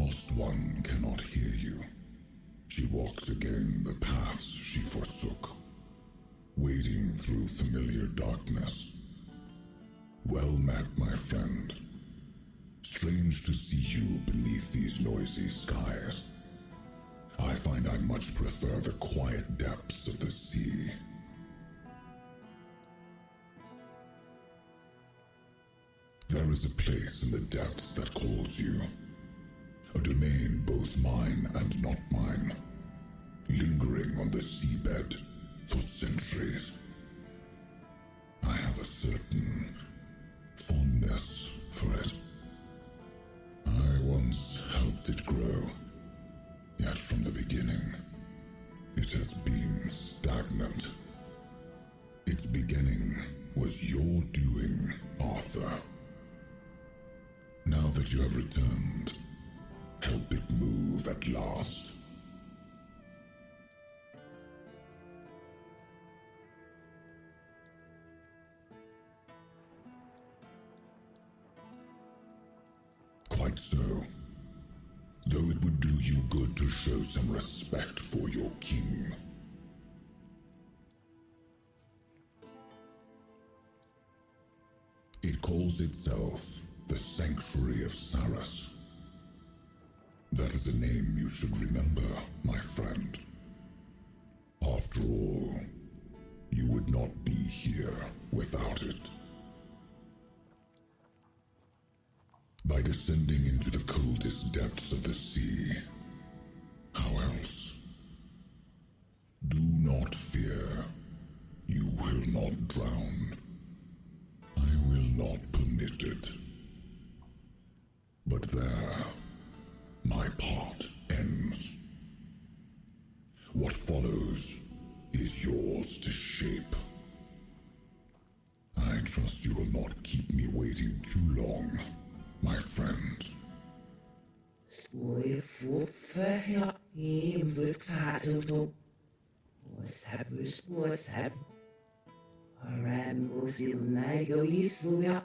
lost one cannot hear you. She walks again the paths she forsook, wading through familiar darkness. Well met, my friend. Strange to see you beneath these noisy skies. I find I much prefer the quiet depths of the sea. There is a place in the depths that calls you. A domain both mine and not mine, lingering on the seabed for centuries. I have a certain fondness for it. I once helped it grow, yet from the beginning, it has been stagnant. Its beginning was your doing, Arthur. Now that you have returned, help it move at last. Quite so. Though it would do you good to show some respect for your king. It calls itself the Sanctuary of Sarras. That is a name you should remember, my friend. After all, you would not be here without it. By descending into the coldest depths of the sea. How else? Do not fear. You will not drown. I will not permit it. But there, my part ends. What follows is yours to shape. I trust you will not keep me waiting too long, my friend. Svoje forfærd i vurtatet Wasab. Aram Musil Nago Yisuya.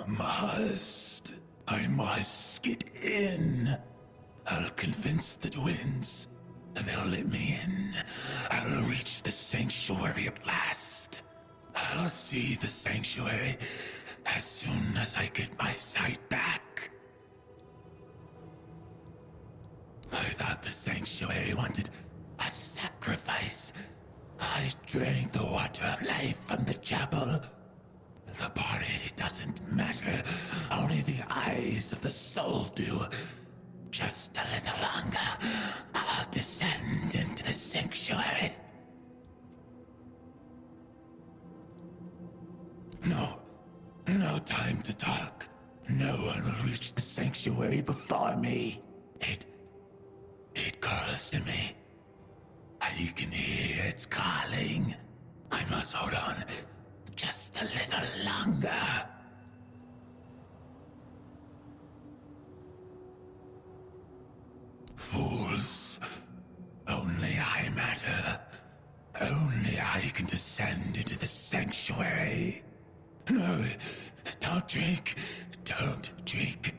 Must. I must get in. I'll convince the twins. They'll let me in. I'll reach the sanctuary at last. I'll see the sanctuary as soon as I get my sight back. I thought the sanctuary wanted a sacrifice. I drank the water of life from the chapel. The body doesn't matter. Only the eyes of the soul do. Just a little longer, I'll descend into the sanctuary. No time to talk. No one will reach the sanctuary before me. It calls to me. I can hear its calling. I must hold on just a little longer. Fools. Only I matter. Only I can descend into the sanctuary. No, don't drink. Don't drink.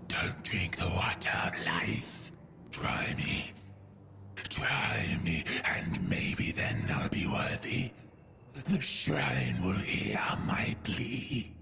Don't drink the water of life. Try me. Try me, and maybe then I'll be worthy. The shrine will hear my plea.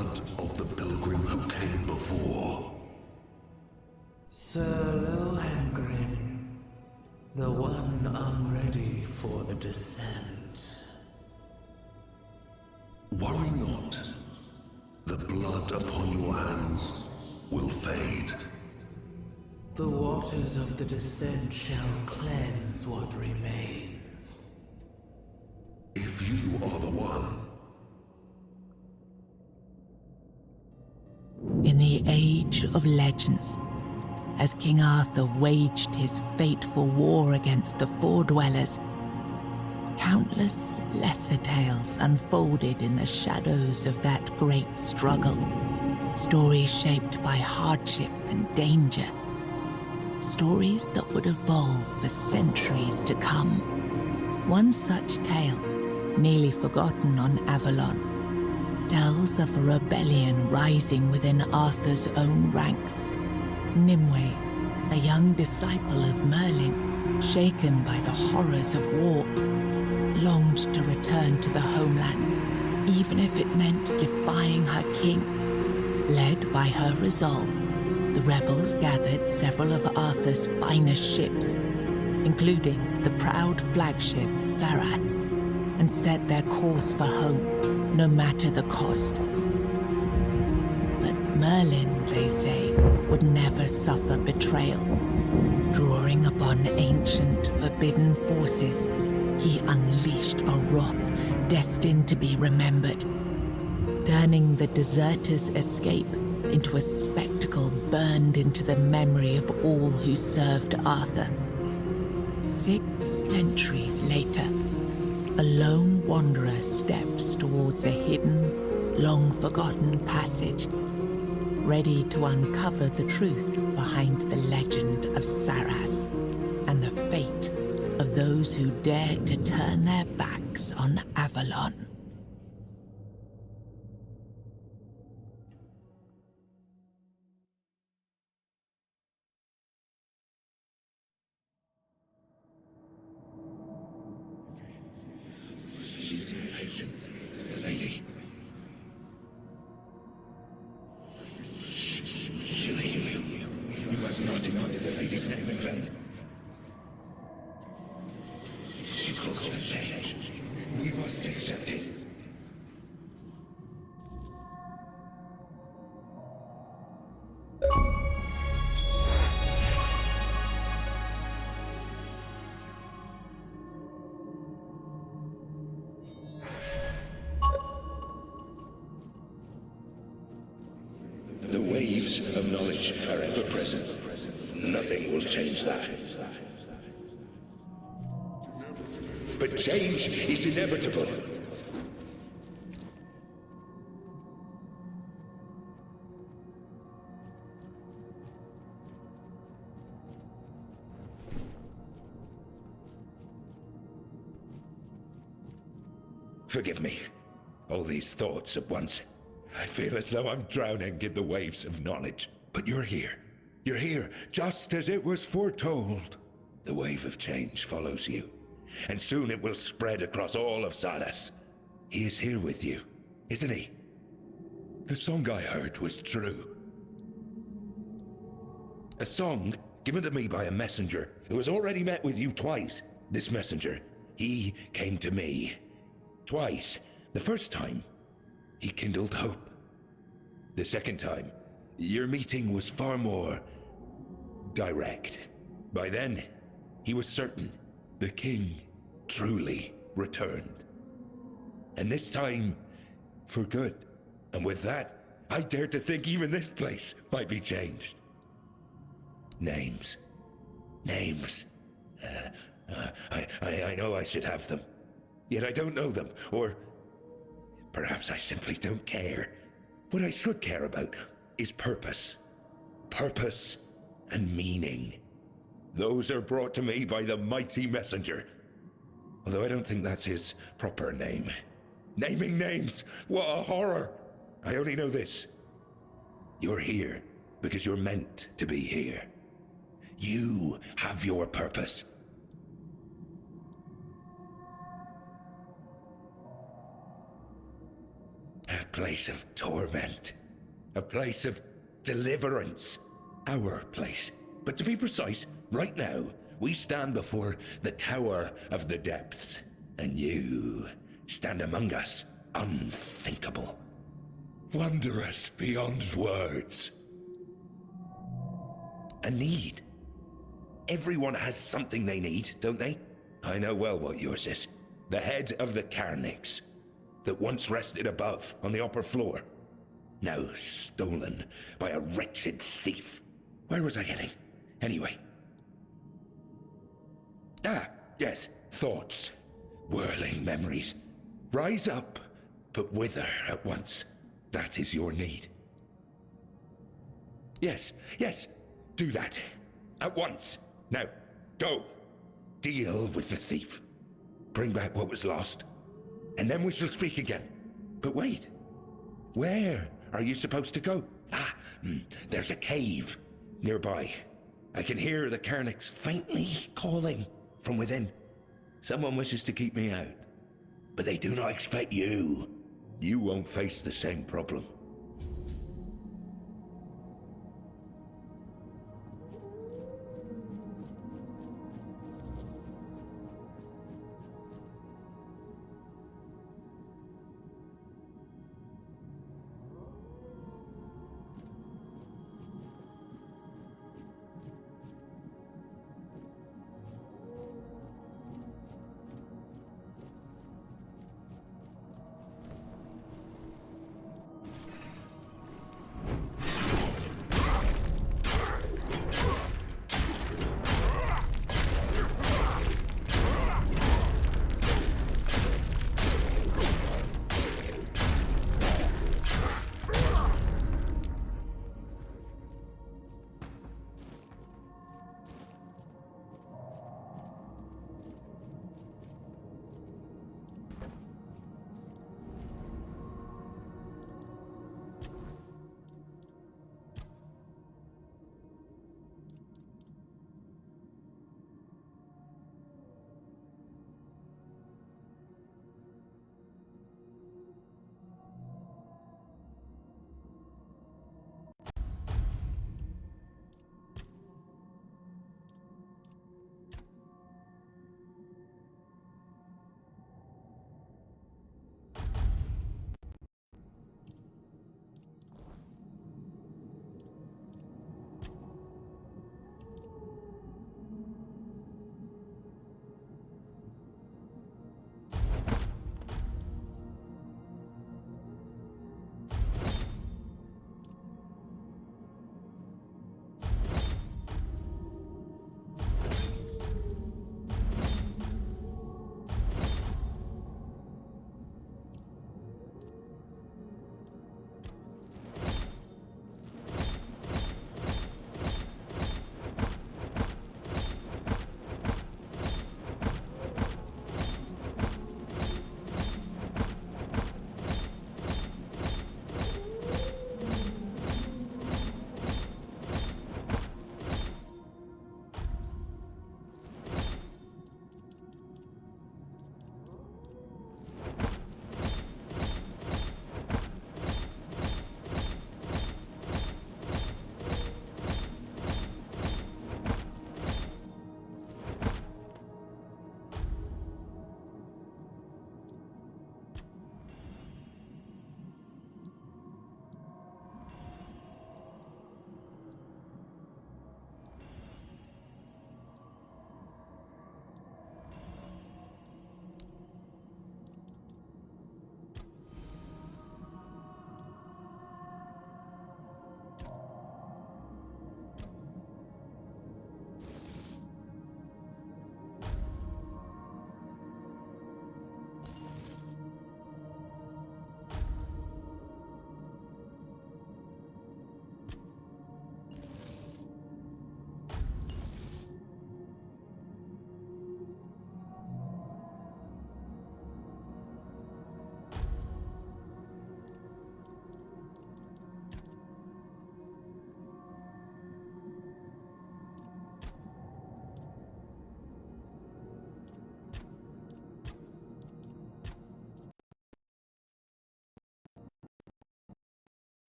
blood of the pilgrim who came before. Sir Lohengrin, the one unready for the descent. Worry not. The blood upon your hands will fade. The waters of the descent shall cleanse what remains. If you are the one. In the Age of Legends, as King Arthur waged his fateful war against the Four-Dwellers, countless lesser tales unfolded in the shadows of that great struggle. Stories shaped by hardship and danger. Stories that would evolve for centuries to come. One such tale, nearly forgotten on Avalon, tells of a rebellion rising within Arthur's own ranks. Nimue, a young disciple of Merlin, shaken by the horrors of war, longed to return to the homelands, even if it meant defying her king. Led by her resolve, the rebels gathered several of Arthur's finest ships, including the proud flagship Sarras, and set their course for home, no matter the cost. But Merlin, they say, would never suffer betrayal. Drawing upon ancient, forbidden forces, he unleashed a wrath destined to be remembered, turning the deserters' escape into a spectacle burned into the memory of all who served Arthur. 6 centuries later, a lone wanderer steps towards a hidden, long-forgotten passage, ready to uncover the truth behind the legend of Sarras and the fate of those who dared to turn their backs on Avalon. She's impatient, the lady. She'll heal you. You must not invoke the lady's name in vain. She calls for change. We must accept it. The waves of knowledge are ever present. Nothing will change that. But change is inevitable. Forgive me. All these thoughts at once. I feel as though I'm drowning in the waves of knowledge. But you're here. You're here, just as it was foretold. The wave of change follows you, and soon it will spread across all of Sarras. He is here with you, isn't he? The song I heard was true. A song given to me by a messenger who has already met with you twice. This messenger, he came to me. Twice. The first time, he kindled hope. The second time, your meeting was far more direct. By then, he was certain the king truly returned. And this time, for good. And with that, I dared to think even this place might be changed. Names. Names. I know I should have them. Yet I don't know them, or perhaps I simply don't care. What I should care about is purpose. Purpose and meaning. Those are brought to me by the mighty messenger. Although I don't think that's his proper name. Naming names! What a horror! I only know this. You're here because you're meant to be here. You have your purpose. A place of torment. A place of deliverance. Our place. But to be precise, right now, we stand before the Tower of the Depths. And you stand among us, unthinkable. Wondrous beyond words. A need. Everyone has something they need, don't they? I know well what yours is. The head of the Carnix, that once rested above on the upper floor. Now stolen by a wretched thief. Where was I heading? Anyway. Yes, thoughts. Whirling memories. Rise up, but wither at once. That is your need. Yes, do that. At once. Now, go. Deal with the thief. Bring back what was lost. And then we shall speak again. But wait. Where are you supposed to go? There's a cave nearby. I can hear the Carnix faintly calling from within. Someone wishes to keep me out. But they do not expect you. You won't face the same problem.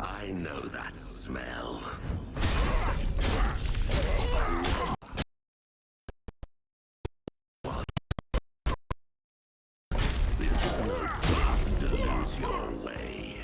I know that smell. This is no place to lose your way.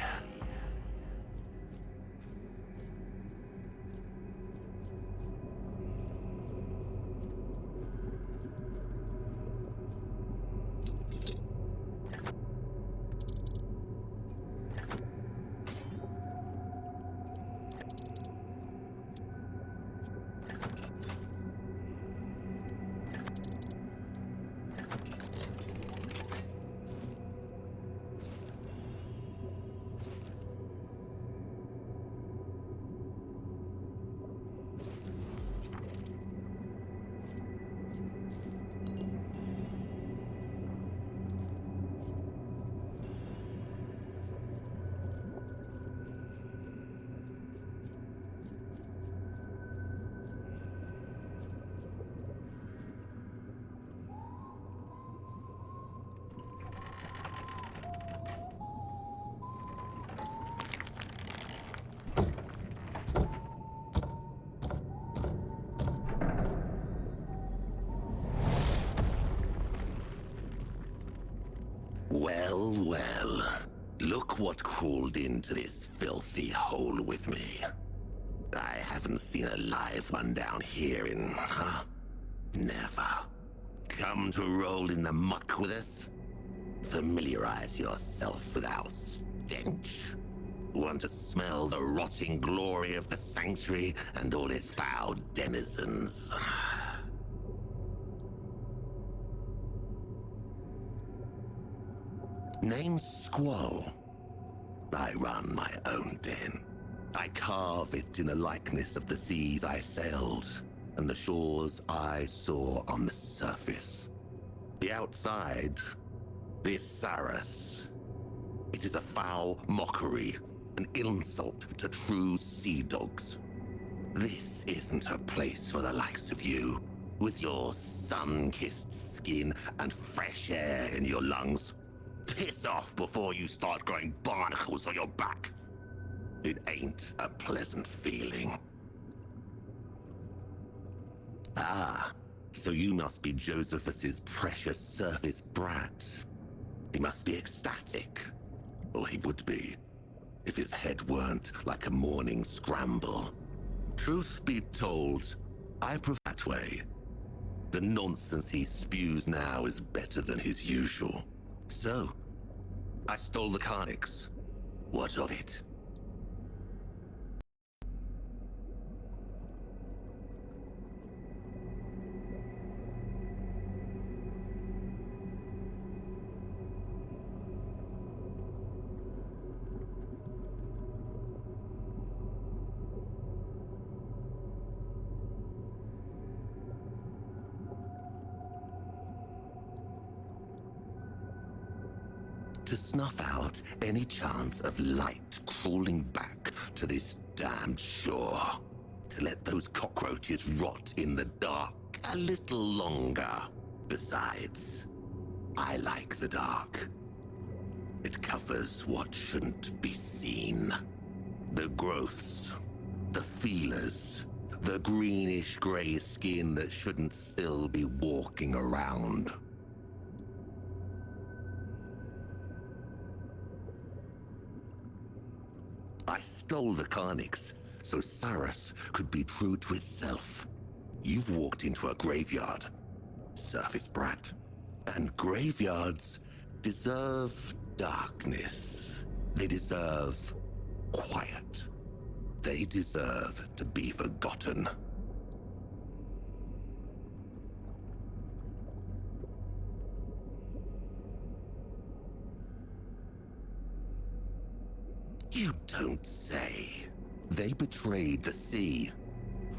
Well, well. Look what crawled into this filthy hole with me. I haven't seen a live one down here in, never. Come to roll in the muck with us? Familiarize yourself with our stench. Want to smell the rotting glory of the sanctuary and all its foul denizens? Name's Squall. I run my own den. I carve it in the likeness of the seas I sailed and the shores I saw on the surface. The outside, this Sarras. It is a foul mockery, an insult to true sea dogs. This isn't a place for the likes of you, with your sun-kissed skin and fresh air in your lungs. Piss off before you start growing barnacles on your back. It ain't a pleasant feeling. Ah, so you must be Josephus's precious surface brat. He must be ecstatic. Or he would be, if his head weren't like a morning scramble. Truth be told, I prefer that way. The nonsense he spews now is better than his usual. So, I stole the Carnix. What of it? To snuff out any chance of light crawling back to this damned shore. To let those cockroaches rot in the dark a little longer. Besides, I like the dark. It covers what shouldn't be seen. The growths, the feelers, the greenish-gray skin that shouldn't still be walking around. I stole the Carnix so Sarras could be true to itself. You've walked into a graveyard, surface brat. And graveyards deserve darkness. They deserve quiet. They deserve to be forgotten. You don't say. They betrayed the sea,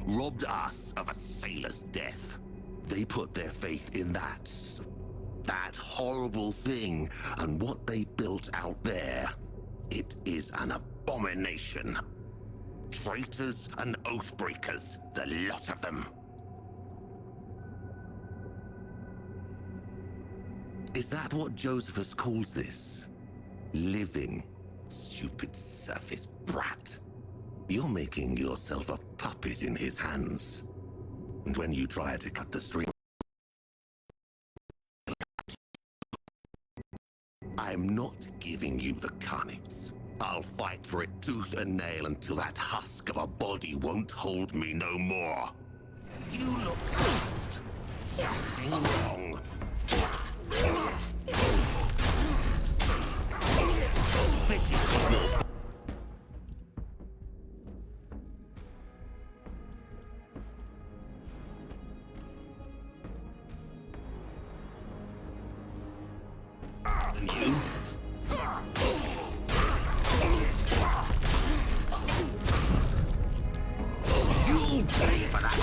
robbed us of a sailor's death. They put their faith in that horrible thing, and what they built out there, it is an abomination. Traitors and oathbreakers, the lot of them. Is that what Josephus calls this? Living stupid surface brat. You're making yourself a puppet in his hands. And when you try to cut the string, I'm not giving you the Carnix. I'll fight for it tooth and nail until that husk of a body won't hold me no more. You look lost. Something wrong. Fishing signal. And you? You'll pay for that.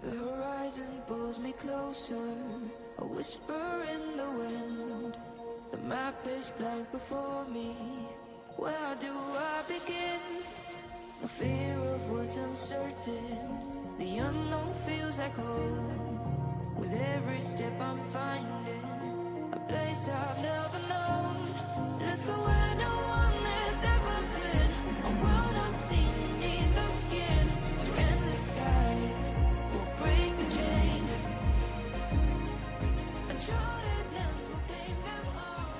The horizon pulls me closer, a whisper in the wind. The map is blank before me. Where do I begin? No fear of what's uncertain. The unknown feels like home. With every step I'm finding a place I've never known. Let's go where no one has ever been. A world unseen beneath our skin. Through endless skies, we'll break the chain. Uncharted lands will claim them all.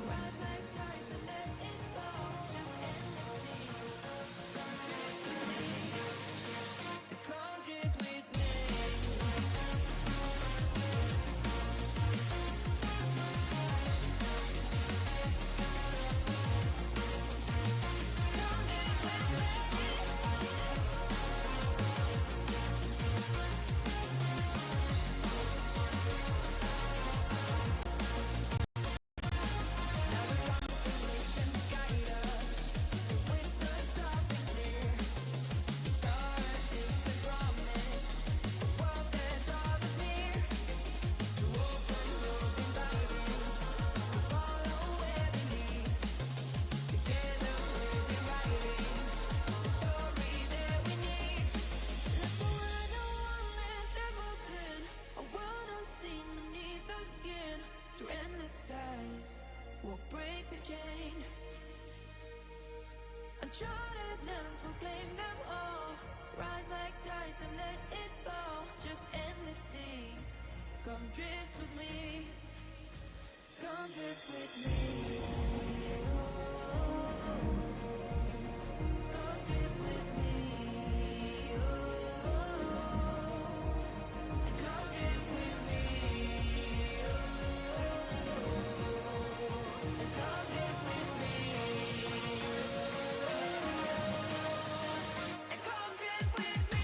Rise like tides and let it fall. Just in the sea. Come drift with me. Come drift with me. lands will claim them all. Rise like tides and let it fall. Just endless seas. Come drift with me. Come drift with me. Come drift with me. And come drift with me. And come drift with me. And come drift with me.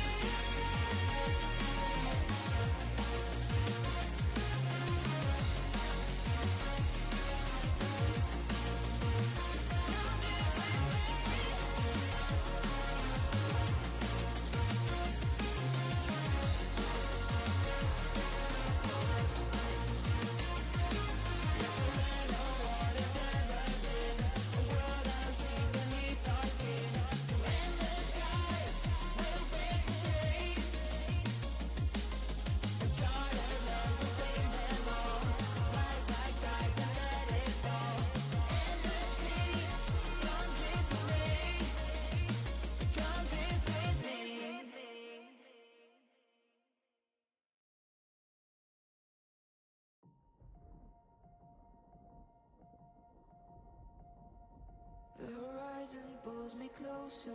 The horizon pulls me closer,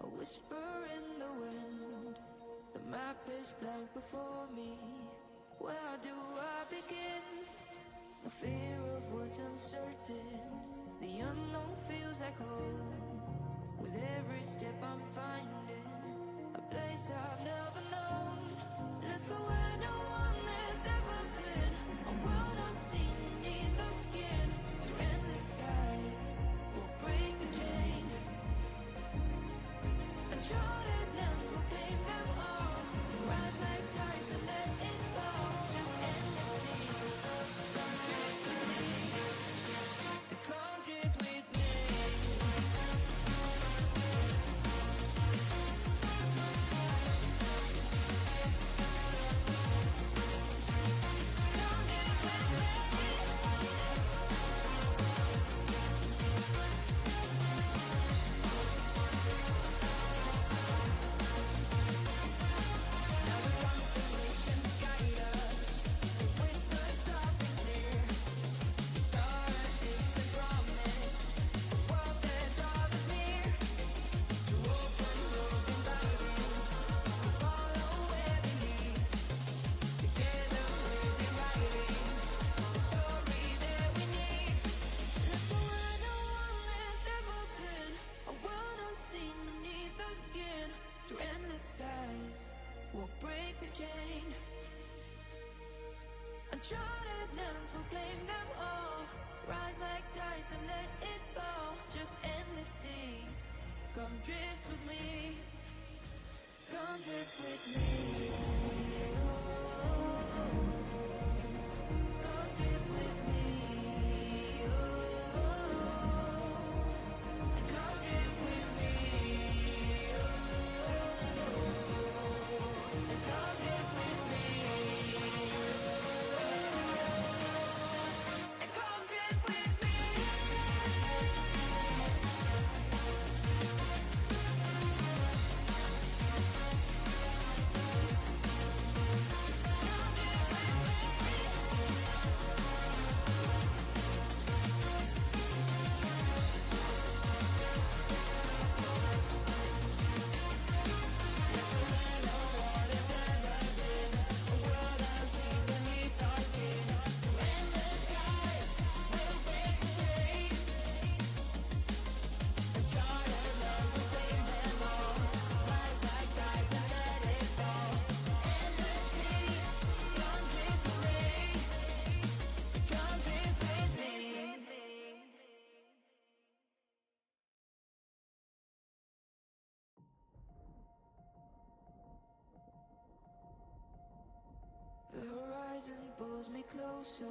a whisper in the wind. The map is blank before me. Where do I begin? The fear of what's uncertain. The unknown feels like home. With every step I'm finding a place I've never known. Let's go where no one has ever been. A world unseen beneath our skin. Through endless skies, we'll break the chain. Uncharted lands will claim them all. Rise like tides and let it fall. Just endless sea. Come drift with me. Come drift with me. Uncharted lands will claim them all. Rise like tides and let it fall. Just endless seas. Come drift with me. Come drift with me. Come drift with me. And come drift with me. And come drift with me. The horizon pulls me closer,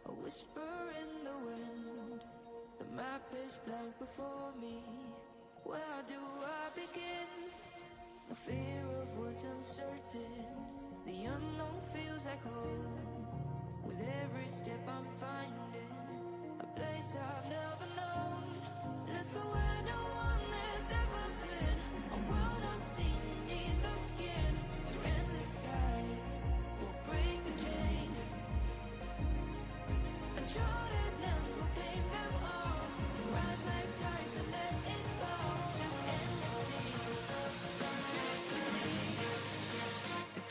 a whisper in the wind. The map is blank before me. Where do I begin? The fear of what's uncertain. The unknown feels like home. With every step I'm finding a place I've never known. Let's go where no one has there's ever been. A world unseen beneath our skin. Through endless skies, we'll break the chain. Uncharted lands will claim them all. Rise like tides and let it fall. Just endless sea. Come drift with me.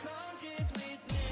Come drift with me.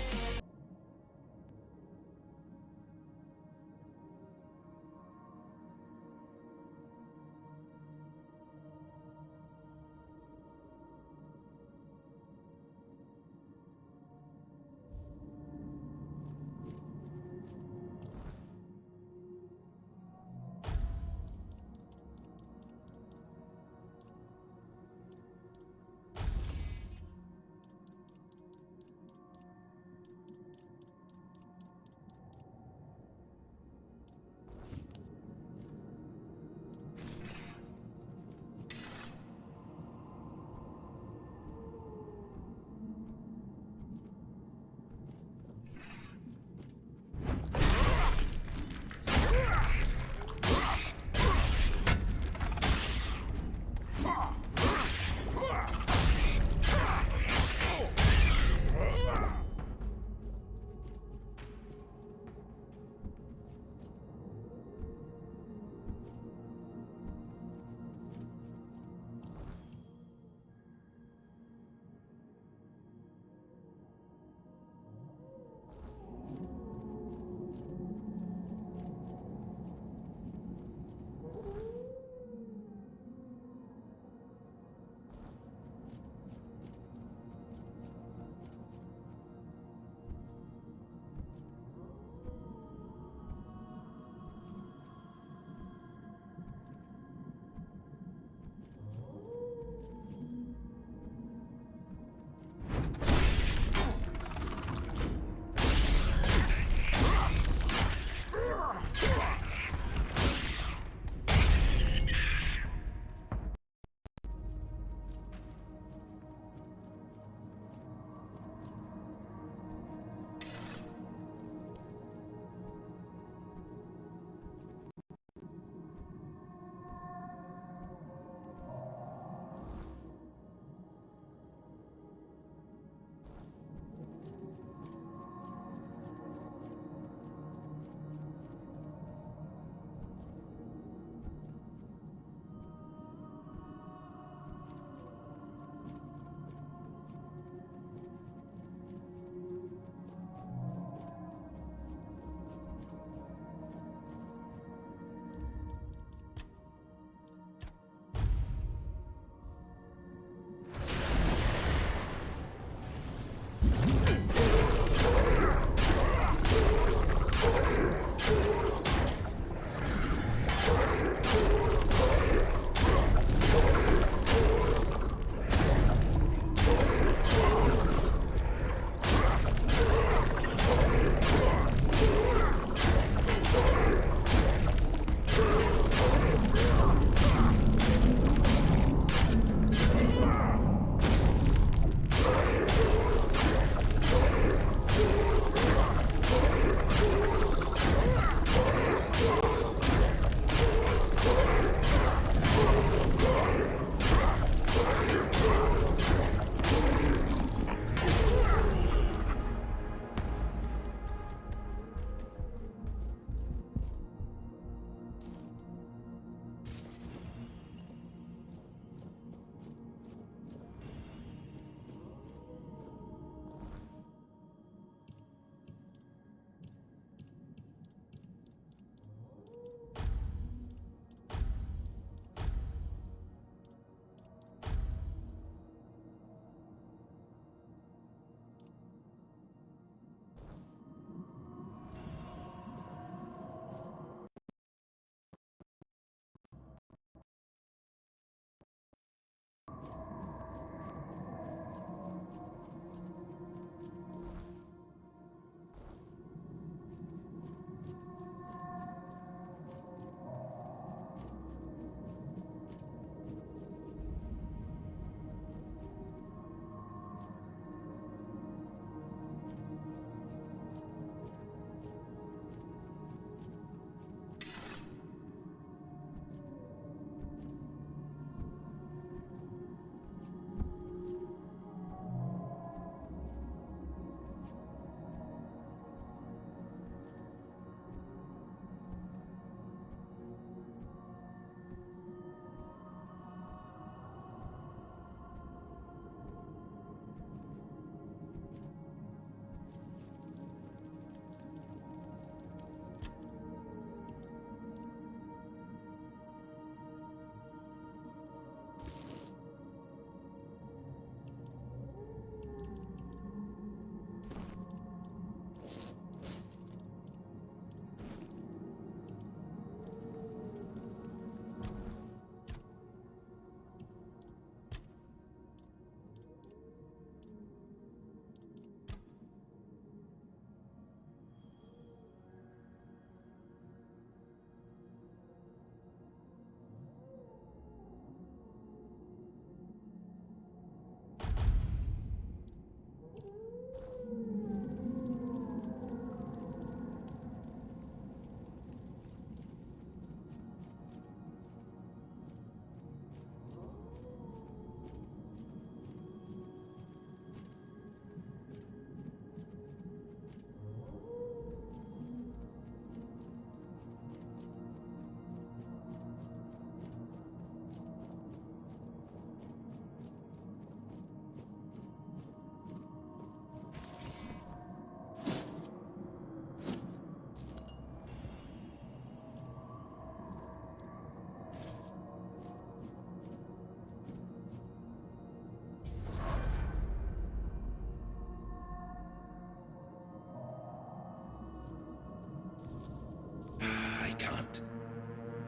can't.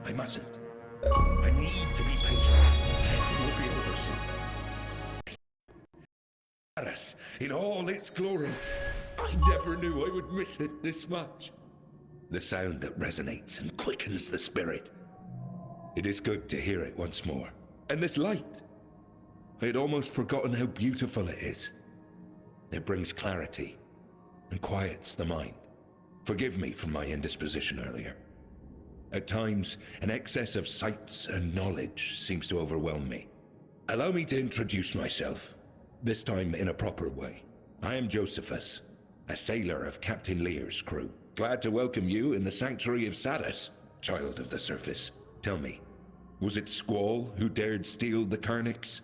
I mustn't. I need to be patient. It will be over soon. Sarras, in all its glory. I never knew I would miss it this much. The sound that resonates and quickens the spirit. It is good to hear it once more. And this light. I had almost forgotten how beautiful it is. It brings clarity and quiets the mind. Forgive me for my indisposition earlier. At times, an excess of sights and knowledge seems to overwhelm me. Allow me to introduce myself, this time in a proper way. I am Josephus, a sailor of Captain Lear's crew. Glad to welcome you in the sanctuary of Sarras, child of the surface. Tell me, was it Squall who dared steal the Carnix?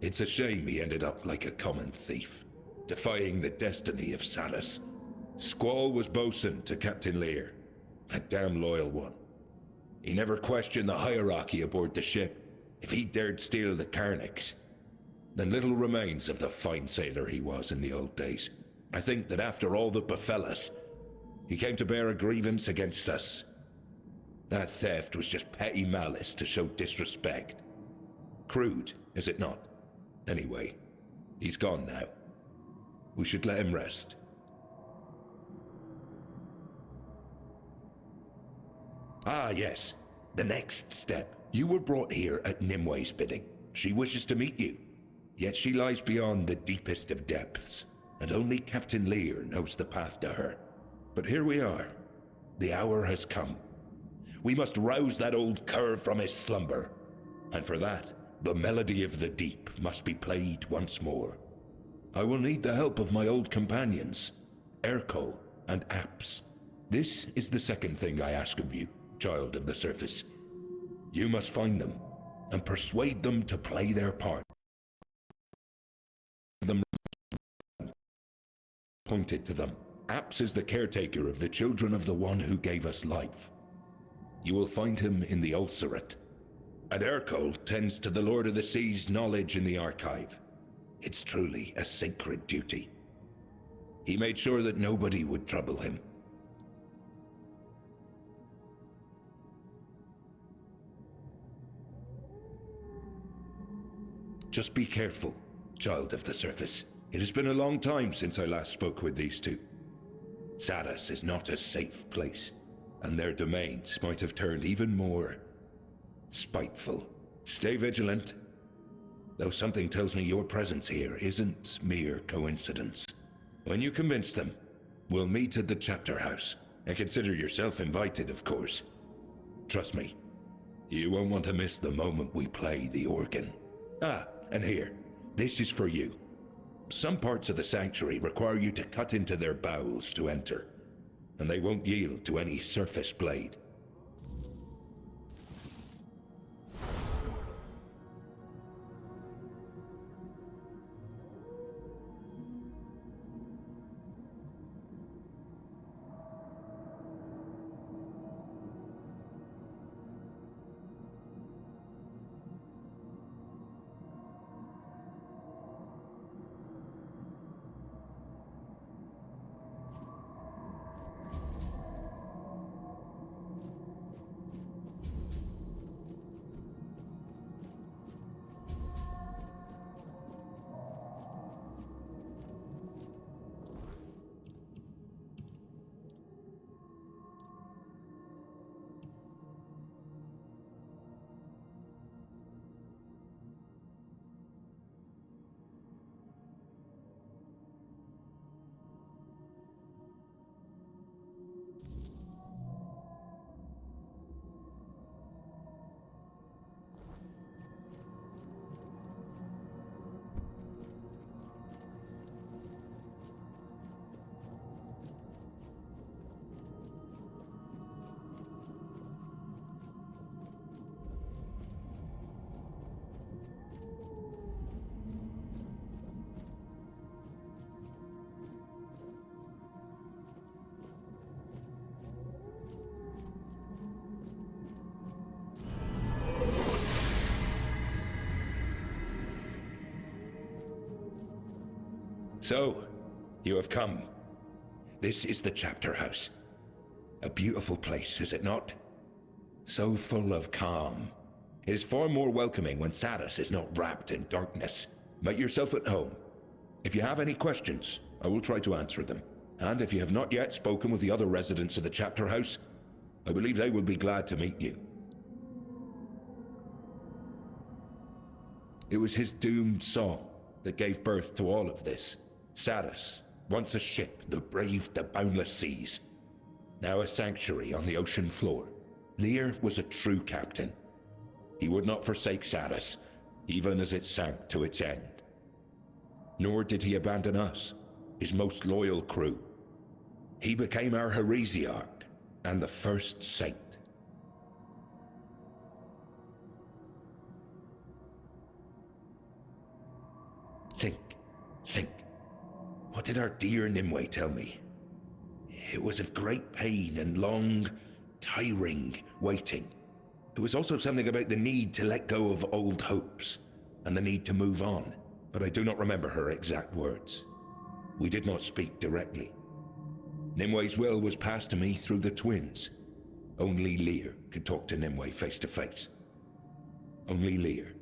It's a shame he ended up like a common thief, defying the destiny of Sarras. Squall was bosun to Captain Lear, a damn loyal one. He never questioned the hierarchy aboard the ship. If he dared steal the Carnix, then little remains of the fine sailor he was in the old days. I think that after all that befell us, he came to bear a grievance against us. That theft was just petty malice to show disrespect. Crude, is it not? Anyway, he's gone now. We should let him rest. Ah, yes. The next step. You were brought here at Nimwe's bidding. She wishes to meet you. Yet she lies beyond the deepest of depths, and only Captain Lear knows the path to her. But here we are. The hour has come. We must rouse that old cur from his slumber. And for that, the melody of the deep must be played once more. I will need the help of my old companions, Ercol and Apps. This is the second thing I ask of you, child of the surface. You must find them and persuade them to play their part. Them pointed to them. Apps is the caretaker of the children of the one who gave us life. You will find him in the Ulcerate. And Ercol tends to the Lord of the Sea's knowledge in the archive. It's truly a sacred duty. He made sure that nobody would trouble him. Just be careful, child of the surface. It has been a long time since I last spoke with these two. Sarras is not a safe place, and their domains might have turned even more spiteful. Stay vigilant, though something tells me your presence here isn't mere coincidence. When you convince them, we'll meet at the chapter house, and consider yourself invited, of course. Trust me, you won't want to miss the moment we play the organ. Ah, and here, this is for you. Some parts of the sanctuary require you to cut into their bowels to enter, and they won't yield to any surface blade. So, you have come. This is the chapter house. A beautiful place, is it not? So full of calm. It is far more welcoming when Sarras is not wrapped in darkness. Make yourself at home. If you have any questions, I will try to answer them. And if you have not yet spoken with the other residents of the chapter house, I believe they will be glad to meet you. It was his doomed song that gave birth to all of this. Sarras, once a ship that braved the boundless seas, now a sanctuary on the ocean floor. Lear was a true captain. He would not forsake Sarras, even as it sank to its end. Nor did he abandon us, his most loyal crew. He became our heresiarch and the first saint. Think. What did our dear Nimue tell me? It was of great pain and long, tiring waiting. It was also something about the need to let go of old hopes and the need to move on, but I do not remember her exact words. We did not speak directly. Nimue's will was passed to me through the twins. Only Lear could talk to Nimue face to face. Only Lear.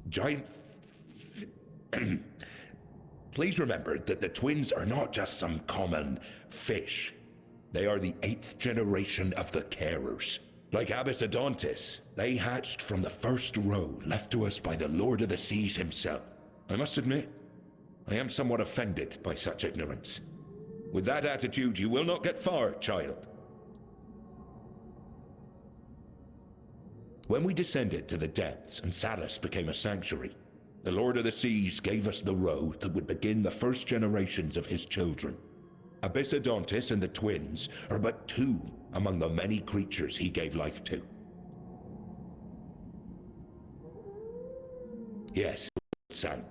Giant... Please remember that the twins are not just some common fish. They are the 8th generation of the Carers. Like Abysodontis, they hatched from the first row left to us by the Lord of the Seas himself. I must admit, I am somewhat offended by such ignorance. With that attitude, you will not get far, child. When we descended to the depths and Sarras became a sanctuary, the Lord of the Seas gave us the row that would begin the first generations of his children. Abysodontis and the twins are but 2 among the many creatures he gave life to. Yes, sound.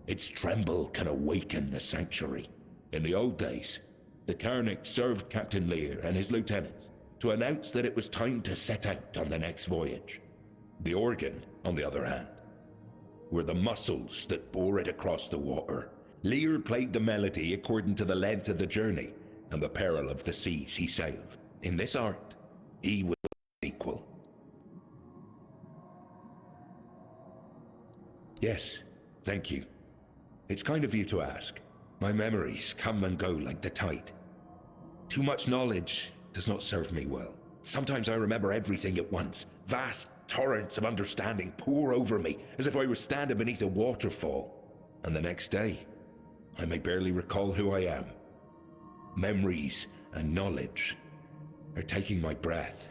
Its tremble can awaken the sanctuary. In the old days, the Carnic served Captain Lear and his lieutenants to announce that it was time to set out on the next voyage. The organ, on the other hand, were the muscles that bore it across the water. Lear played the melody according to the length of the journey and the peril of the seas he sailed. In this art, he was equal. Yes, thank you. It's kind of you to ask. My memories come and go like the tide. Too much knowledge does not serve me well. Sometimes I remember everything at once. Vast torrents of understanding pour over me as if I were standing beneath a waterfall. And the next day, I may barely recall who I am. Memories and knowledge are taking my breath.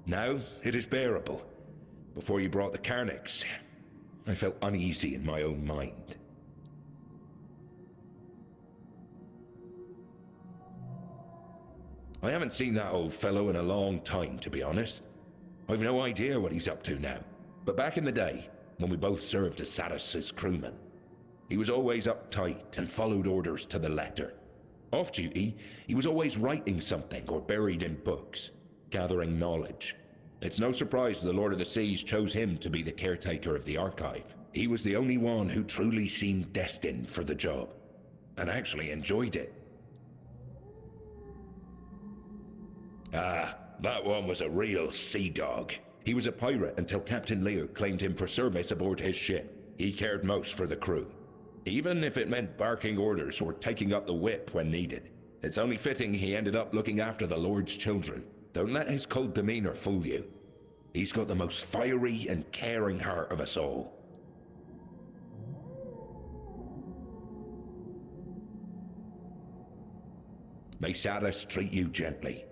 Now it is bearable. Before you brought the Carnix, I felt uneasy in my own mind. I haven't seen that old fellow in a long time, to be honest. I've no idea what he's up to now. But back in the day, when we both served as Sarras' crewmen, he was always uptight and followed orders to the letter. Off duty, he was always writing something or buried in books, gathering knowledge. It's no surprise the Lord of the Seas chose him to be the caretaker of the archive. He was the only one who truly seemed destined for the job, and actually enjoyed it. Ah, that one was a real sea dog. He was a pirate until Captain Lear claimed him for service aboard his ship. He cared most for the crew, even if it meant barking orders or taking up the whip when needed. It's only fitting he ended up looking after the Lord's children. Don't let his cold demeanor fool you. He's got the most fiery and caring heart of us all. May Sarras treat you gently.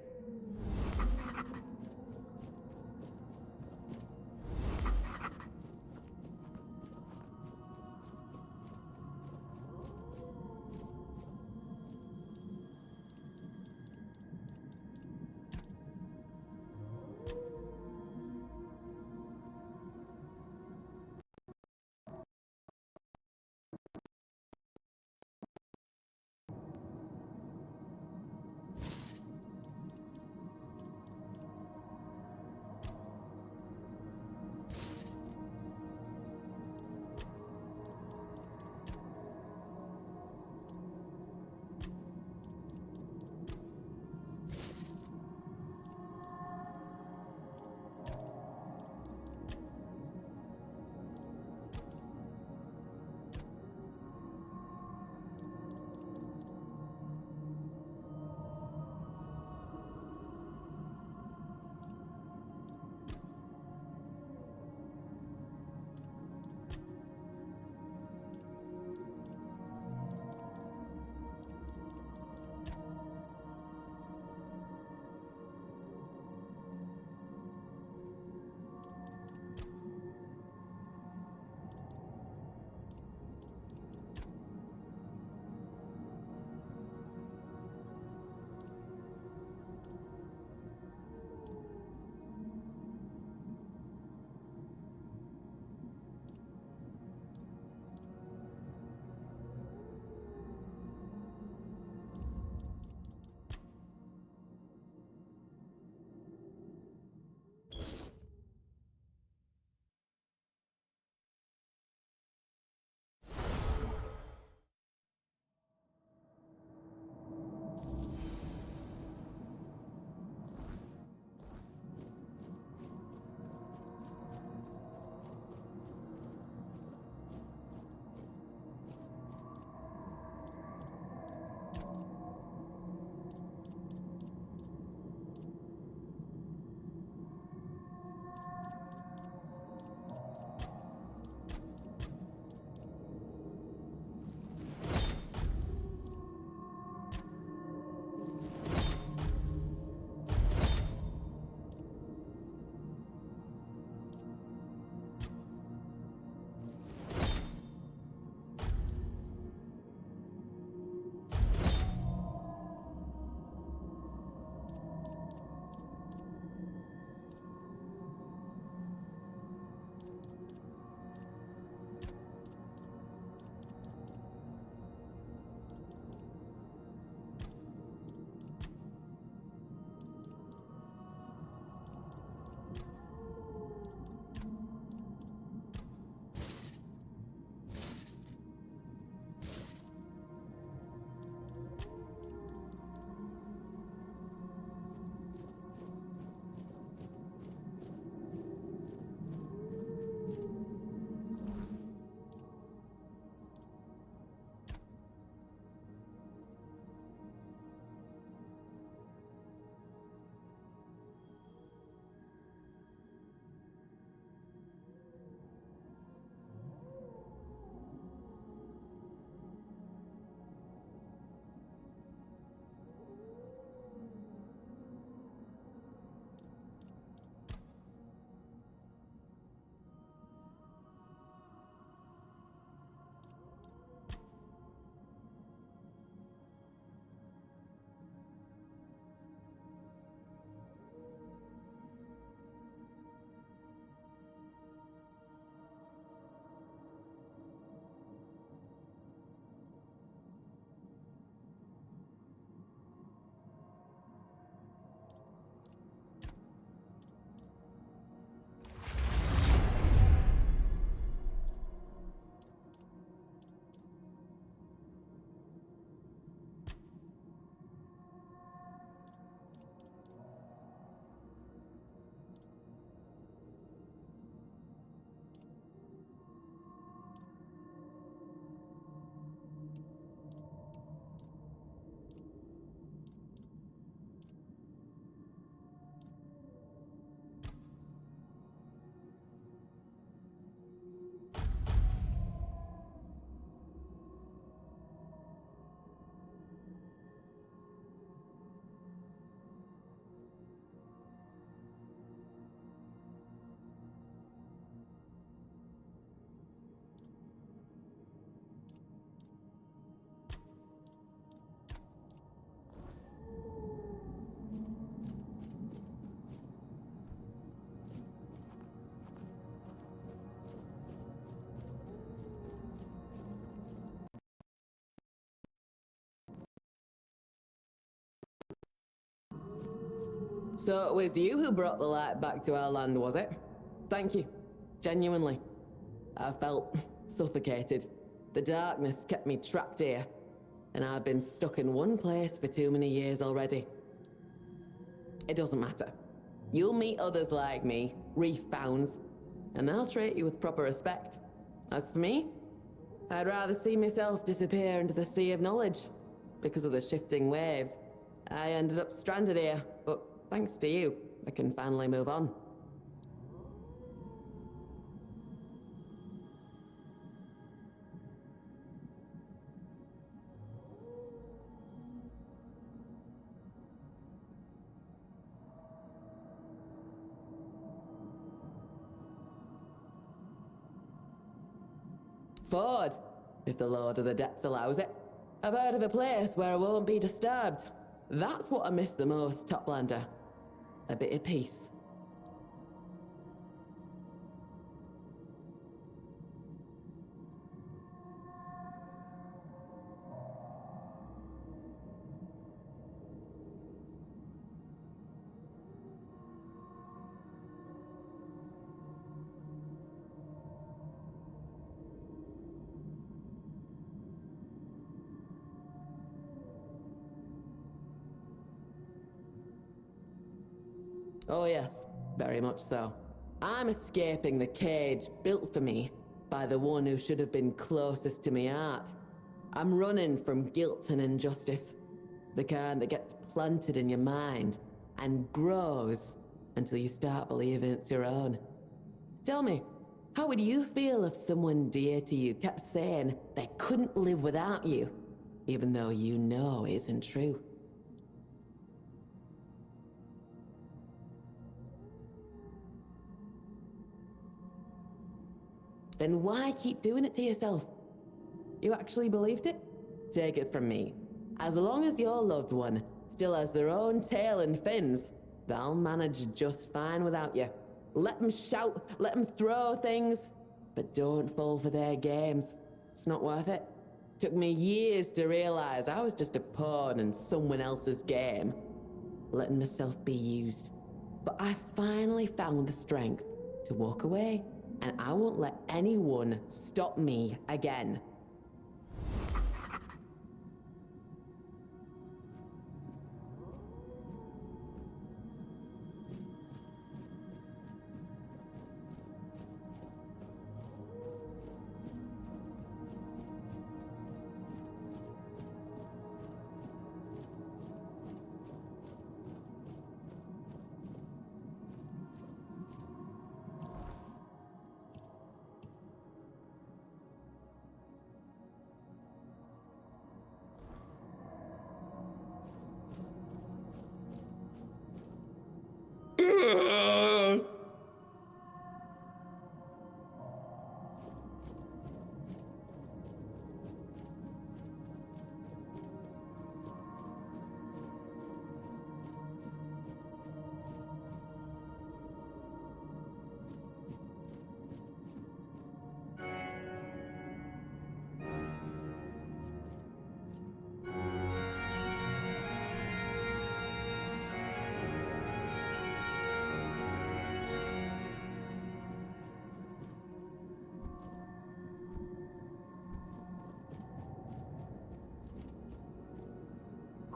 So it was you who brought the light back to our land, was it? Thank you. Genuinely. I felt suffocated. The darkness kept me trapped here, and I've been stuck in one place for too many years already. It doesn't matter. You'll meet others like me, reef-bounds, and they'll treat you with proper respect. As for me, I'd rather see myself disappear into the sea of knowledge. Because of the shifting waves, I ended up stranded here, but thanks to you, I can finally move on. Forward, if the Lord of the Depths allows it. I've heard of a place where I won't be disturbed. That's what I miss the most, Toplander. A bit of peace. Oh yes, very much so. I'm escaping the cage built for me by the one who should have been closest to my heart. I'm running from guilt and injustice. The kind that gets planted in your mind and grows until you start believing it's your own. Tell me, how would you feel if someone dear to you kept saying they couldn't live without you, even though you know it isn't true? Then why keep doing it to yourself? You actually believed it? Take it from me. As long as your loved one still has their own tail and fins, they'll manage just fine without you. Let them shout, let them throw things, but don't fall for their games. It's not worth it. Took me years to realize I was just a pawn in someone else's game, letting myself be used. But I finally found the strength to walk away. And I won't let anyone stop me again.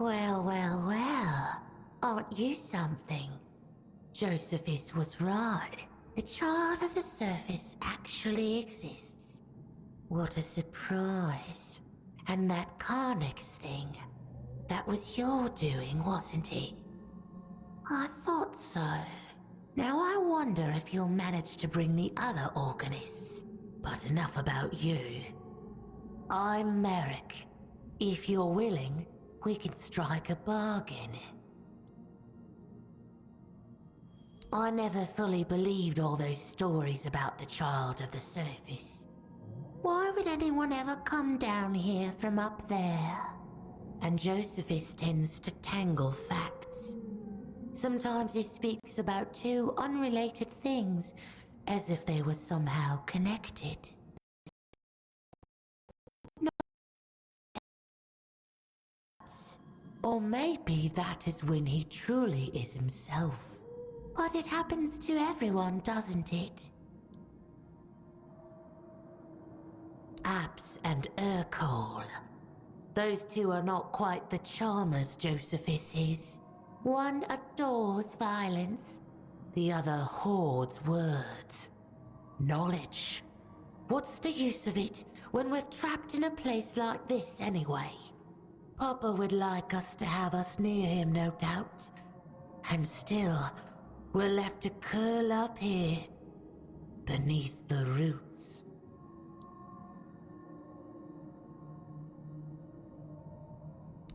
Well, well, well. Aren't you something? Josephus was right. The Child of the Surface actually exists. What a surprise. And that Carnix thing, that was your doing, wasn't it? I thought so. Now I wonder if you'll manage to bring the other organists. But enough about you. I'm Merrick. If you're willing, we can strike a bargain. I never fully believed all those stories about the Child of the Surface. Why would anyone ever come down here from up there? And Josephus tends to tangle facts. Sometimes he speaks about two unrelated things, as if they were somehow connected. Or maybe that is when he truly is himself. But it happens to everyone, doesn't it? Abs and Urkel. Those two are not quite the charmers Josephus is. One adores violence, the other hoards words. Knowledge. What's the use of it when we're trapped in a place like this anyway? Papa would like us to have us near him, no doubt. And still, we're left to curl up here, beneath the roots.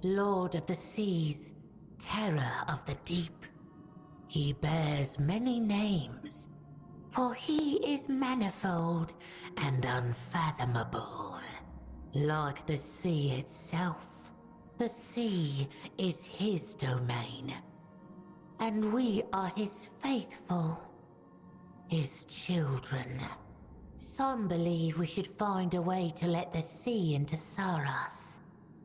Lord of the seas, terror of the deep. He bears many names, for he is manifold and unfathomable. Like the sea itself, the sea is his domain, and we are his faithful, his children. Some believe we should find a way to let the sea into Sarras,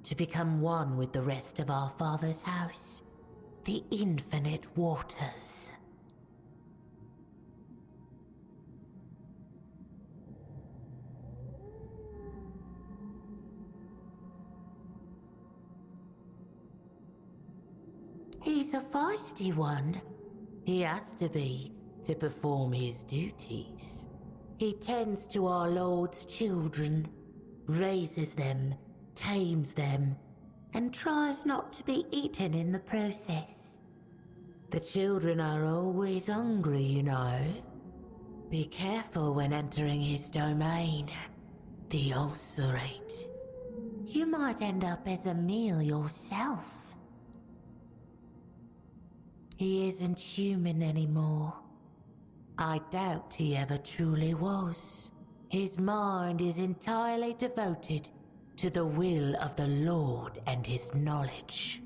to become one with the rest of our father's house, the infinite waters. He's a feisty one. He has to be to perform his duties. He tends to our Lord's children, raises them, tames them, and tries not to be eaten in the process. The children are always hungry, you know. Be careful when entering his domain. The ulcerate. You might end up as a meal yourself. He isn't human anymore. I doubt he ever truly was. His mind is entirely devoted to the will of the Lord and his knowledge.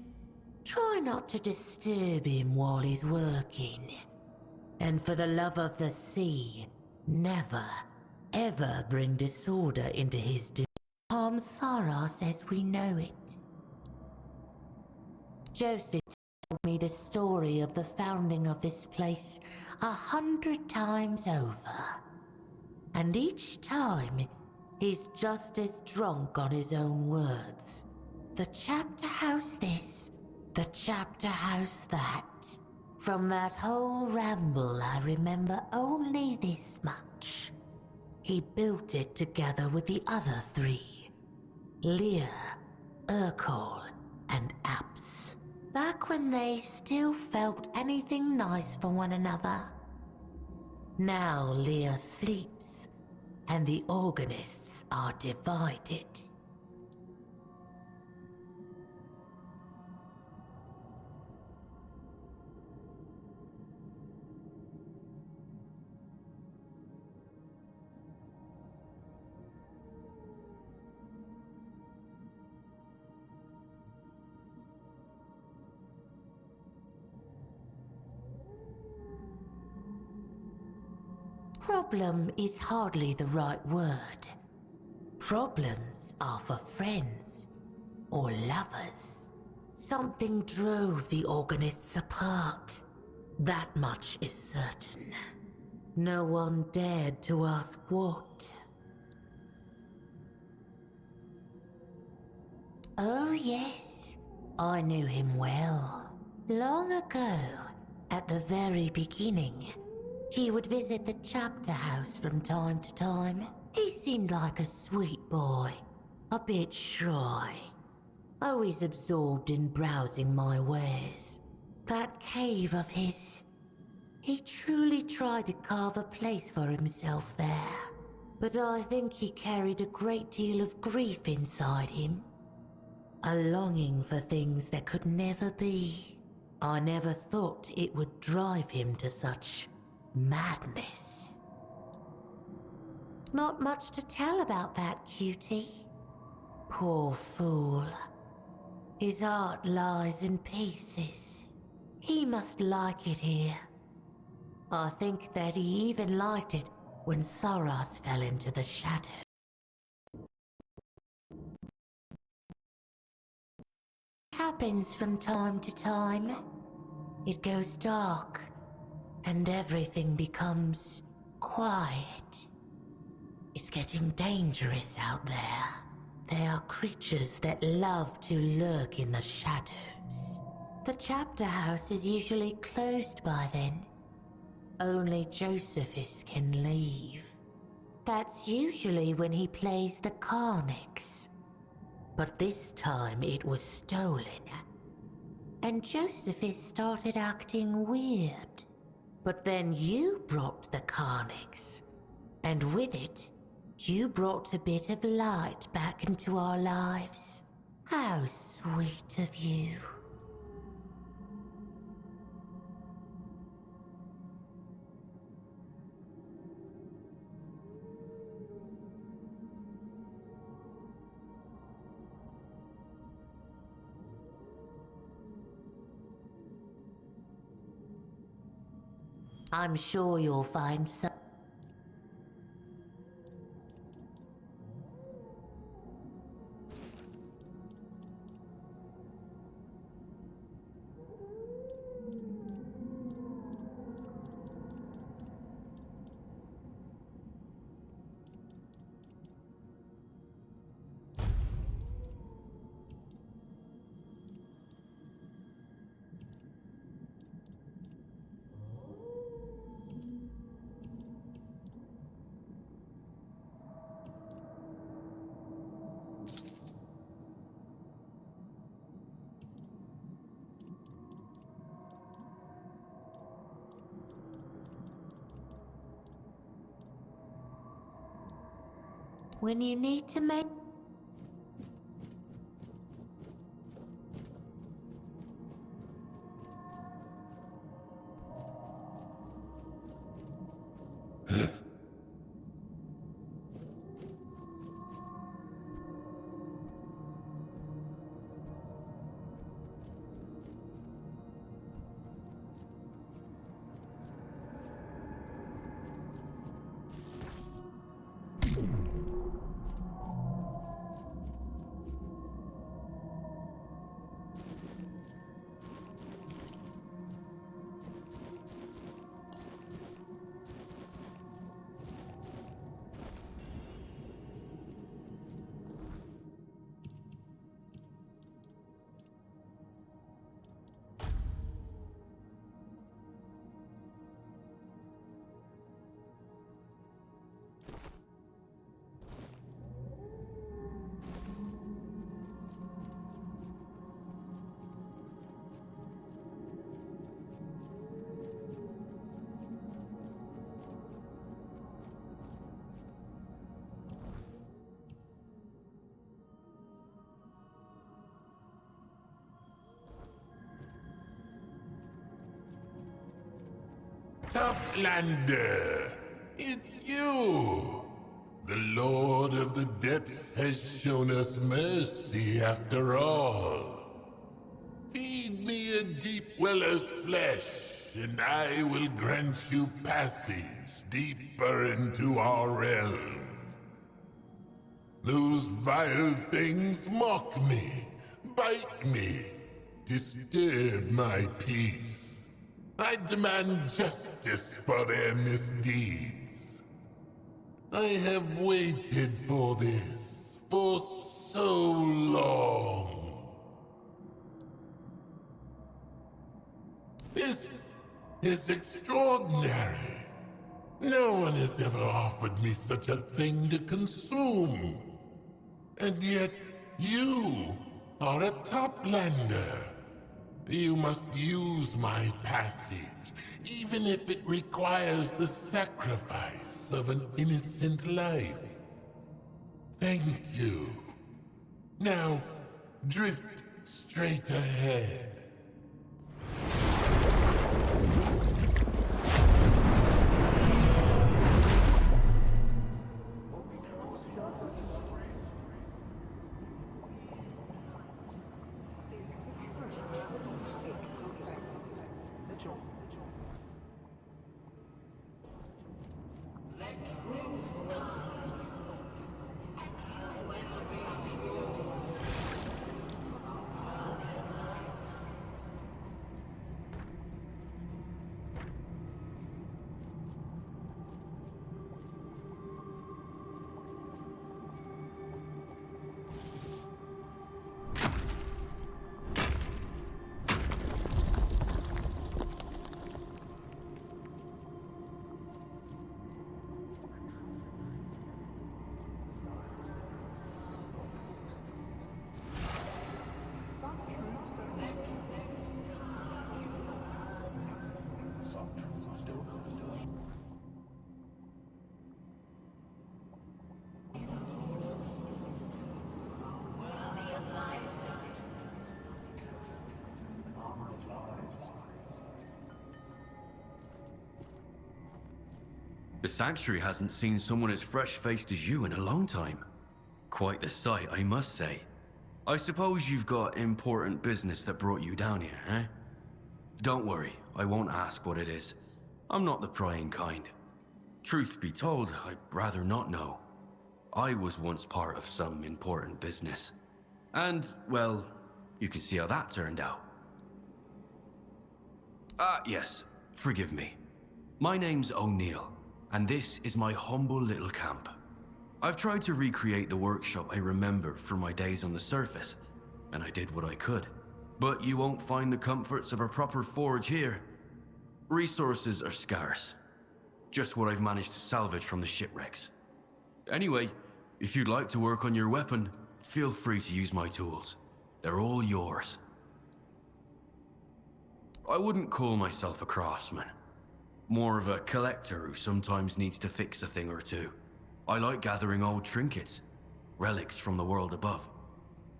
Try not to disturb him while he's working. And for the love of the sea, never, ever bring disorder into his domain. Harm Sarras as we know it. Joseph told me the story of the founding of this place 100 times over. And each time, he's just as drunk on his own words. The chapter house this, the chapter house that. From that whole ramble, I remember only this much. He built it together with the other three. Lear, Urkel, and Abs. Back when they still felt anything nice for one another. Now Lear sleeps, and the organists are divided. Problem is hardly the right word. Problems are for friends or lovers. Something drove the organists apart. That much is certain. No one dared to ask what. Oh yes, I knew him well. Long ago, at the very beginning, he would visit the chapter house from time to time. He seemed like a sweet boy, a bit shy, always absorbed in browsing my wares. That cave of his, he truly tried to carve a place for himself there. But I think he carried a great deal of grief inside him. A longing for things that could never be. I never thought it would drive him to such madness. Not much to tell about that cutie. Poor fool. His heart lies in pieces. He must like it here. I think that he even liked it when Sarras fell into the shadow. happens from time to time. It goes dark, and everything becomes quiet. It's getting dangerous out there. There are creatures that love to lurk in the shadows. The chapter house is usually closed by then. Only Josephus can leave. That's usually when he plays the Carnix. But this time it was stolen. And Josephus started acting weird. But then you brought the Carnix. And with it, you brought a bit of light back into our lives. How sweet of you. I'm sure you'll find some. When you need to make... Toplander, it's you! The Lord of the Depths has shown us mercy after all. Feed me a deep weller's flesh, and I will grant you passage deeper into our realm. Those vile things mock me, bite me, disturb my peace. I demand justice for their misdeeds. I have waited for this for so long. This is extraordinary. No one has ever offered me such a thing to consume. And yet, you are a Toplander. You must use my passage, even if it requires the sacrifice of an innocent life. Thank you. Now, drift straight ahead. The Sanctuary hasn't seen someone as fresh-faced as you in a long time. Quite the sight, I must say. I suppose you've got important business that brought you down here, eh? Don't worry, I won't ask what it is. I'm not the prying kind. Truth be told, I'd rather not know. I was once part of some important business. And, well, you can see how that turned out. Yes, forgive me. My name's O'Neill, and this is my humble little camp. I've tried to recreate the workshop I remember from my days on the surface, and I did what I could. But you won't find the comforts of a proper forge here. Resources are scarce. Just what I've managed to salvage from the shipwrecks. Anyway, if you'd like to work on your weapon, feel free to use my tools. They're all yours. I wouldn't call myself a craftsman. More of a collector who sometimes needs to fix a thing or two. I like gathering old trinkets, relics from the world above.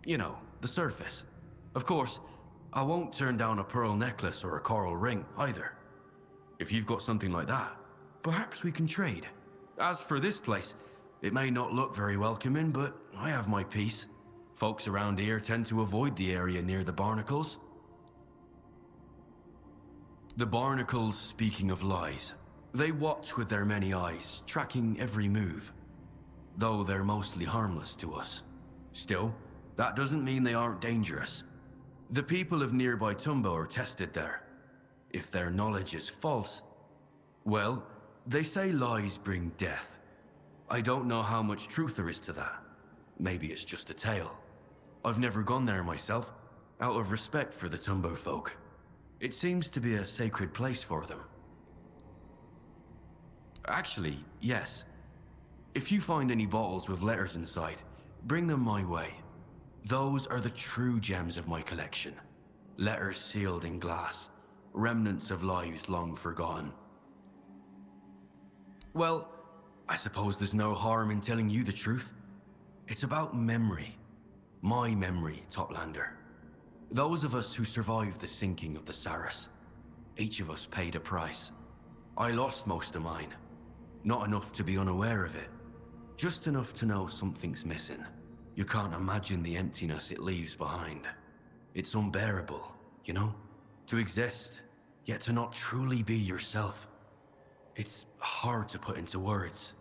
You know, the surface. Of course, I won't turn down a pearl necklace or a coral ring either. If you've got something like that, perhaps we can trade. As for this place, it may not look very welcoming, but I have my piece. Folks around here tend to avoid the area near the barnacles. The barnacles, speaking of lies, they watch with their many eyes, tracking every move. Though they're mostly harmless to us. Still, that doesn't mean they aren't dangerous. The people of nearby Tumbo are tested there. If their knowledge is false, well, they say lies bring death. I don't know how much truth there is to that. Maybe it's just a tale. I've never gone there myself, out of respect for the Tumbo folk. It seems to be a sacred place for them. Actually, yes. If you find any bottles with letters inside, bring them my way. Those are the true gems of my collection. Letters sealed in glass, remnants of lives long forgotten. Well, I suppose there's no harm in telling you the truth. It's about memory. My memory, Toplander. Those of us who survived the sinking of the Sarras. Each of us paid a price. I lost most of mine. Not enough to be unaware of it. Just enough to know something's missing. You can't imagine the emptiness it leaves behind. It's unbearable, you know? To exist, yet to not truly be yourself. It's hard to put into words.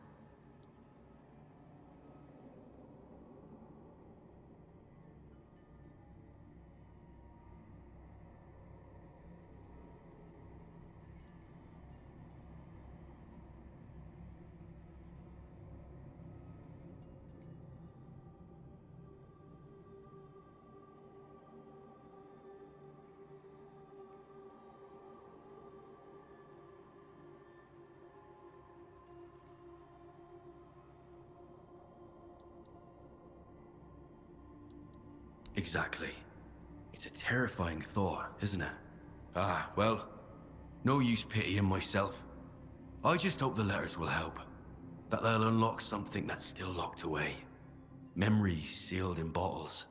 Exactly. It's a terrifying thought, isn't it? Well, no use pitying myself. I just hope the letters will help. That they'll unlock something that's still locked away. Memories sealed in bottles.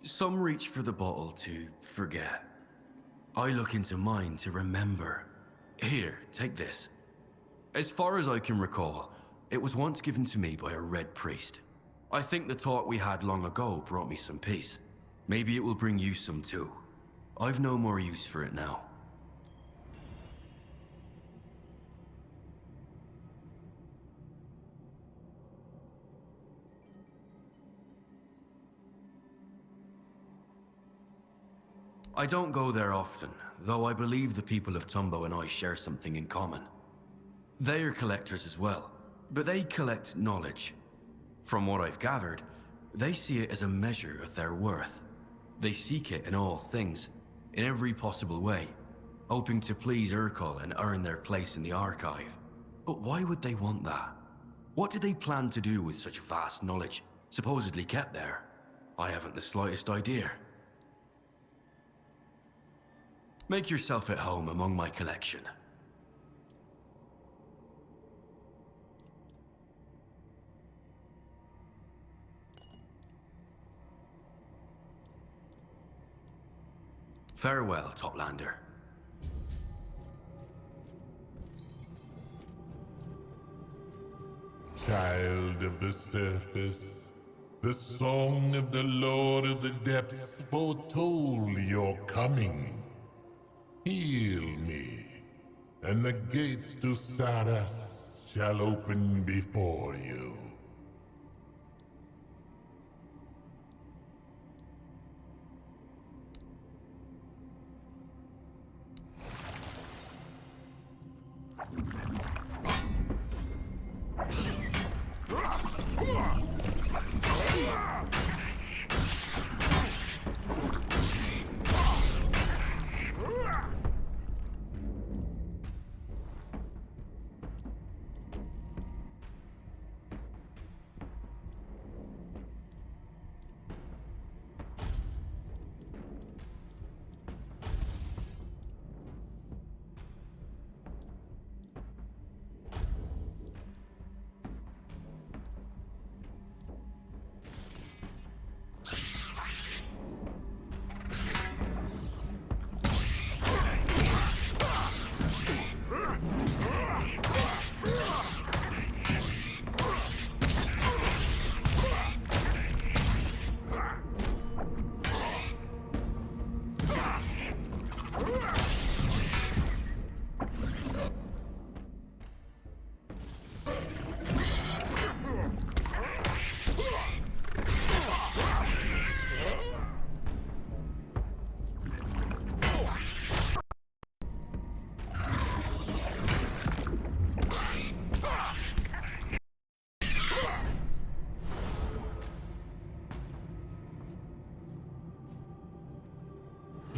Some reach for the bottle to forget. I look into mine to remember. Here, take this. As far as I can recall, it was once given to me by a red priest. I think the talk we had long ago brought me some peace. Maybe it will bring you some too. I've no more use for it now. I don't go there often, though I believe the people of Tumbo and I share something in common. They are collectors as well, but they collect knowledge. From what I've gathered, they see it as a measure of their worth. They seek it in all things, in every possible way, hoping to please Urkel and earn their place in the archive. But why would they want that? What do they plan to do with such vast knowledge, supposedly kept there? I haven't the slightest idea. Make yourself at home among my collection. Farewell, Toplander. child of the surface. The song of the Lord of the Depths foretold your coming. Heal me, and the gates to Sarras shall open before you.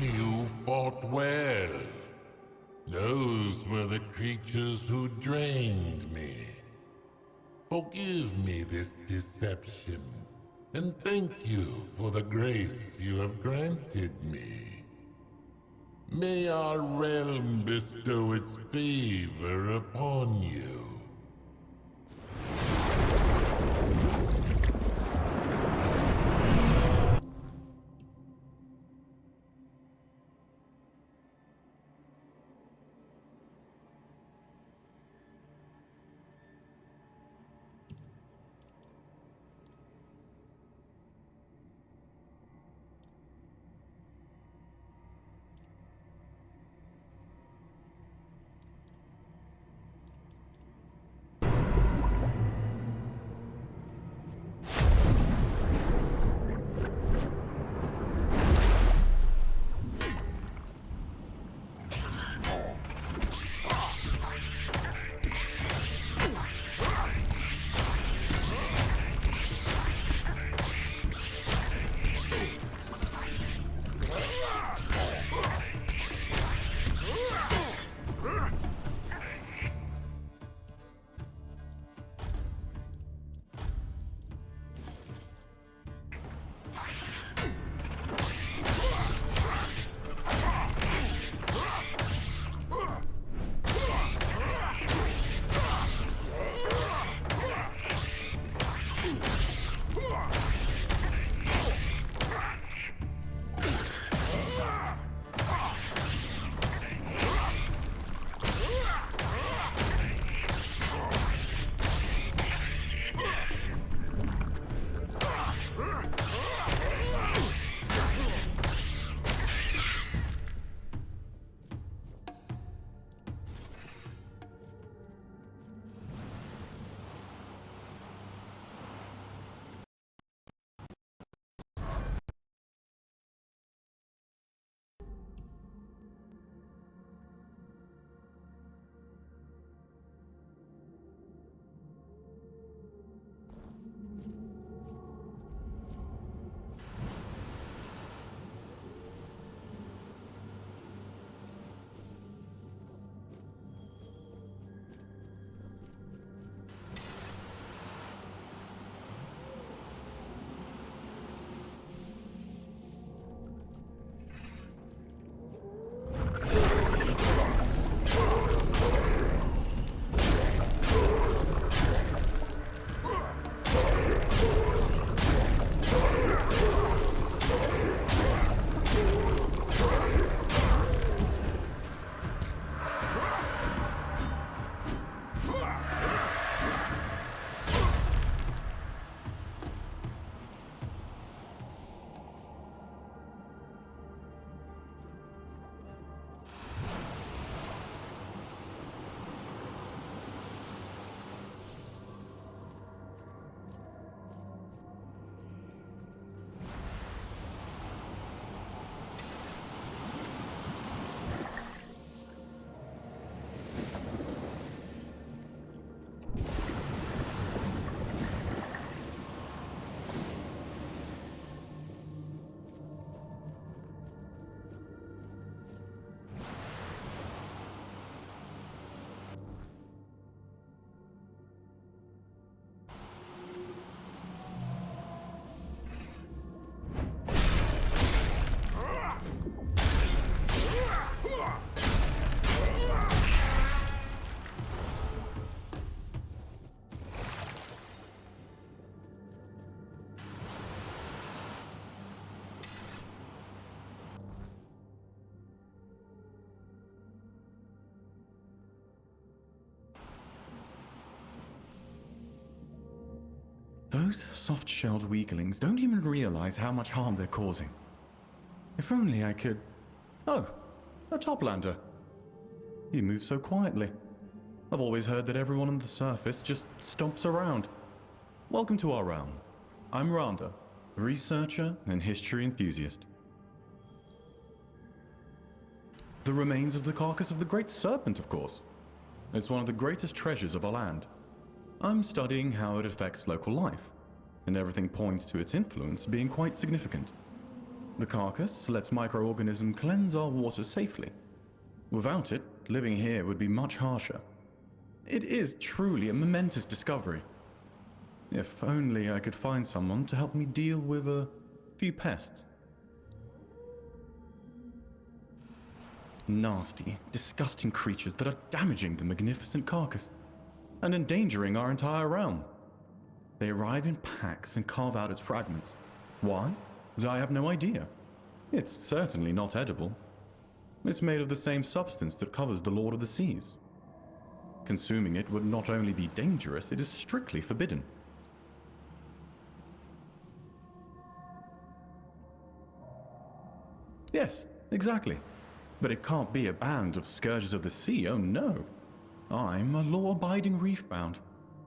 You fought well. Those were the creatures who drained me. Forgive me this deception, and thank you for the grace you have granted me. May our realm bestow its favor upon you. Those soft-shelled weaklings don't even realize how much harm they're causing. If only I could... Oh, a toplander. You move so quietly. I've always heard that everyone on the surface just stomps around. Welcome to our realm. I'm Rhonda, a researcher and history enthusiast. The remains of the carcass of the great serpent, of course. It's one of the greatest treasures of our land. I'm studying how it affects local life, and everything points to its influence being quite significant. The carcass lets microorganisms cleanse our water safely. Without it, living here would be much harsher. It is truly a momentous discovery. If only I could find someone to help me deal with a few pests. Nasty, disgusting creatures that are damaging the magnificent carcass and endangering our entire realm. They arrive in packs and carve out its fragments. Why? I have no idea. It's certainly not edible. It's made of the same substance that covers the Lord of the Seas. Consuming it would not only be dangerous, it is strictly forbidden. Yes, exactly. But it can't be a band of scourges of the sea, oh no. I'm a law-abiding reef-bound.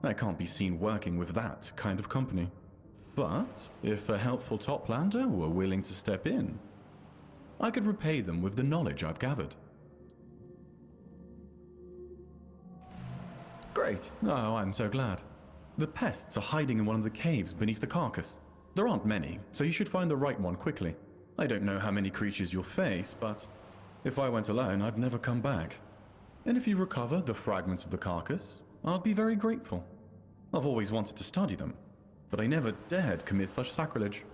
I can't be seen working with that kind of company. But if a helpful toplander were willing to step in, I could repay them with the knowledge I've gathered. Great. Oh, I'm so glad. The pests are hiding in one of the caves beneath the carcass. There aren't many, so you should find the right one quickly. I don't know how many creatures you'll face, but if I went alone, I'd never come back. And if you recover the fragments of the carcass, I'd be very grateful. I've always wanted to study them, but I never dared commit such sacrilege.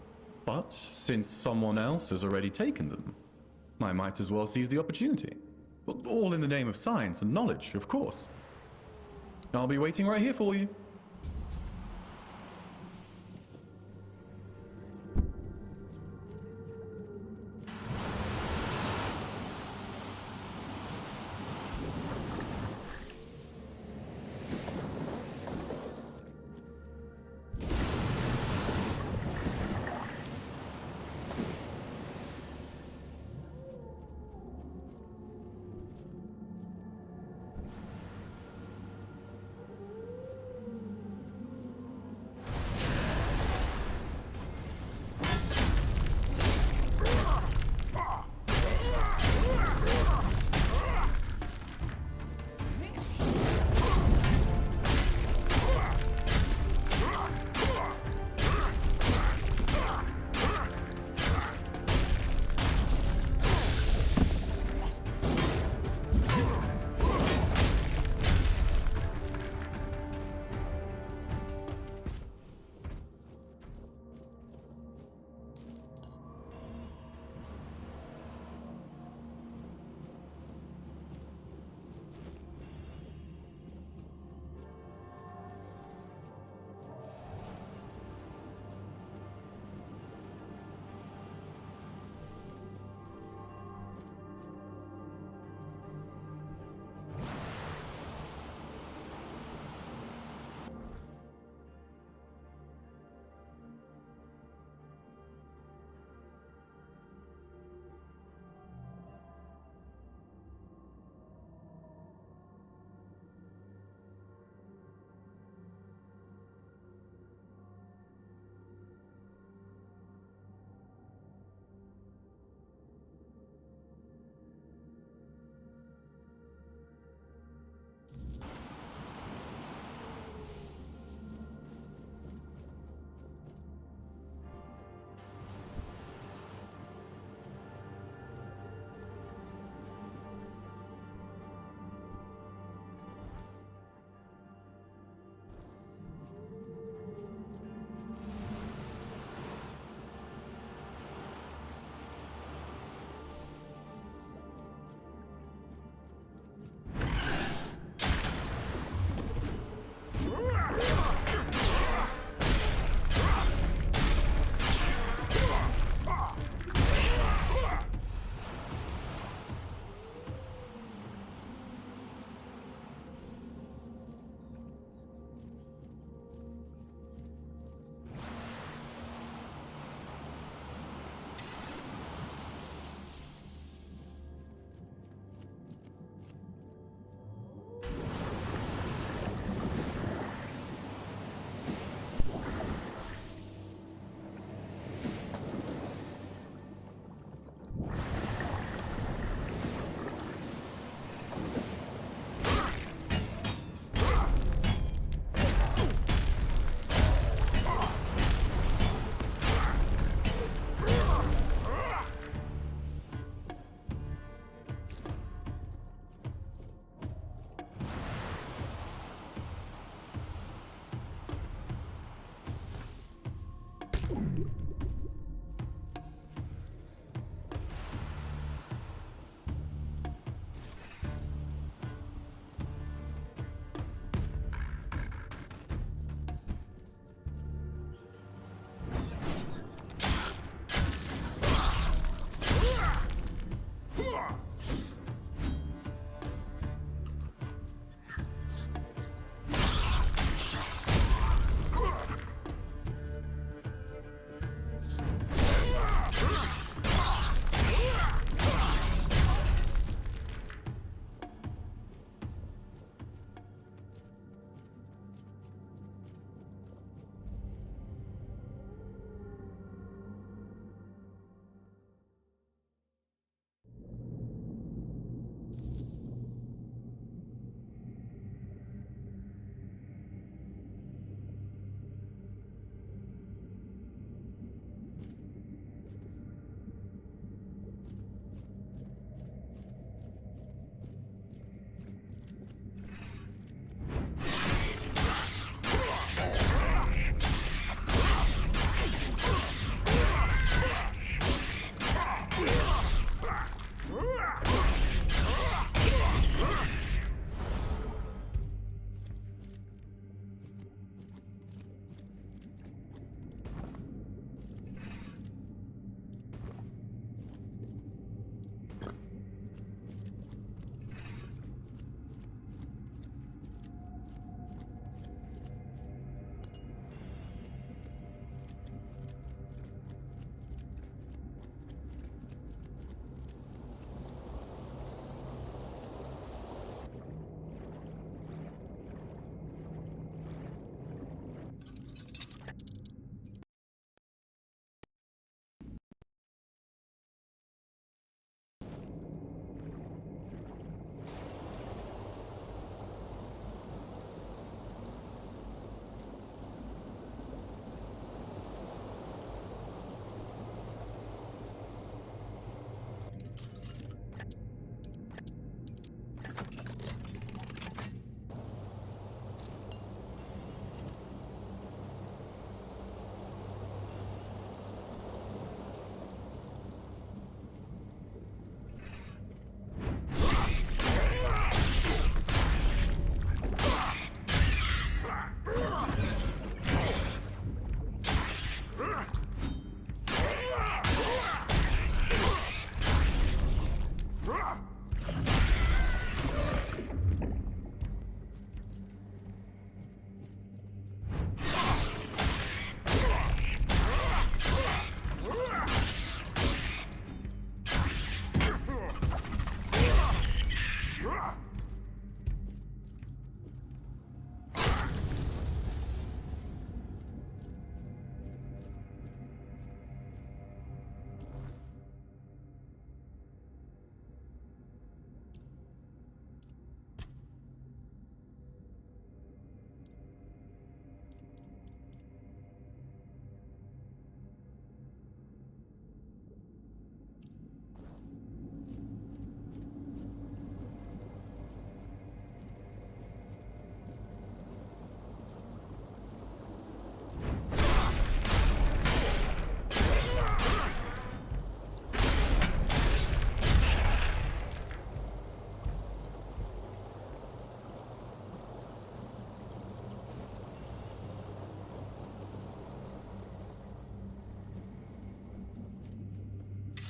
But since someone else has already taken them, I might as well seize the opportunity. All in the name of science and knowledge, of course. I'll be waiting right here for you.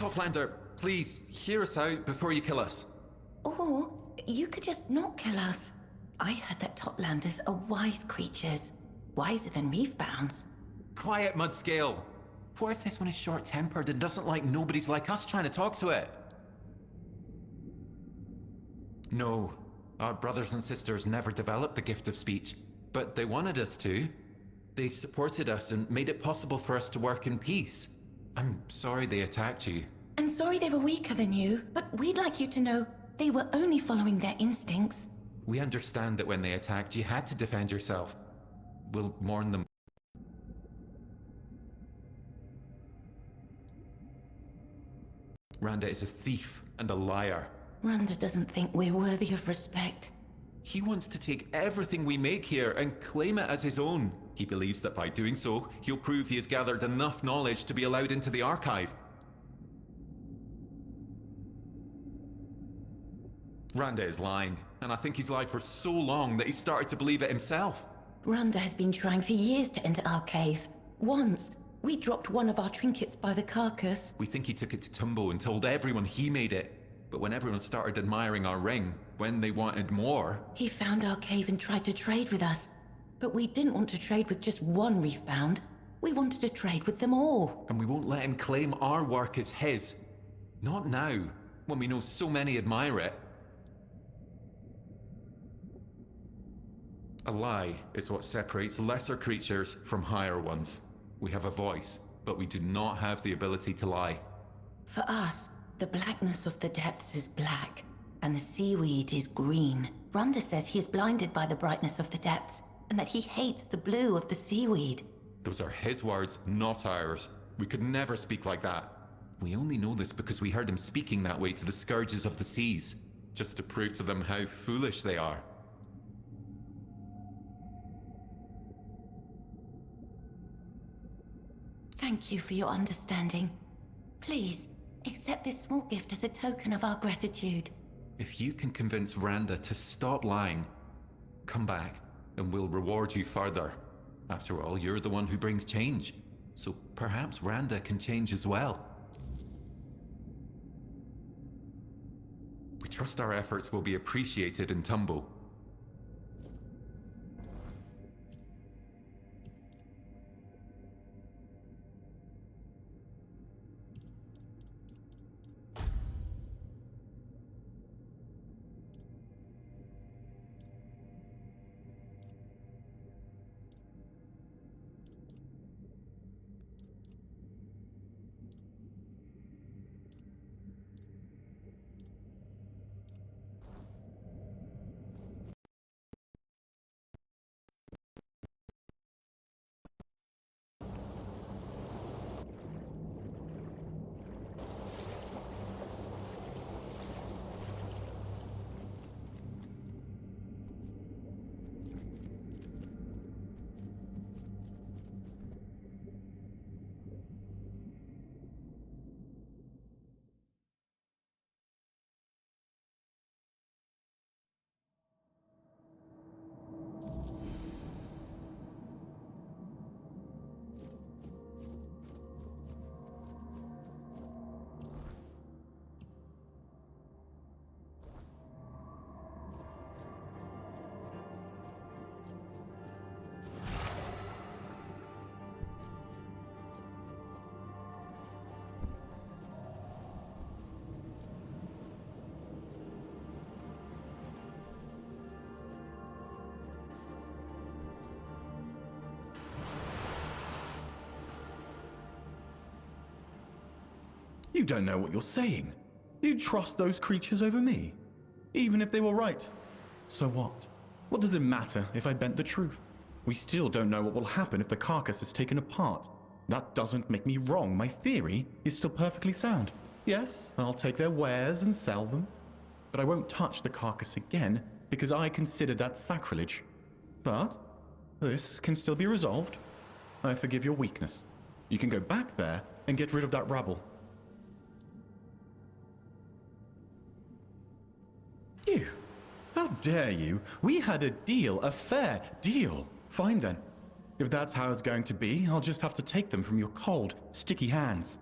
Toplander, please, hear us out before you kill us. Or you could just not kill us. I heard that Toplanders are wise creatures. Wiser than reefbounds. Quiet, Mudscale. What if this one is short-tempered and doesn't like nobodies like us trying to talk to it? No, our brothers and sisters never developed the gift of speech, but they wanted us to. They supported us and made it possible for us to work in peace. I'm sorry they attacked you. And sorry they were weaker than you, but we'd like you to know they were only following their instincts. We understand that when they attacked, you had to defend yourself. We'll mourn them. Randa is a thief and a liar. Randa doesn't think we're worthy of respect. He wants to take everything we make here and claim it as his own. He believes that by doing so, he'll prove he has gathered enough knowledge to be allowed into the archive. Randa is lying, and I think he's lied for so long that he started to believe it himself. Randa has been trying for years to enter our cave. Once, we dropped one of our trinkets by the carcass. We think he took it to Tumbo and told everyone he made it. But when everyone started admiring our ring, when they wanted more... He found our cave and tried to trade with us. But we didn't want to trade with just one reefbound. We wanted to trade with them all. And we won't let him claim our work as his. Not now, when we know so many admire it. A lie is what separates lesser creatures from higher ones. We have a voice, but we do not have the ability to lie. For us, the blackness of the depths is black, and the seaweed is green. Randa says he is blinded by the brightness of the depths, and that he hates the blue of the seaweed. Those are his words, not ours. We could never speak like that. We only know this because we heard him speaking that way to the scourges of the seas, just to prove to them how foolish they are. Thank you for your understanding. Please, accept this small gift as a token of our gratitude. If you can convince Randa to stop lying, come back and we'll reward you further. After all, you're the one who brings change. So perhaps Randa can change as well. We trust our efforts will be appreciated in Tumbo. You don't know what you're saying. You trust those creatures over me, even if they were right. So what? What does it matter if I bent the truth? We still don't know what will happen if the carcass is taken apart. That doesn't make me wrong. My theory is still perfectly sound. Yes, I'll take their wares and sell them, but I won't touch the carcass again because I consider that sacrilege. But this can still be resolved. I forgive your weakness. You can go back there and get rid of that rabble. You! How dare you? We had a deal, a fair deal. Fine then. If that's how it's going to be, I'll just have to take them from your cold, sticky hands.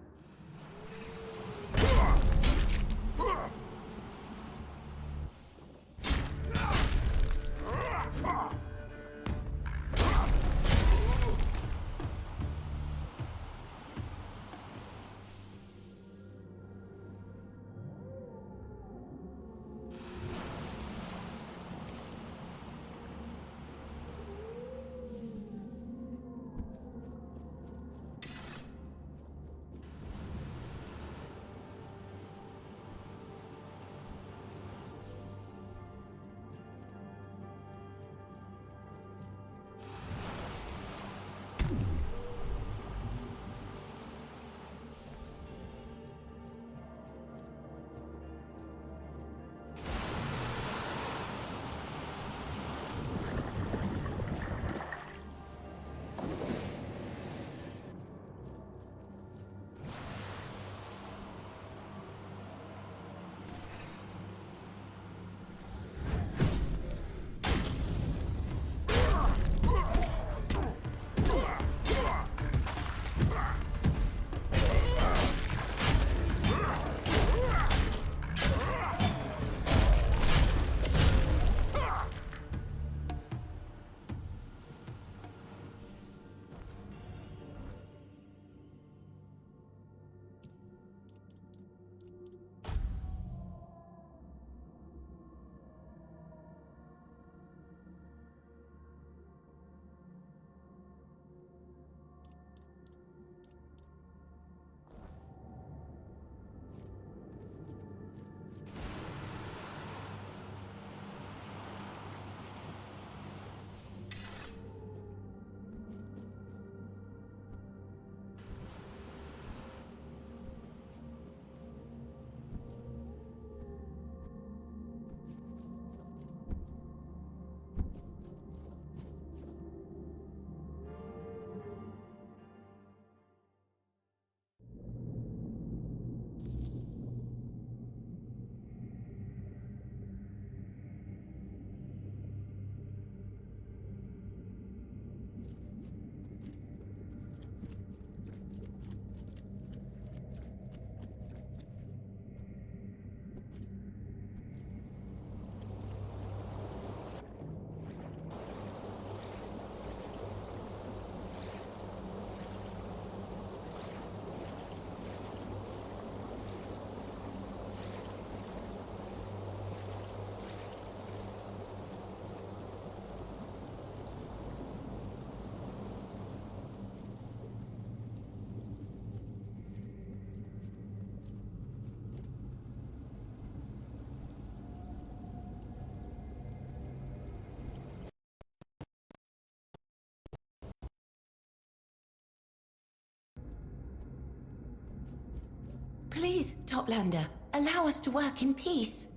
Please, Toplander, allow us to work in peace.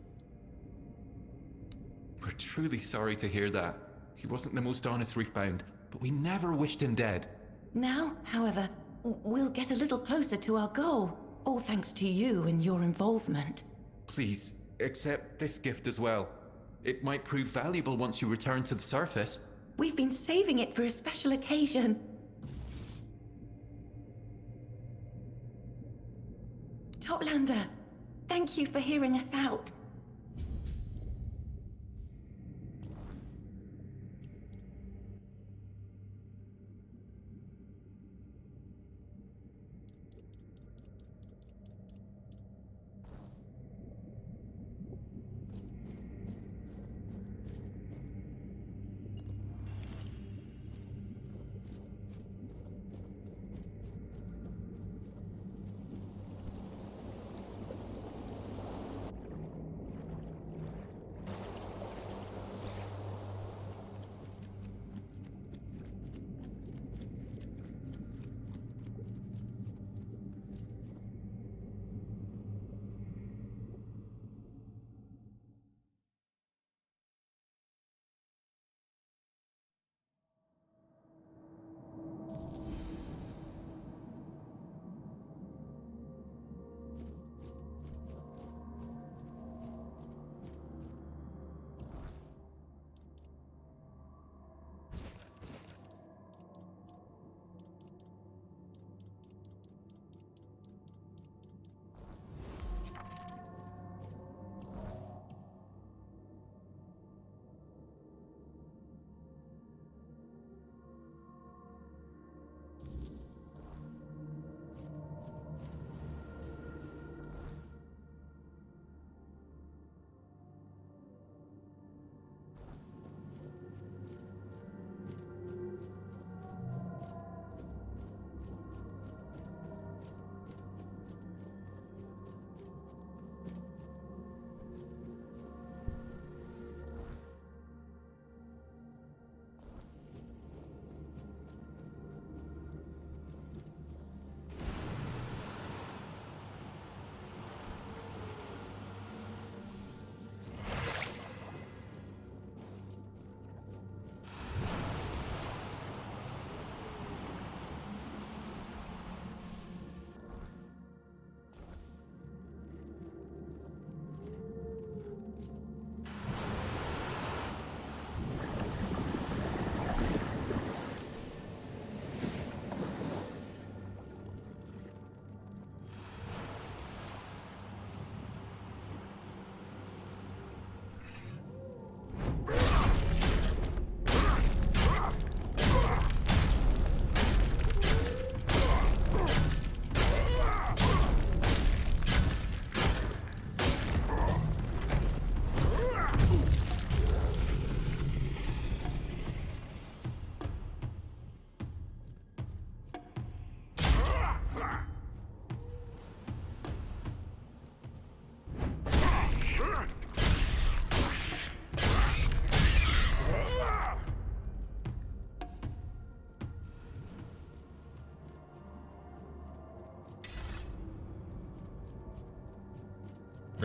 We're truly sorry to hear that. He wasn't the most honest Reefbound, but we never wished him dead. Now, however, we'll get a little closer to our goal, all thanks to you and your involvement. Please, accept this gift as well. It might prove valuable once you return to the surface. We've been saving it for a special occasion. Toplander, thank you for hearing us out.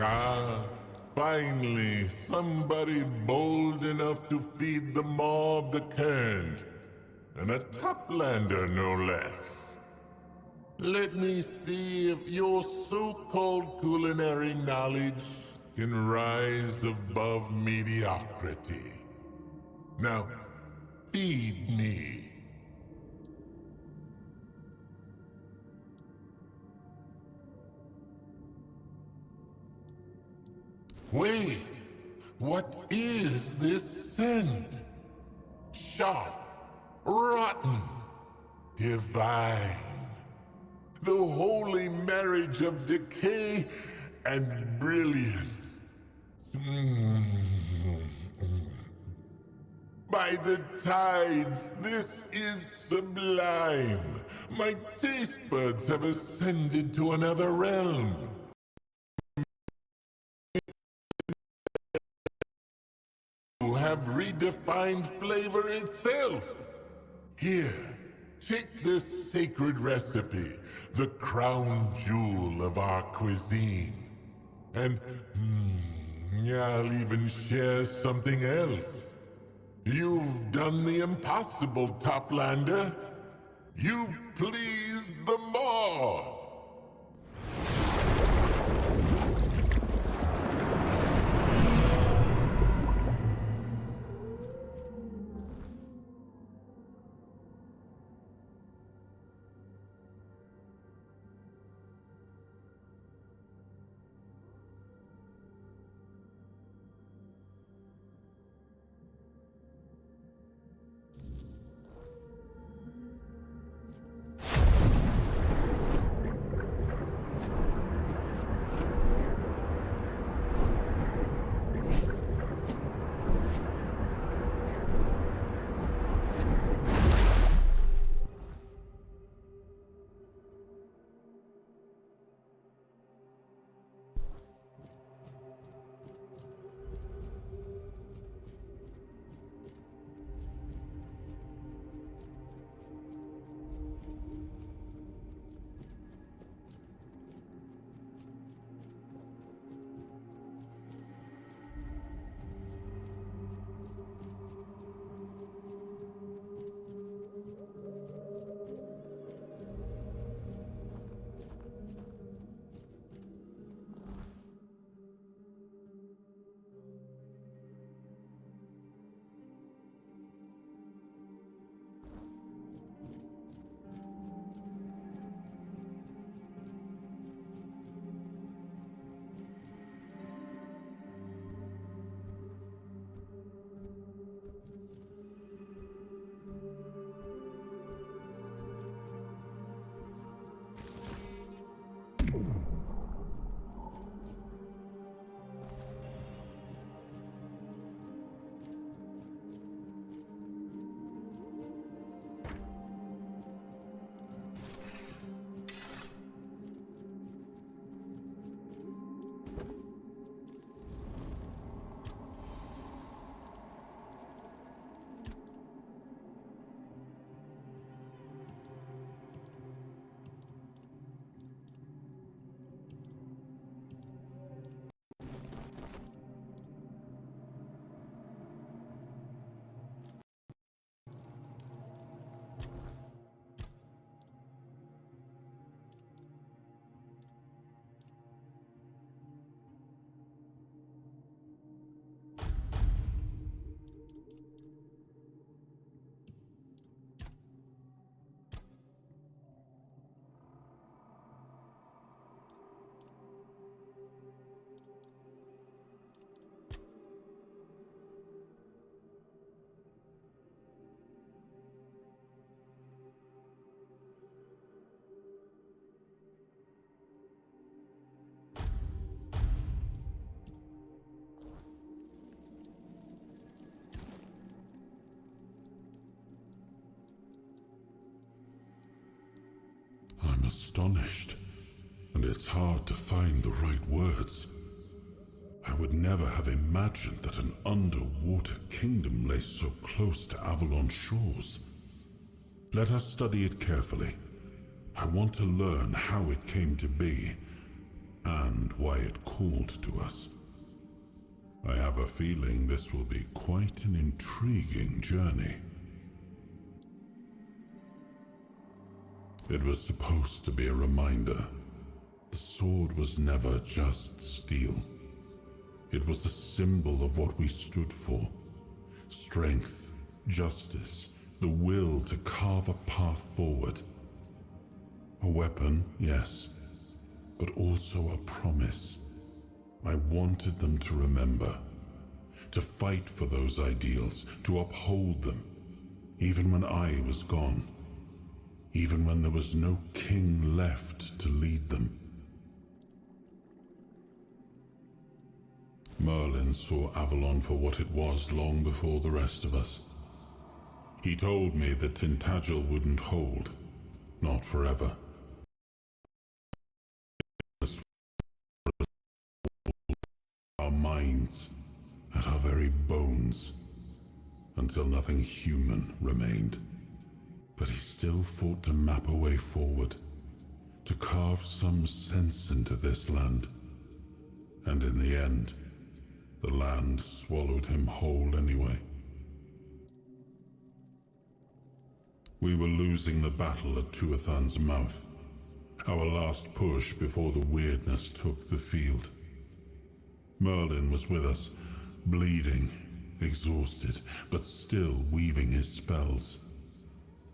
Ah, finally, somebody bold enough to feed the maw of the Cairn. And a toplander, no less. Let me see if your so-called culinary knowledge can rise above mediocrity. Now, feed me. Wait, what is this scent? Sharp, rotten, divine. The holy marriage of decay and brilliance. By the tides, this is sublime. My taste buds have ascended to another realm. You have redefined flavor itself. Here, take this sacred recipe, the crown jewel of our cuisine. And I'll even share something else. You've done the impossible, Toplander. You've pleased the maw. I'm astonished, and it's hard to find the right words. I would never have imagined that an underwater kingdom lay so close to Avalon shores. Let us study it carefully. I want to learn how it came to be, and why it called to us. I have a feeling this will be quite an intriguing journey. It was supposed to be a reminder. The sword was never just steel. It was a symbol of what we stood for. Strength, justice, the will to carve a path forward. A weapon, yes, but also a promise. I wanted them to remember, to fight for those ideals, to uphold them, even when I was gone, even when there was no king left to lead them. Merlin saw Avalon for what it was long before the rest of us. He told me that Tintagel wouldn't hold, not forever. Our minds, at our very bones, until nothing human remained. But he still fought to map a way forward, to carve some sense into this land. And in the end, the land swallowed him whole anyway. We were losing the battle at Tuathan's mouth, our last push before the weirdness took the field. Merlin was with us, bleeding, exhausted, but still weaving his spells.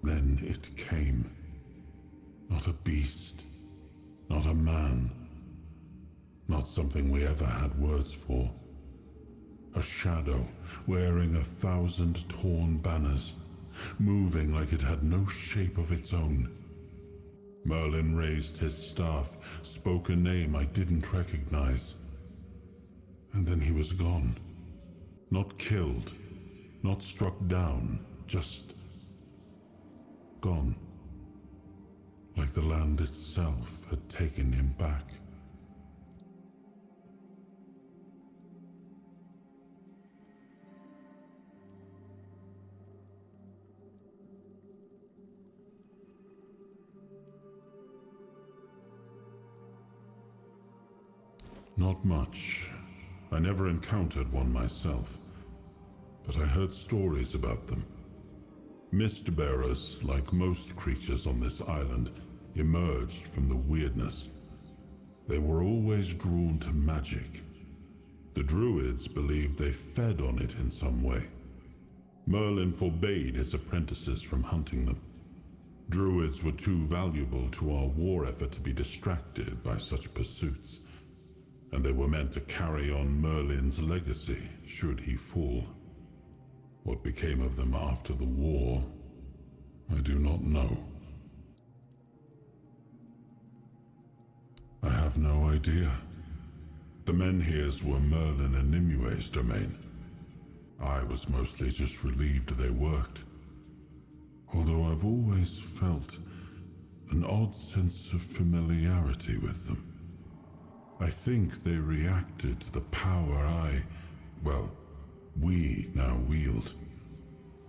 Then it came. Not a beast, not a man, not something we ever had words for. A shadow, wearing 1,000 torn banners, moving like it had no shape of its own. Merlin raised his staff, spoke a name I didn't recognize. And then he was gone. Not killed, not struck down, just gone. Like the land itself had taken him back. Not much. I never encountered one myself, but I heard stories about them. Mist-bearers, like most creatures on this island, emerged from the weirdness. They were always drawn to magic. The druids believed they fed on it in some way. Merlin forbade his apprentices from hunting them. Druids were too valuable to our war effort to be distracted by such pursuits, and they were meant to carry on Merlin's legacy should he fall. What became of them after the war, I do not know. I have no idea. The menhirs were Merlin and Nimue's domain. I was mostly just relieved they worked. Although I've always felt an odd sense of familiarity with them. I think they reacted to the power we now wield.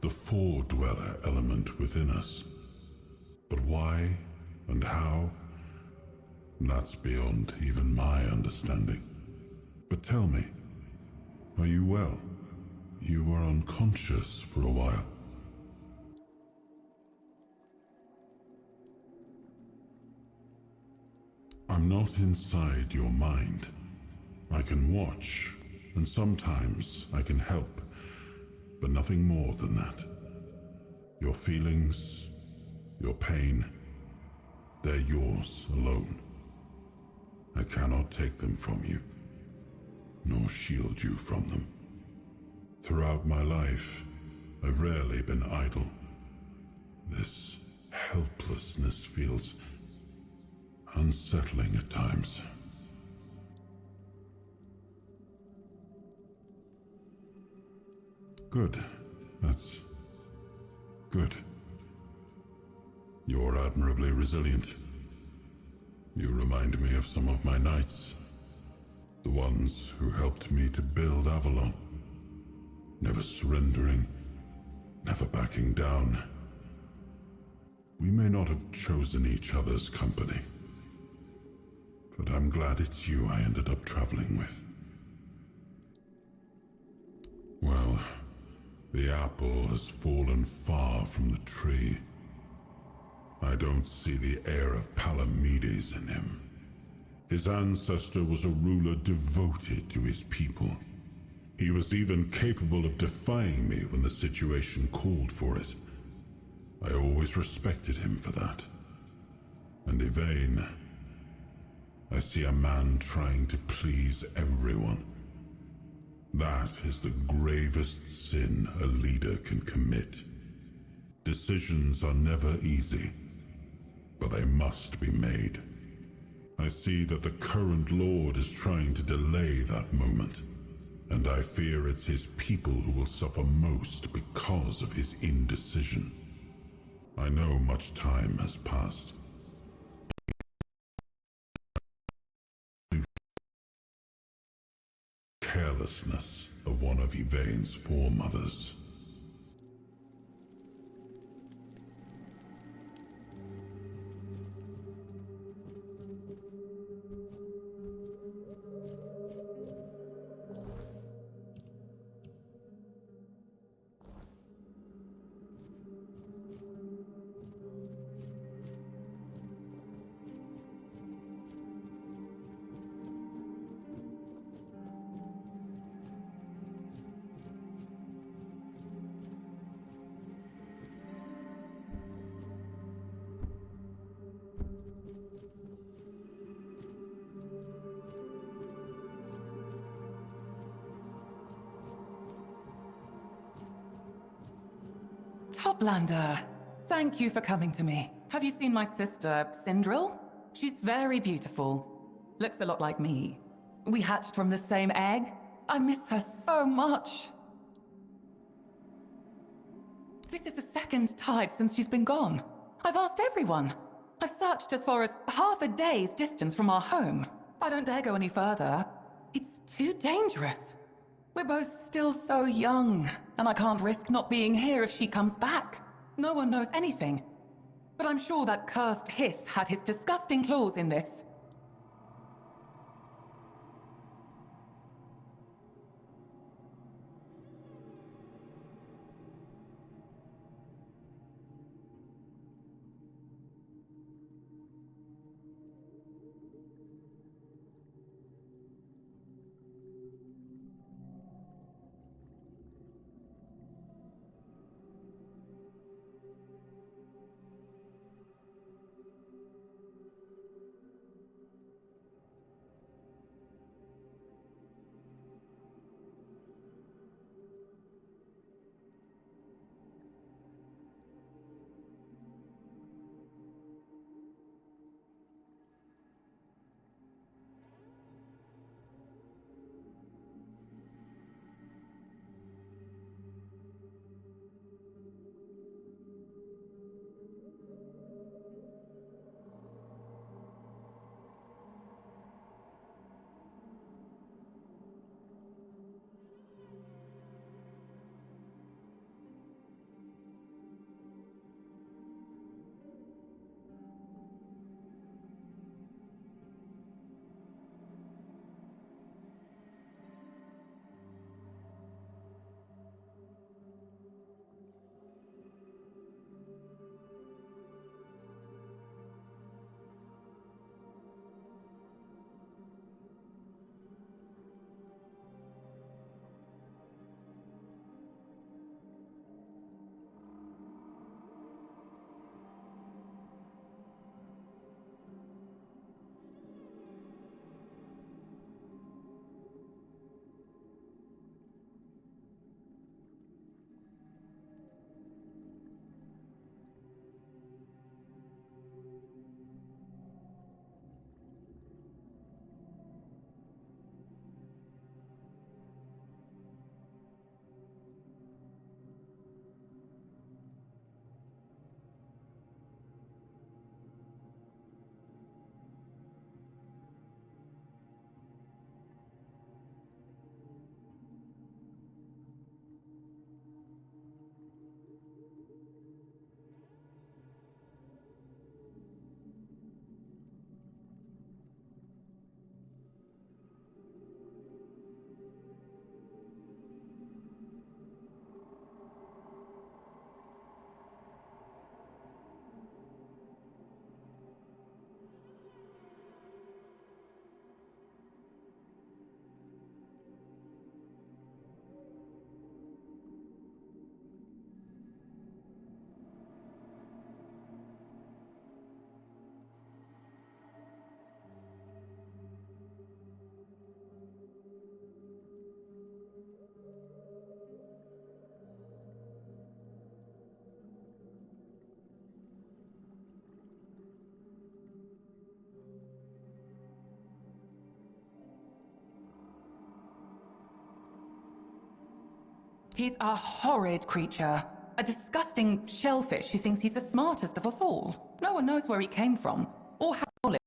The Four-Dweller element within us. But why and how? That's beyond even my understanding. But tell me, are you well? You were unconscious for a while. I'm not inside your mind. I can watch, and sometimes I can help, but nothing more than that. Your feelings, your pain, they're yours alone. I cannot take them from you, nor shield you from them. Throughout my life, I've rarely been idle. This helplessness feels unsettling at times. Good. That's good. You're admirably resilient. You remind me of some of my knights. The ones who helped me to build Avalon. Never surrendering, never backing down. We may not have chosen each other's company, but I'm glad it's you I ended up traveling with. Well, the apple has fallen far from the tree. I don't see the air of Palamedes in him. His ancestor was a ruler devoted to his people. He was even capable of defying me when the situation called for it. I always respected him for that. And Yvain, I see a man trying to please everyone. That is the gravest sin a leader can commit. Decisions are never easy, but they must be made. I see that the current Lord is trying to delay that moment, and I fear it's his people who will suffer most because of his indecision. I know much time has passed. Carelessness of one of Yvain's foremothers. Toplander, thank you for coming to me. Have you seen my sister, Sindril? She's very beautiful. Looks a lot like me. We hatched from the same egg. I miss her so much. This is the second time since she's been gone. I've asked everyone. I've searched as far as half a day's distance from our home. I don't dare go any further. It's too dangerous. We're both still so young, and I can't risk not being here if she comes back. No one knows anything. But I'm sure that cursed Hiss had his disgusting claws in this. He's a horrid creature. A disgusting shellfish who thinks he's the smartest of us all. No one knows where he came from, or how to live.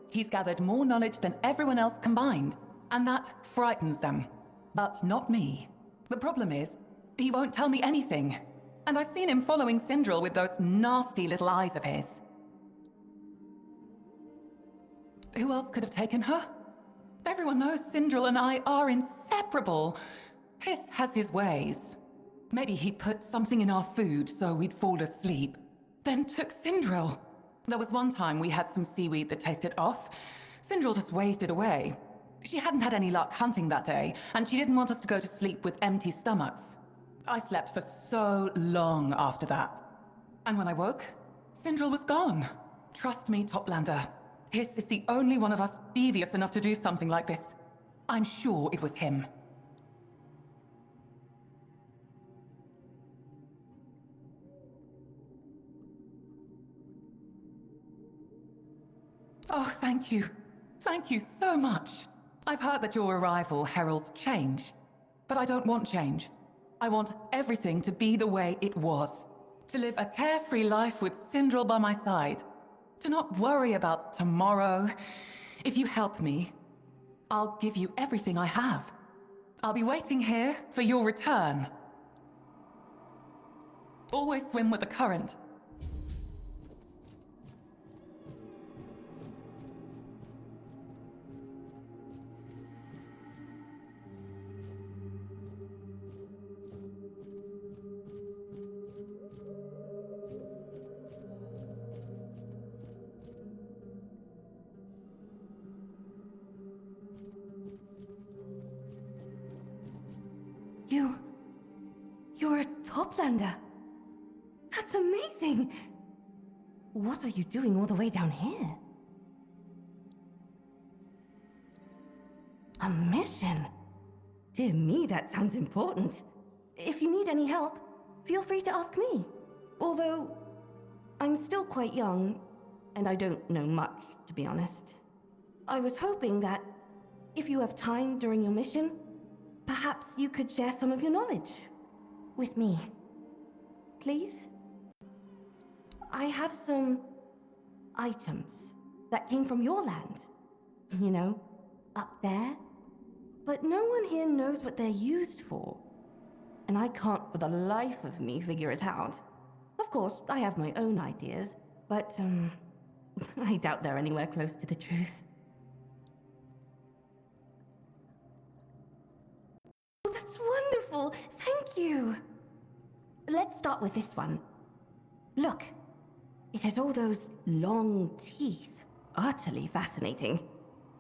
He's gathered more knowledge than everyone else combined, and that frightens them. But not me. The problem is, he won't tell me anything. And I've seen him following Syndril with those nasty little eyes of his. Who else could have taken her? Everyone knows Syndril and I are inseparable. Hiss has his ways. Maybe he put something in our food so we'd fall asleep, then took Syndril. There was one time we had some seaweed that tasted off. Syndril just waved it away. She hadn't had any luck hunting that day, and she didn't want us to go to sleep with empty stomachs. I slept for so long after that. And when I woke, Syndril was gone. Trust me, Toplander. Hiss is the only one of us devious enough to do something like this. I'm sure it was him. Oh, thank you. Thank you so much. I've heard that your arrival heralds change. But I don't want change. I want everything to be the way it was. To live a carefree life with Syndril by my side. To not worry about tomorrow. If you help me, I'll give you everything I have. I'll be waiting here for your return. Always swim with the current. You're a Toplander. That's amazing. What are you doing all the way down here? A mission? Dear me, that sounds important. If you need any help, feel free to ask me. Although, I'm still quite young, and I don't know much, to be honest. I was hoping that, if you have time during your mission, perhaps you could share some of your knowledge with me. Please? I have some items that came from your land. You know, up there. But no one here knows what they're used for. And I can't for the life of me figure it out. Of course, I have my own ideas, but I doubt they're anywhere close to the truth. Oh, that's wonderful! Thank you! Let's start with this one. Look, it has all those long teeth. Utterly fascinating.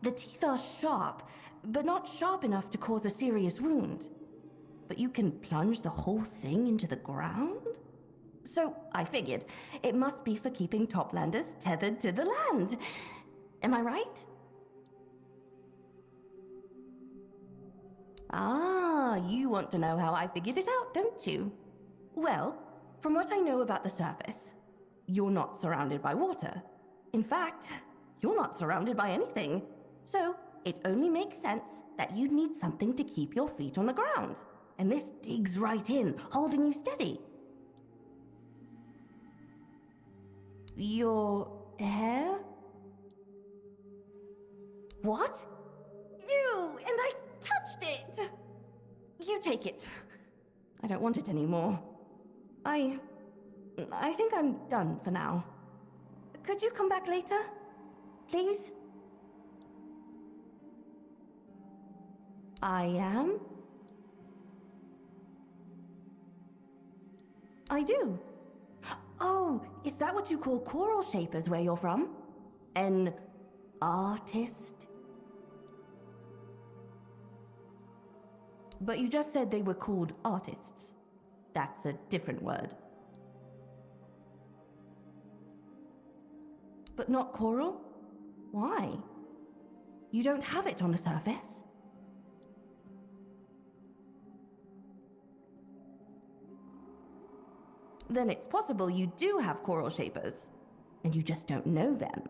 The teeth are sharp, but not sharp enough to cause a serious wound. But you can plunge the whole thing into the ground? So, I figured, it must be for keeping Toplanders tethered to the land. Am I right? Ah, you want to know how I figured it out, don't you? Well, from what I know about the surface, you're not surrounded by water. In fact, you're not surrounded by anything. So, it only makes sense that you'd need something to keep your feet on the ground. And this digs right in, holding you steady. Your hair? What? You! And I touched it! You take it. I don't want it anymore. I think I'm done for now. Could you come back later? Please? I am? I do. Oh, is that what you call coral shapers where you're from? An artist? But you just said they were called artists. That's a different word. But not coral? Why? You don't have it on the surface? Then it's possible you do have coral shapers, and you just don't know them.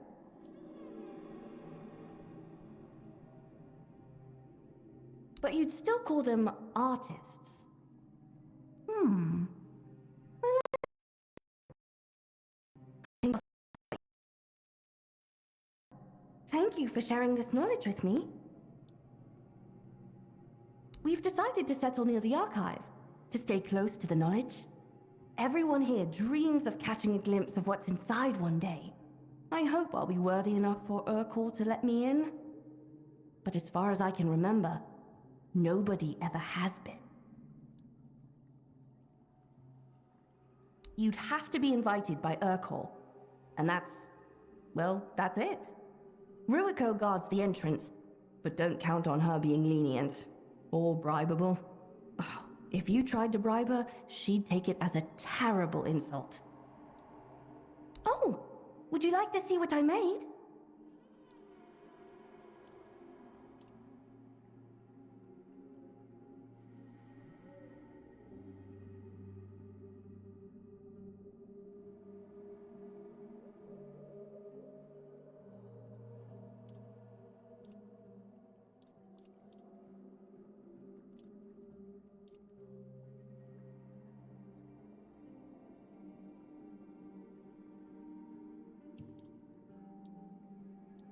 But you'd still call them artists. Thank you for sharing this knowledge with me. We've decided to settle near the archive, to stay close to the knowledge. Everyone here dreams of catching a glimpse of what's inside one day. I hope I'll be worthy enough for Urkel to let me in. But as far as I can remember, nobody ever has been. You'd have to be invited by Urkel. And that's it. Ruiko guards the entrance, but don't count on her being lenient. Or bribable. Oh, if you tried to bribe her, she'd take it as a terrible insult. Oh, would you like to see what I made?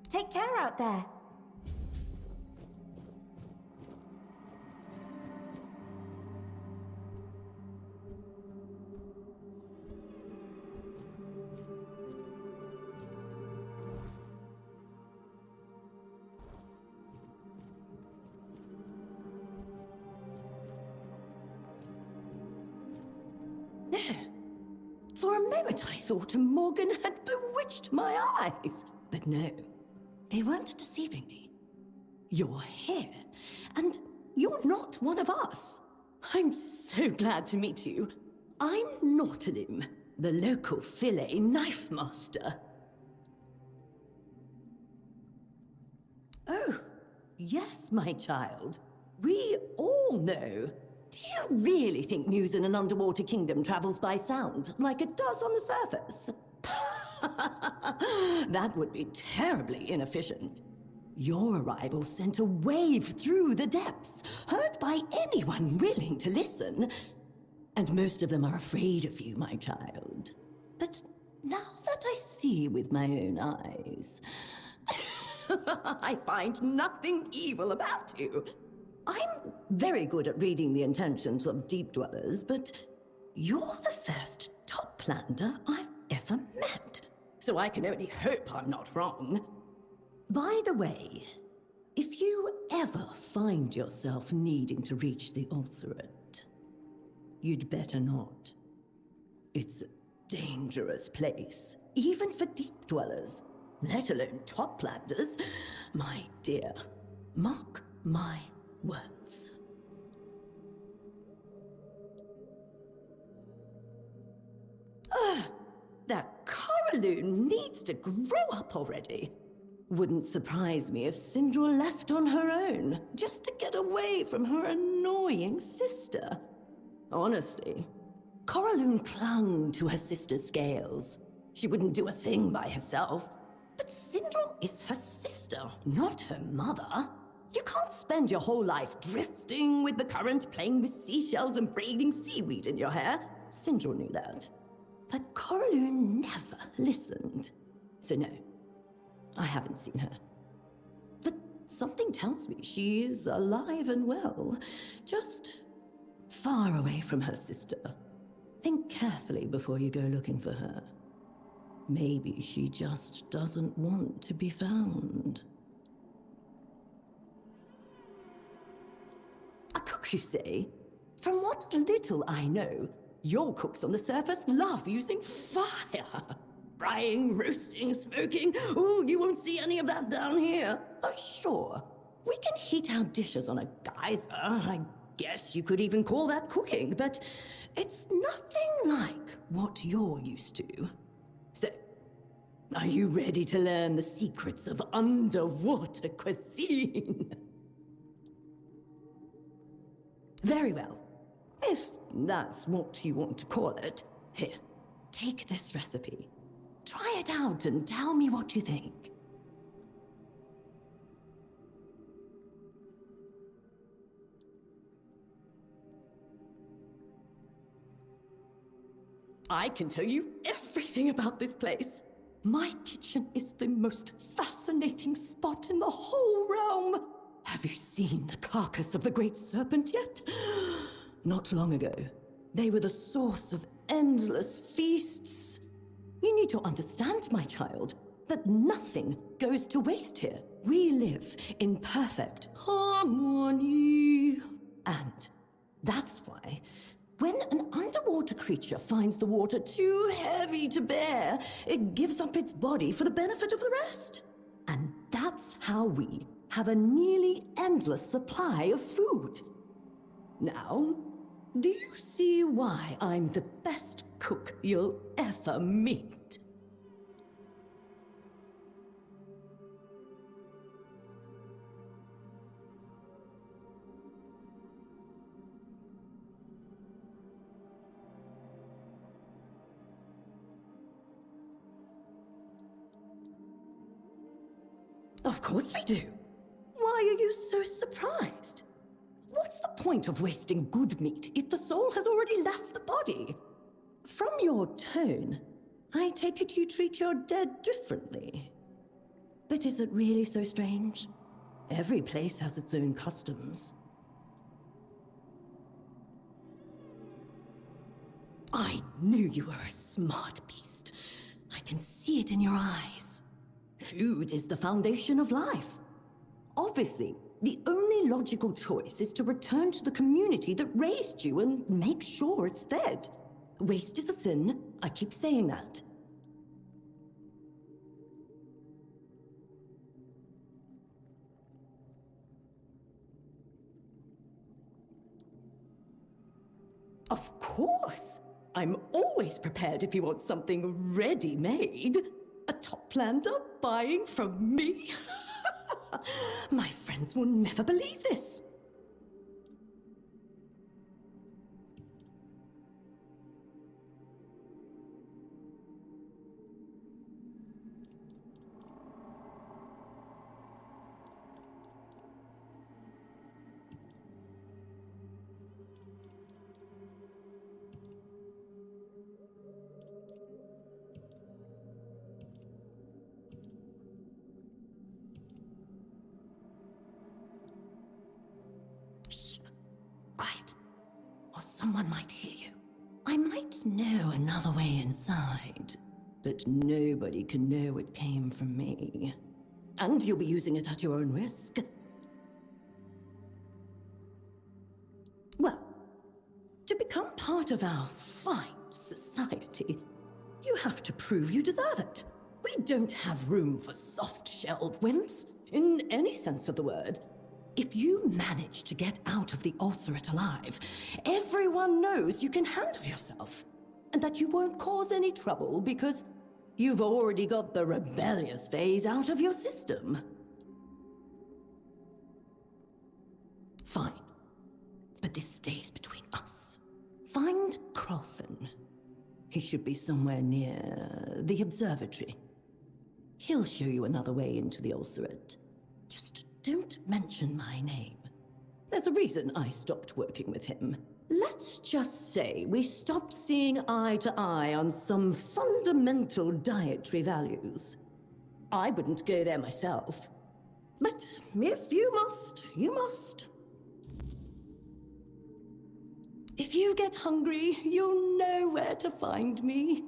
Take care out there. For a moment I thought Morgan had bewitched my eyes. But no, they weren't deceiving me. You're here, and you're not one of us. I'm so glad to meet you. I'm Nautilum, the local fillet knife master. Oh, yes, my child. We all know. Do you really think news in an underwater kingdom travels by sound, like it does on the surface? That would be terribly inefficient. Your arrival sent a wave through the depths, heard by anyone willing to listen. And most of them are afraid of you, my child. But now that I see with my own eyes, I find nothing evil about you. I'm very good at reading the intentions of deep dwellers, but you're the first Toplander I've ever met. So I can only hope I'm not wrong. By the way, if you ever find yourself needing to reach the Ulcerate, you'd better not. It's a dangerous place, even for deep dwellers, let alone Toplanders. My dear, mark my words. That Coraloon needs to grow up already. Wouldn't surprise me if Syndra left on her own, just to get away from her annoying sister. Honestly, Coraloon clung to her sister's scales. She wouldn't do a thing by herself. But Syndra is her sister, not her mother. You can't spend your whole life drifting with the current, playing with seashells and braiding seaweed in your hair. Syndra knew that. But Coraloon never listened. So no, I haven't seen her. But something tells me she is alive and well, just far away from her sister. Think carefully before you go looking for her. Maybe she just doesn't want to be found. A cook, you say? From what little I know, your cooks on the surface love using fire. Frying, roasting, smoking. Oh, you won't see any of that down here. Oh, sure. We can heat our dishes on a geyser. I guess you could even call that cooking, but it's nothing like what you're used to. So, are you ready to learn the secrets of underwater cuisine? Very well. If that's what you want to call it. Here, take this recipe. Try it out and tell me what you think. I can tell you everything about this place. My kitchen is the most fascinating spot in the whole realm. Have you seen the carcass of the great serpent yet? Not long ago, they were the source of endless feasts. You need to understand, my child, that nothing goes to waste here. We live in perfect harmony. And that's why, when an underwater creature finds the water too heavy to bear, it gives up its body for the benefit of the rest. And that's how we have a nearly endless supply of food. Now, do you see why I'm the best cook you'll ever meet? Of course we do. Why are you so surprised? What's the point of wasting good meat if the soul has already left the body? From your tone, I take it you treat your dead differently. But is it really so strange? Every place has its own customs. I knew you were a smart beast. I can see it in your eyes. Food is the foundation of life. Obviously, the only logical choice is to return to the community that raised you and make sure it's fed. Waste is a sin. I keep saying that. Of course! I'm always prepared if you want something ready-made. A top-lander buying from me? My friends will never believe this. Someone might hear you. I might know another way inside, but nobody can know it came from me. And you'll be using it at your own risk. Well, to become part of our fine society, you have to prove you deserve it. We don't have room for soft-shelled wimps, in any sense of the word. If you manage to get out of the ulcerate alive, everyone knows you can handle yourself, and that you won't cause any trouble because you've already got the rebellious phase out of your system. Fine, but this stays between us. Find Crofton. He should be somewhere near the observatory. He'll show you another way into the ulcerate. Just don't mention my name. There's a reason I stopped working with him. Let's just say we stopped seeing eye to eye on some fundamental dietary values. I wouldn't go there myself. But if you must, you must. If you get hungry, you'll know where to find me.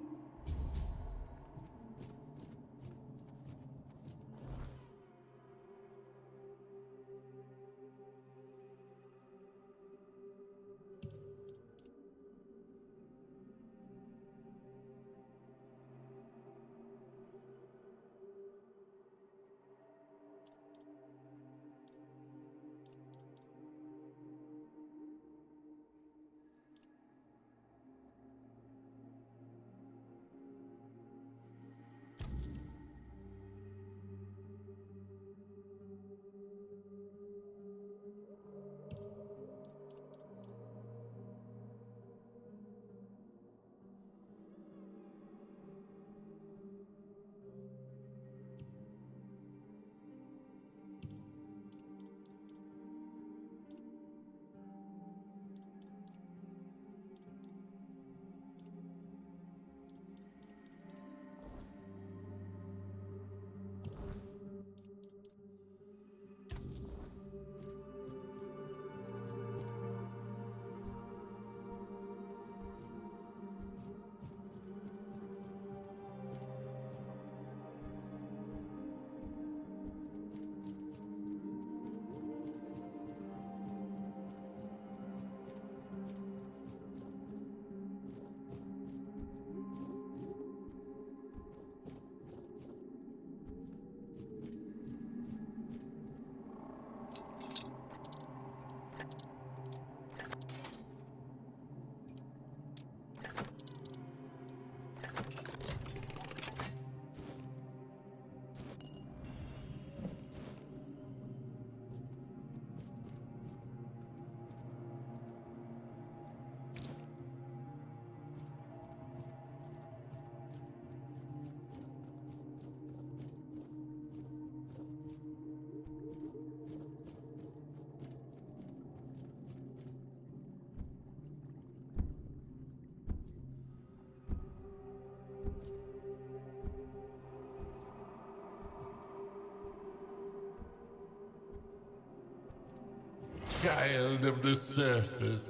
child of the surface.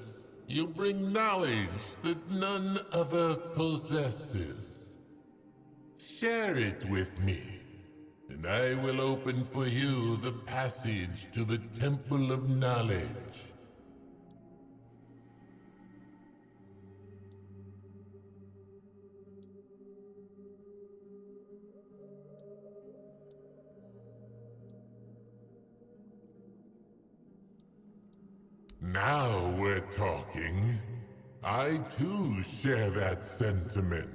You bring knowledge that none other possesses. Share it with me, and I will open for you the passage to the Temple of Knowledge. Now we're talking. I too share that sentiment.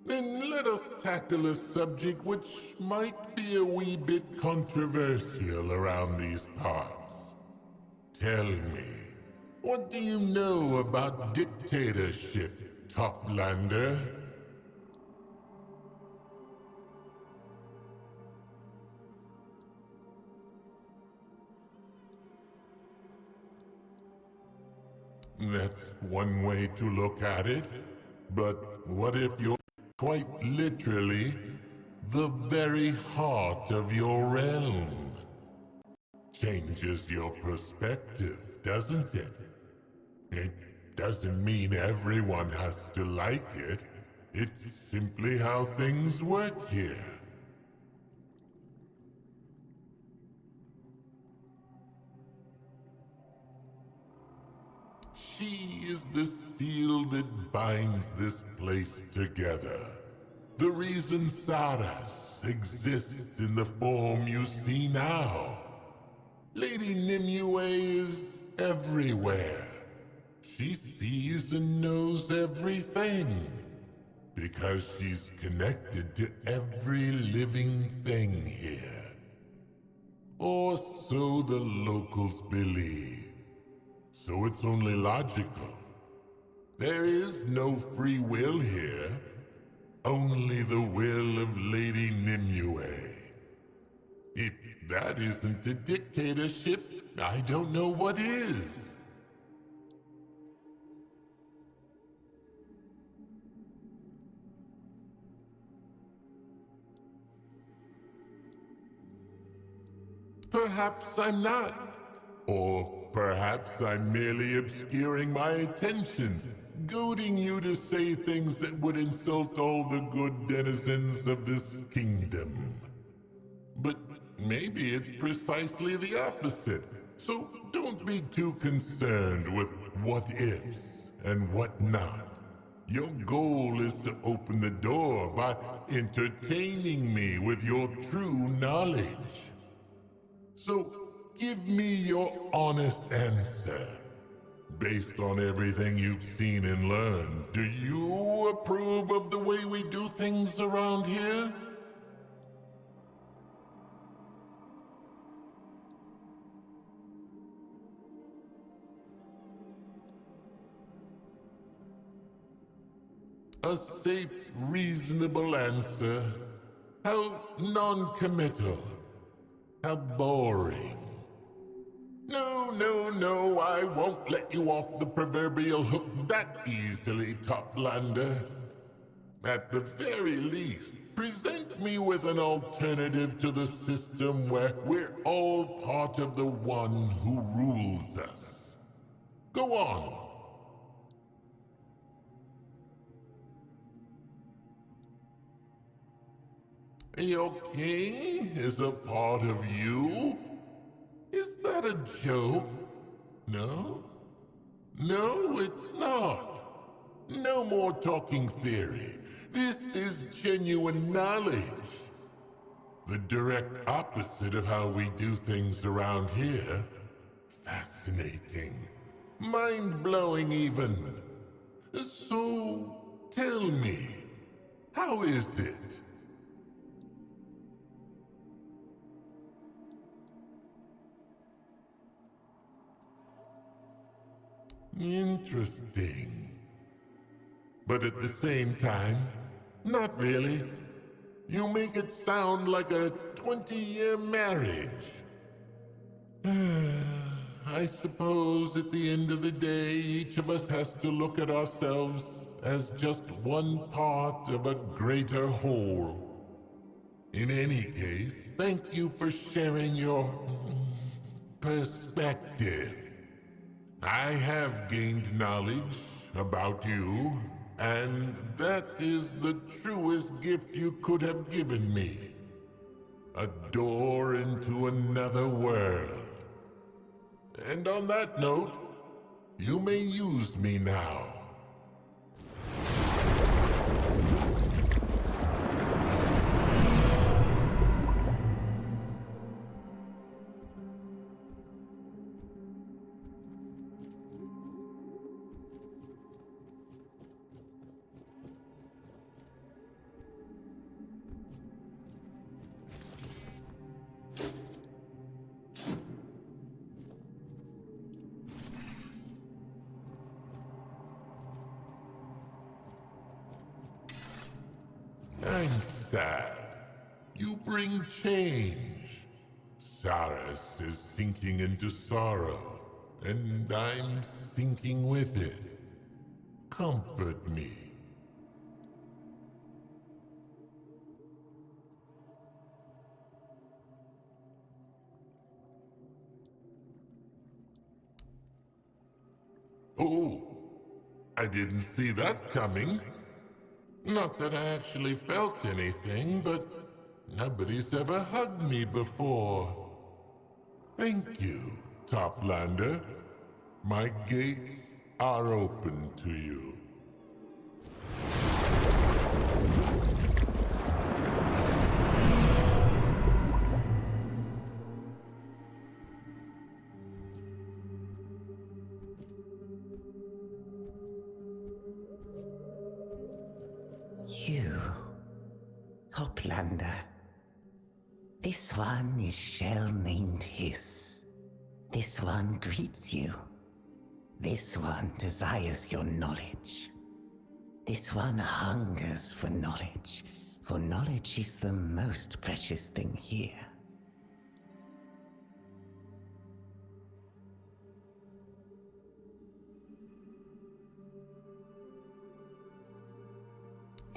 Then let us tackle a subject which might be a wee bit controversial around these parts. Tell me, what do you know about dictatorship, Toplander? That's one way to look at it. But what if you're quite literally the very heart of your realm? Changes your perspective, doesn't it? It doesn't mean everyone has to like it. It's simply how things work here. She is the seal that binds this place together. The reason Sarras exists in the form you see now. Lady Nimue is everywhere. She sees and knows everything. Because she's connected to every living thing here. Or so the locals believe. So it's only logical. There is no free will here. Only the will of Lady Nimue. If that isn't a dictatorship, I don't know what is. Perhaps I'm not. Or perhaps I'm merely obscuring my attention, goading you to say things that would insult all the good denizens of this kingdom. But maybe it's precisely the opposite. So don't be too concerned with what ifs and what not. Your goal is to open the door by entertaining me with your true knowledge. So give me your honest answer. Based on everything you've seen and learned, do you approve of the way we do things around here? A safe, reasonable answer. How non-committal. How boring. No, I won't let you off the proverbial hook that easily, Toplander. At the very least, present me with an alternative to the system where we're all part of the one who rules us. Go on. Your king is a part of you? Is that a joke? No? No, it's not. No more talking theory. This is genuine knowledge. The direct opposite of how we do things around here. Fascinating. Mind-blowing even. So, tell me, how is it? Interesting. But at the same time, not really. You make it sound like a 20-year marriage. I suppose at the end of the day, each of us has to look at ourselves as just one part of a greater whole. In any case, thank you for sharing your perspective. I have gained knowledge about you, and that is the truest gift you could have given me. A door into another world. And on that note, you may use me now. I'm sad. You bring change. Sarras is sinking into sorrow, and I'm sinking with it. Comfort me. Oh, I didn't see that coming. Not that I actually felt anything, but nobody's ever hugged me before. Thank you, Toplander. My gates are open to you. You, Toplander. This one is shell named Hiss. This one greets you. This one desires your knowledge. This one hungers for knowledge is the most precious thing here.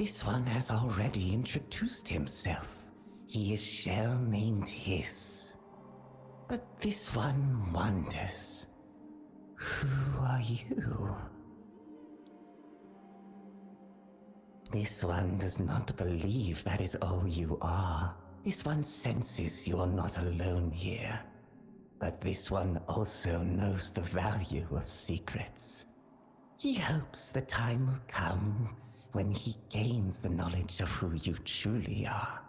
This one has already introduced himself. He is shell named Hiss. But this one wonders, who are you? This one does not believe that is all you are. This one senses you are not alone here. But this one also knows the value of secrets. He hopes the time will come when he gains the knowledge of who you truly are,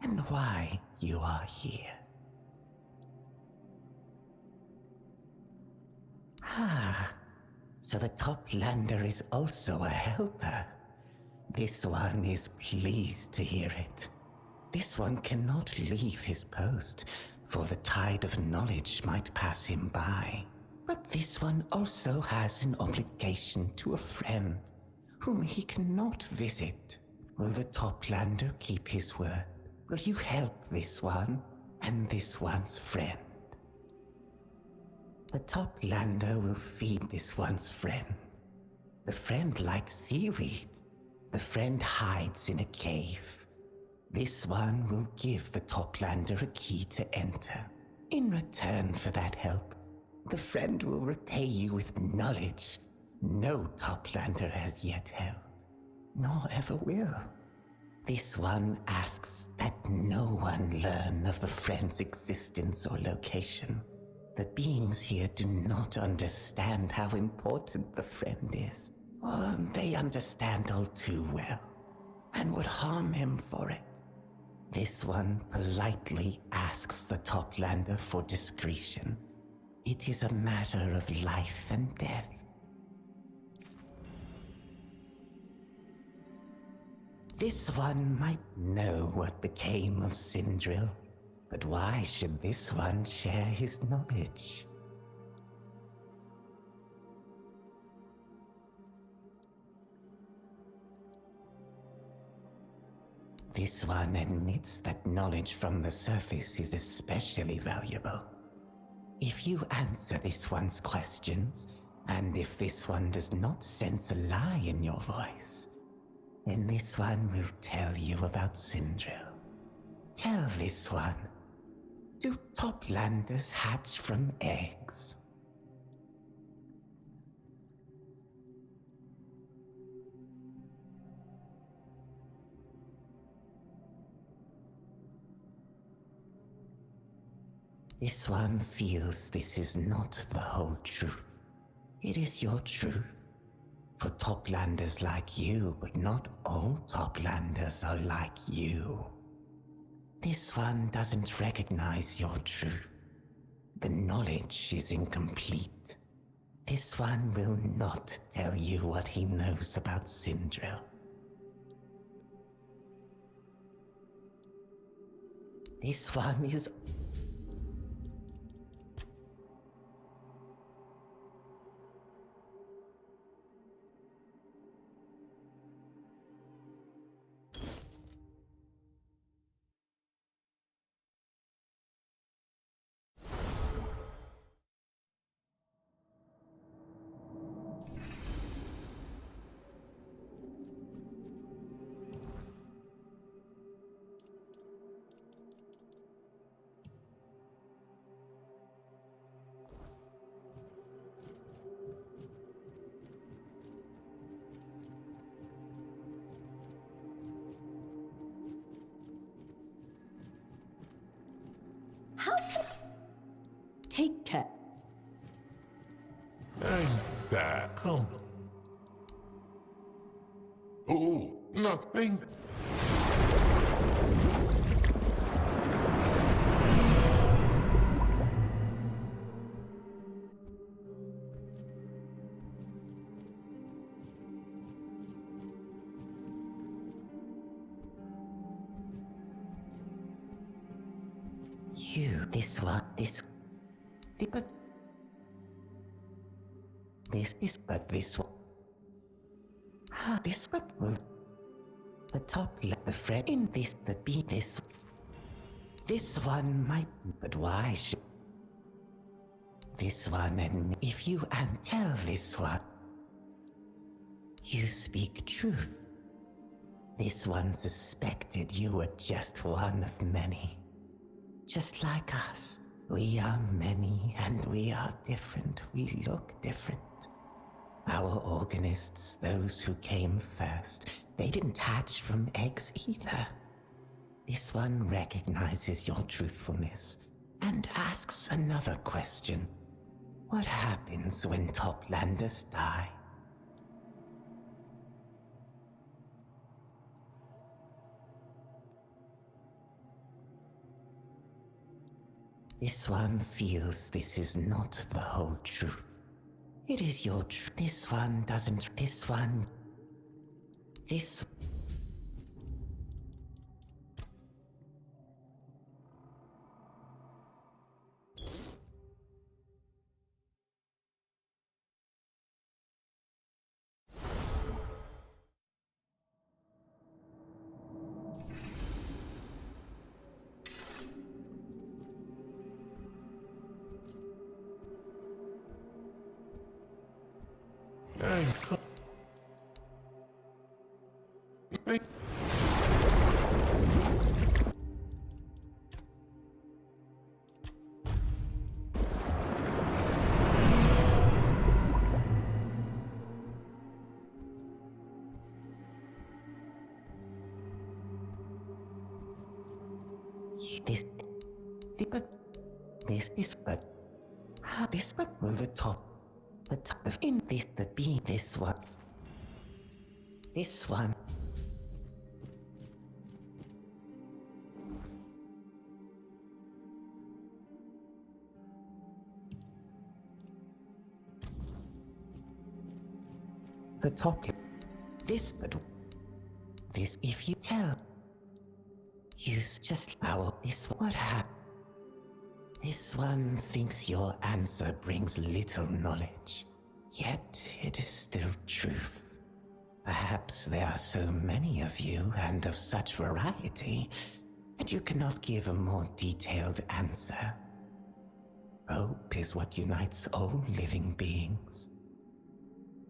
and why you are here. Ah, so the Toplander is also a helper. This one is pleased to hear it. This one cannot leave his post, for the tide of knowledge might pass him by. But this one also has an obligation to a friend whom he cannot visit. Will the Toplander keep his word? Will you help this one and this one's friend? The Toplander will feed this one's friend. The friend likes seaweed. The friend hides in a cave. This one will give the Toplander a key to enter. In return for that help, the friend will repay you with knowledge no Toplander has yet held, nor ever will. This one asks that no one learn of the friend's existence or location. The beings here do not understand how important the friend is, or they understand all too well, and would harm him for it. This one politely asks the Toplander for discretion. It is a matter of life and death. This one might know what became of Sindril, but why should this one share his knowledge? This one admits that knowledge from the surface is especially valuable. If you answer this one's questions, and if this one does not sense a lie in your voice, then this one will tell you about Sindril. Tell this one, Do toplanders hatch from eggs? This one feels this is not the whole truth. It is your truth. For toplanders like you, but not all toplanders are like you. This one doesn't recognize your truth. The knowledge is incomplete. This one will not tell you what he knows about Sindril. This one is... Take care. I'm sad. Come. Oh, nothing. You, this one, but this one. Ah, this one will. The top left, the friend in this, the B, this. This one might, but why should. This one, and if you and tell this one. You speak truth. This one suspected you were just one of many. Just like us. We are many and we are different. We look different. Our organists, those who came first, they didn't hatch from eggs either. This one recognizes your truthfulness and asks another question. What happens when toplanders die? This one feels this is not the whole truth. It is your truth. This one doesn't. This one. This. This one will the top of in this the B this one. This one. The top. This but this if you tell. Use just our this what happened. This one thinks your answer brings little knowledge, yet it is still truth. Perhaps there are so many of you and of such variety, and you cannot give a more detailed answer. Hope is what unites all living beings.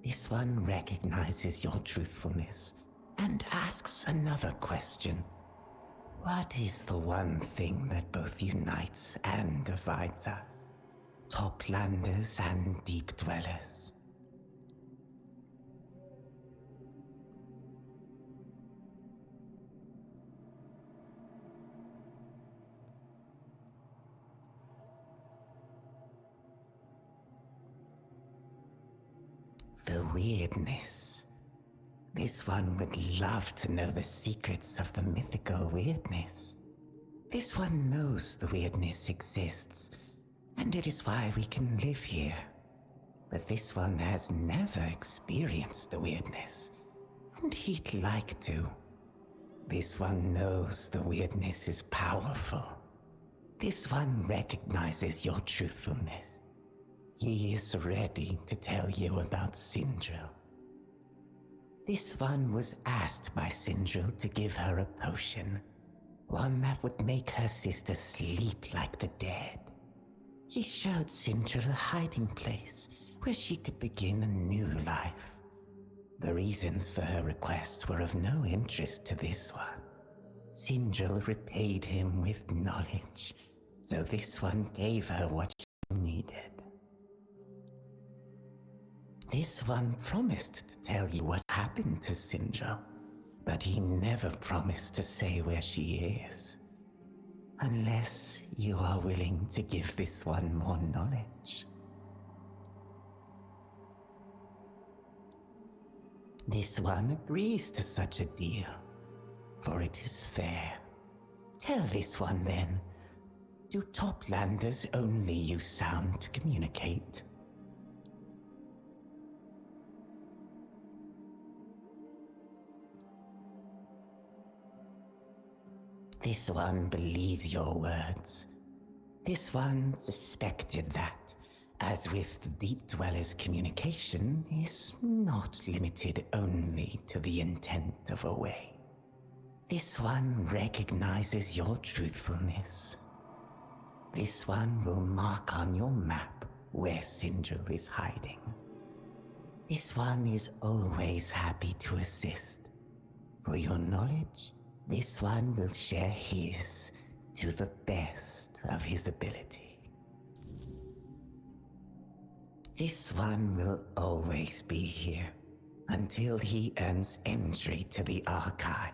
This one recognizes your truthfulness and asks another question. What is the one thing that both unites and divides us? Toplanders and deep dwellers. The weirdness. This one would love to know the secrets of the mythical weirdness. This one knows the weirdness exists, and it is why we can live here. But this one has never experienced the weirdness, and he'd like to. This one knows the weirdness is powerful. This one recognizes your truthfulness. He is ready to tell you about Sindril. This one was asked by Sindril to give her a potion, one that would make her sister sleep like the dead. He showed Sindril a hiding place where she could begin a new life. The reasons for her request were of no interest to this one. Sindril repaid him with knowledge, so this one gave her what she needed. This one promised to tell you what happened to Sindril, but he never promised to say where she is. Unless you are willing to give this one more knowledge. This one agrees to such a deal, for it is fair. Tell this one then, do Toplanders only use sound to communicate? This one believes your words. This one suspected that, as with the Deep Dweller's communication, is not limited only to the intent of a way. This one recognizes your truthfulness. This one will mark on your map where Sindril is hiding. This one is always happy to assist. For your knowledge, this one will share his to the best of his ability. This one will always be here until he earns entry to the archive.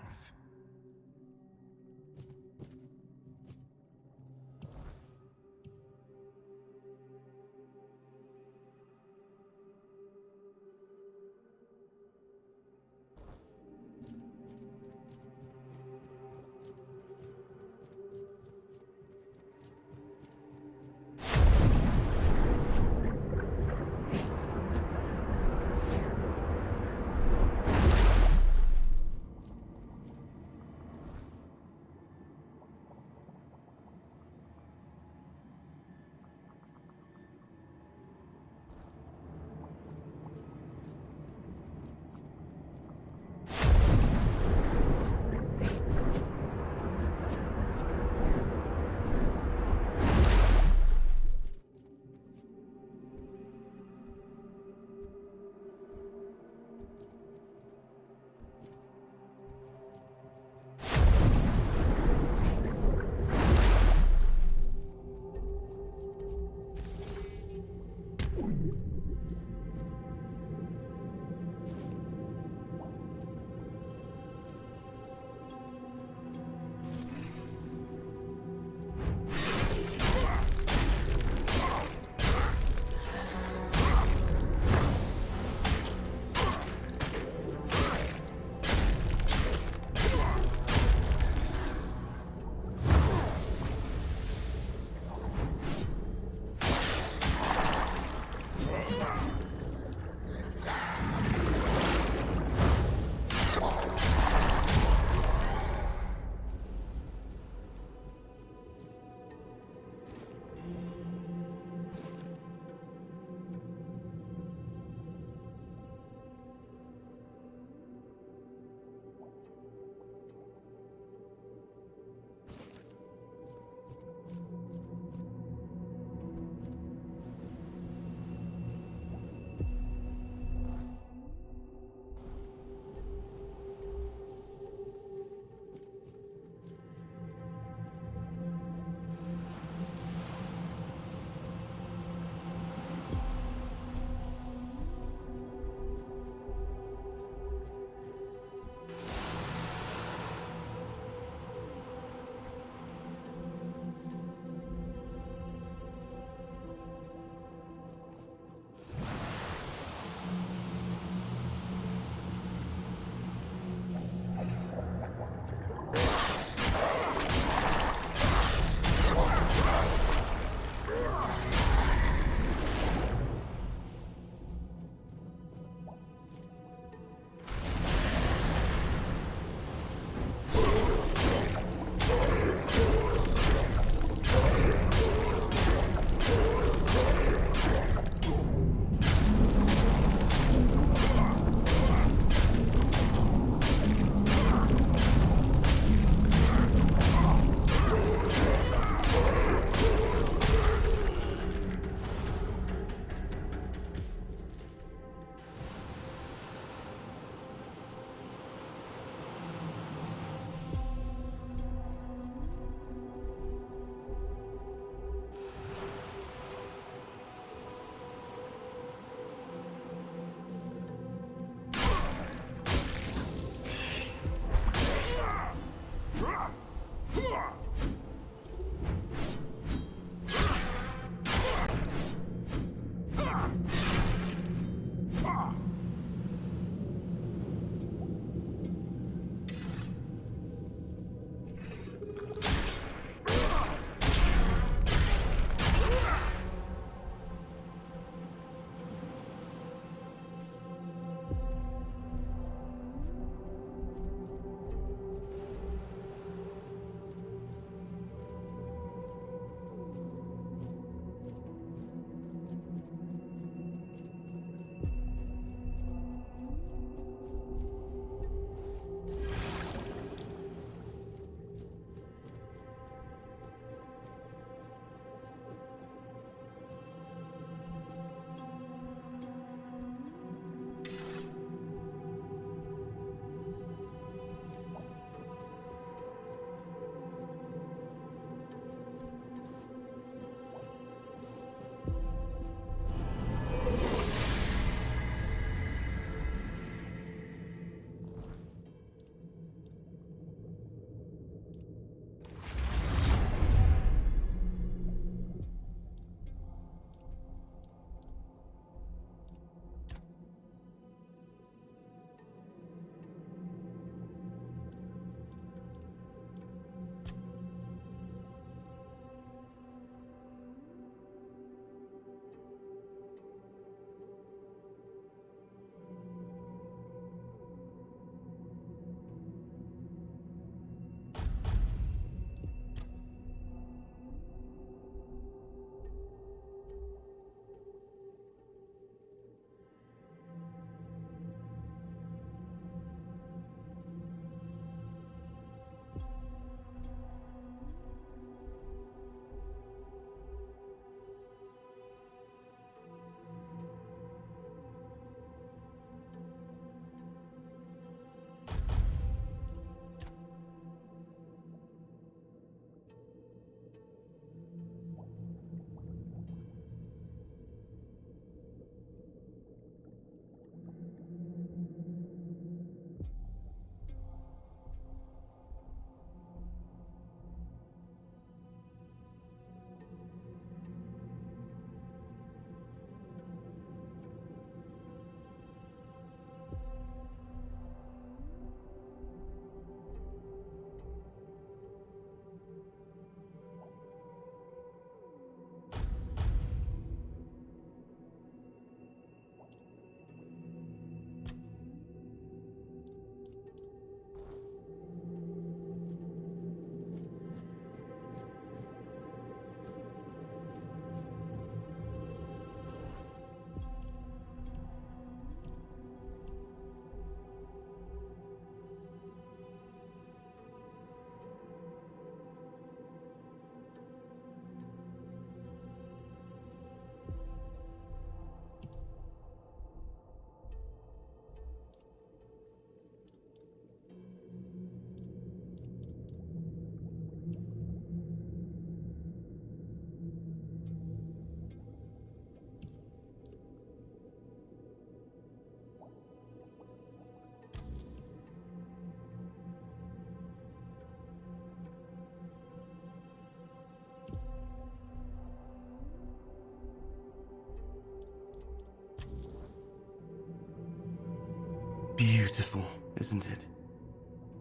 Beautiful, isn't it?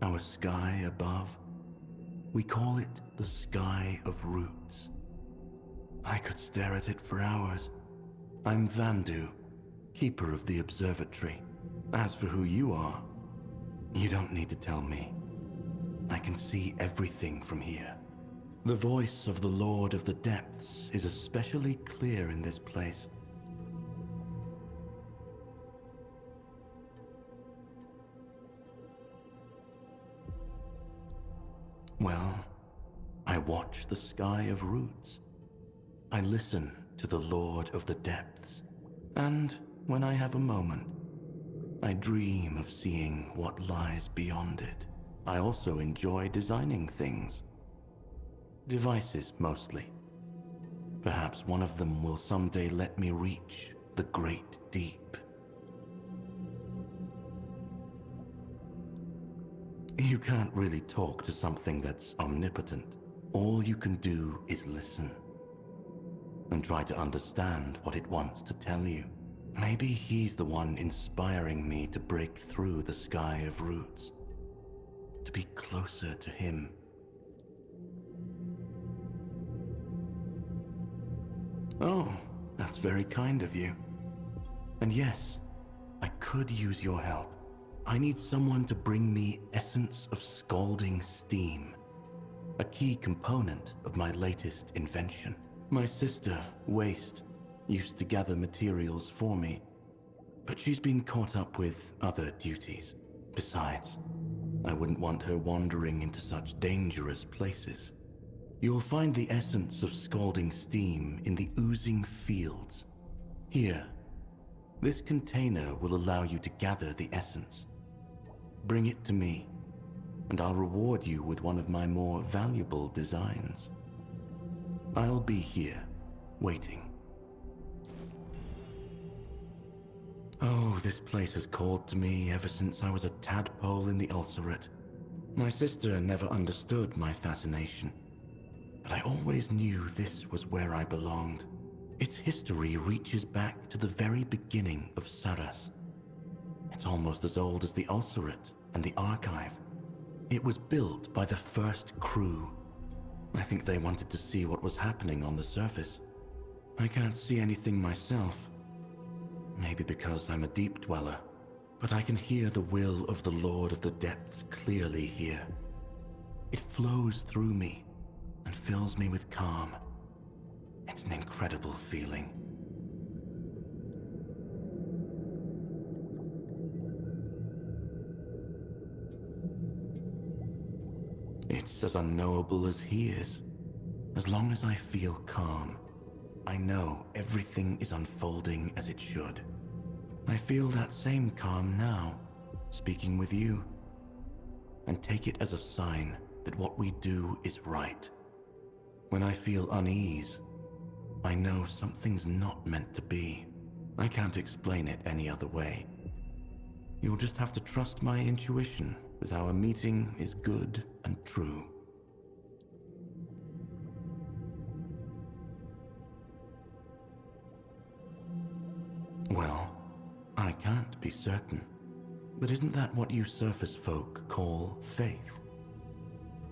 Our sky above. We call it the sky of roots. I could stare at it for hours. I'm Vandu, keeper of the observatory. As for who you are, you don't need to tell me. I can see everything from here. The voice of the Lord of the Depths is especially clear in this place. Well, I watch the sky of roots. I listen to the Lord of the Depths. And when I have a moment, I dream of seeing what lies beyond it. I also enjoy designing things. Devices, mostly. Perhaps one of them will someday let me reach the great deep. You can't really talk to something that's omnipotent. All you can do is listen and try to understand what it wants to tell you. Maybe he's the one inspiring me to break through the sky of roots, to be closer to him. Oh, that's very kind of you. And yes, I could use your help. I need someone to bring me essence of scalding steam, a key component of my latest invention. My sister, Waste, used to gather materials for me, but she's been caught up with other duties. Besides, I wouldn't want her wandering into such dangerous places. You'll find the essence of scalding steam in the oozing fields. Here, this container will allow you to gather the essence. Bring it to me, and I'll reward you with one of my more valuable designs. I'll be here, waiting. Oh, this place has called to me ever since I was a tadpole in the ulcerate. My sister never understood my fascination, but I always knew this was where I belonged. Its history reaches back to the very beginning of Sarras. It's almost as old as the ulcerate and the archive. It was built by the first crew. I think they wanted to see what was happening on the surface. I can't see anything myself. Maybe because I'm a deep dweller, but I can hear the will of the Lord of the Depths clearly here. It flows through me and fills me with calm. It's an incredible feeling. It's as unknowable as he is. As long as I feel calm, I know everything is unfolding as it should. I feel that same calm now, speaking with you, and take it as a sign that what we do is right. When I feel unease, I know something's not meant to be. I can't explain it any other way. You'll just have to trust my intuition that our meeting is good and true. Well, I can't be certain, but isn't that what you surface folk call faith?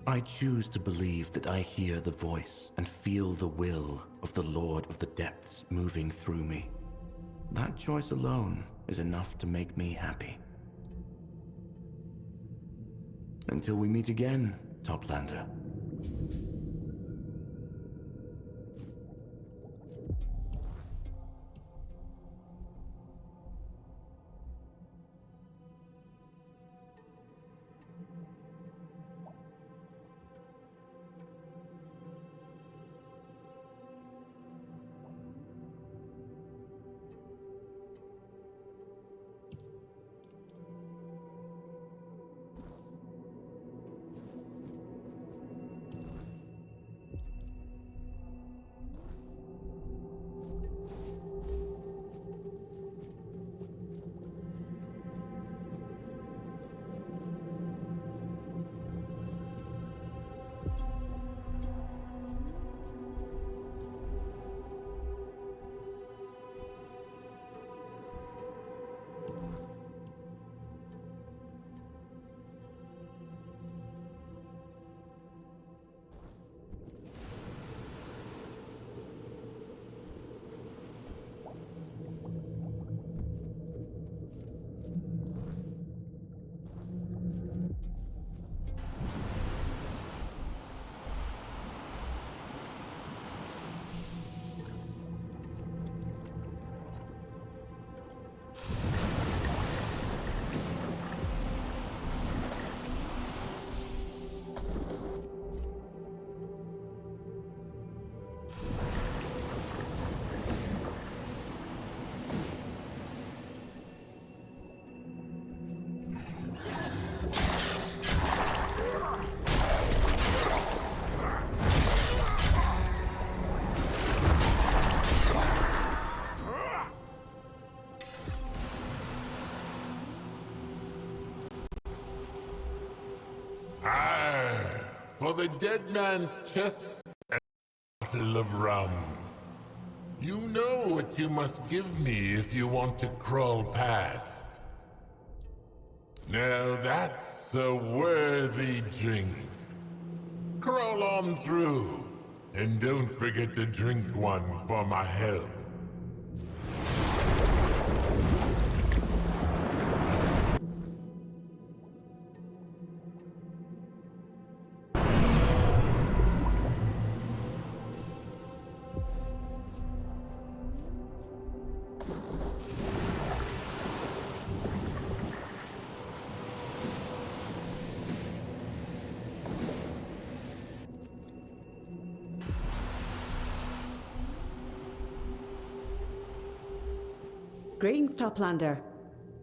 I choose to believe that I hear the voice and feel the will of the Lord of the Depths moving through me. That choice alone is enough to make me happy. Until we meet again, Toplander. for the dead man's chest and a bottle of rum. You know what you must give me if you want to crawl past. Now that's a worthy drink. Crawl on through, and don't forget to drink one for my health. Greetings, Toplander.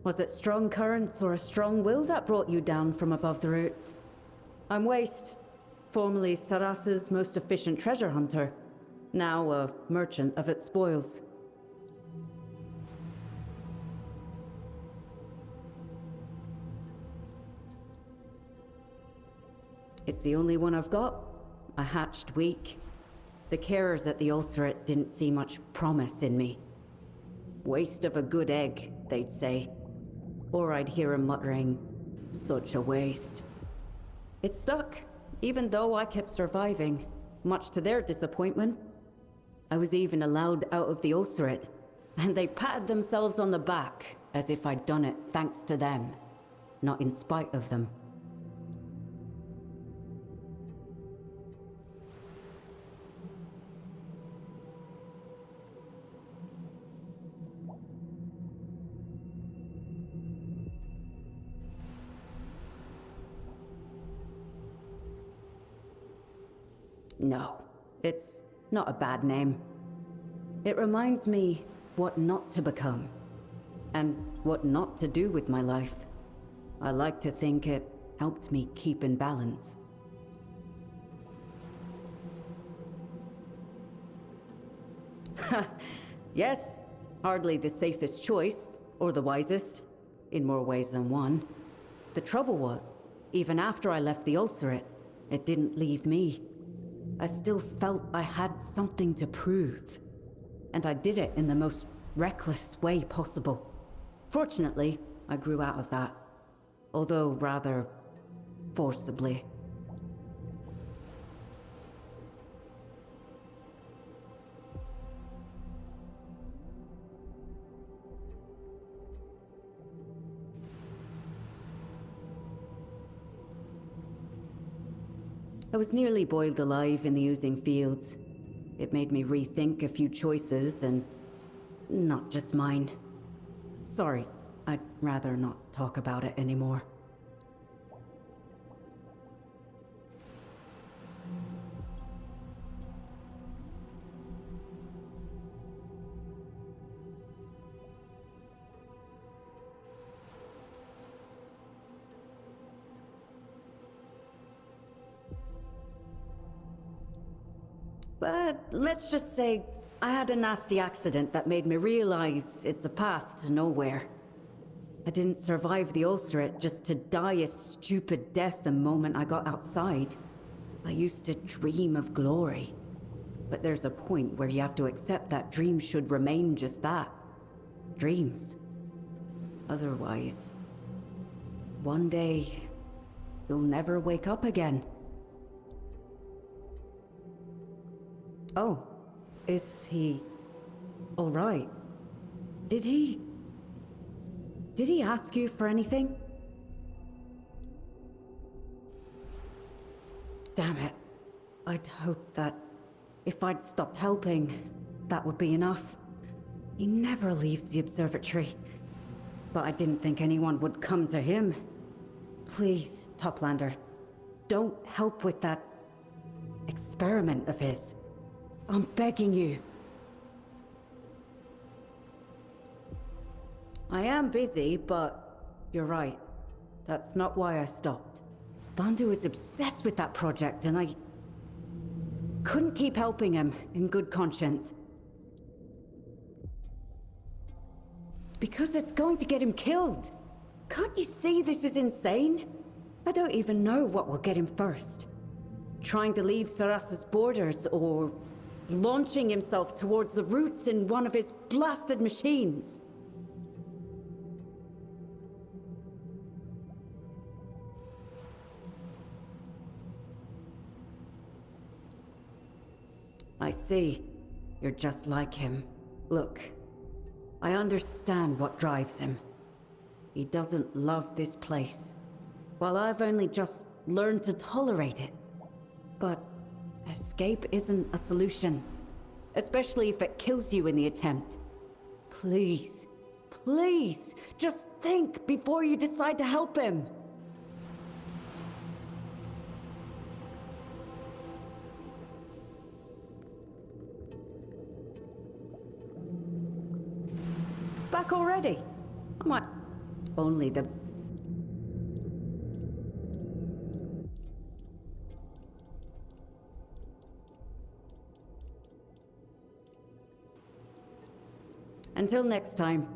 Was it strong currents or a strong will that brought you down from above the roots? I'm Waste, formerly Sarras's most efficient treasure hunter, now a merchant of its spoils. It's the only one I've got. I hatched weak. The carers at the ulcerate didn't see much promise in me. Waste of a good egg, they'd say. Or I'd hear him muttering, such a waste. It stuck, even though I kept surviving, much to their disappointment. I was even allowed out of the ulcerate, and they patted themselves on the back, as if I'd done it thanks to them, not in spite of them. No, it's not a bad name. It reminds me what not to become, and what not to do with my life. I like to think it helped me keep in balance. Yes, hardly the safest choice, or the wisest, in more ways than one. The trouble was, even after I left the ulcerate, it didn't leave me. I still felt I had something to prove. And I did it in the most reckless way possible. Fortunately, I grew out of that. Although rather forcibly. I was nearly boiled alive in the oozing fields. It made me rethink a few choices, and not just mine. Sorry, I'd rather not talk about it anymore. But let's just say I had a nasty accident that made me realize it's a path to nowhere. I didn't survive the ulcerate just to die a stupid death the moment I got outside. I used to dream of glory. But there's a point where you have to accept that dreams should remain just that. Dreams. Otherwise, one day, you'll never wake up again. Oh, is he all right? Did he ask you for anything? Damn it. I'd hoped that if I'd stopped helping, that would be enough. He never leaves the observatory. But I didn't think anyone would come to him. Please, Toplander, don't help with that experiment of his. I'm begging you. I am busy, but you're right. That's not why I stopped. Vandu is obsessed with that project, and I couldn't keep helping him in good conscience. Because it's going to get him killed. Can't you see this is insane? I don't even know what will get him first. trying to leave Sarras's borders, or launching himself towards the roots in one of his blasted machines. I see. You're just like him. Look, I understand what drives him. He doesn't love this place, while I've only just learned to tolerate it. But escape isn't a solution, especially if it kills you in the attempt. Please, please, just think before you decide to help him. Back already? I might... Only the... Until next time.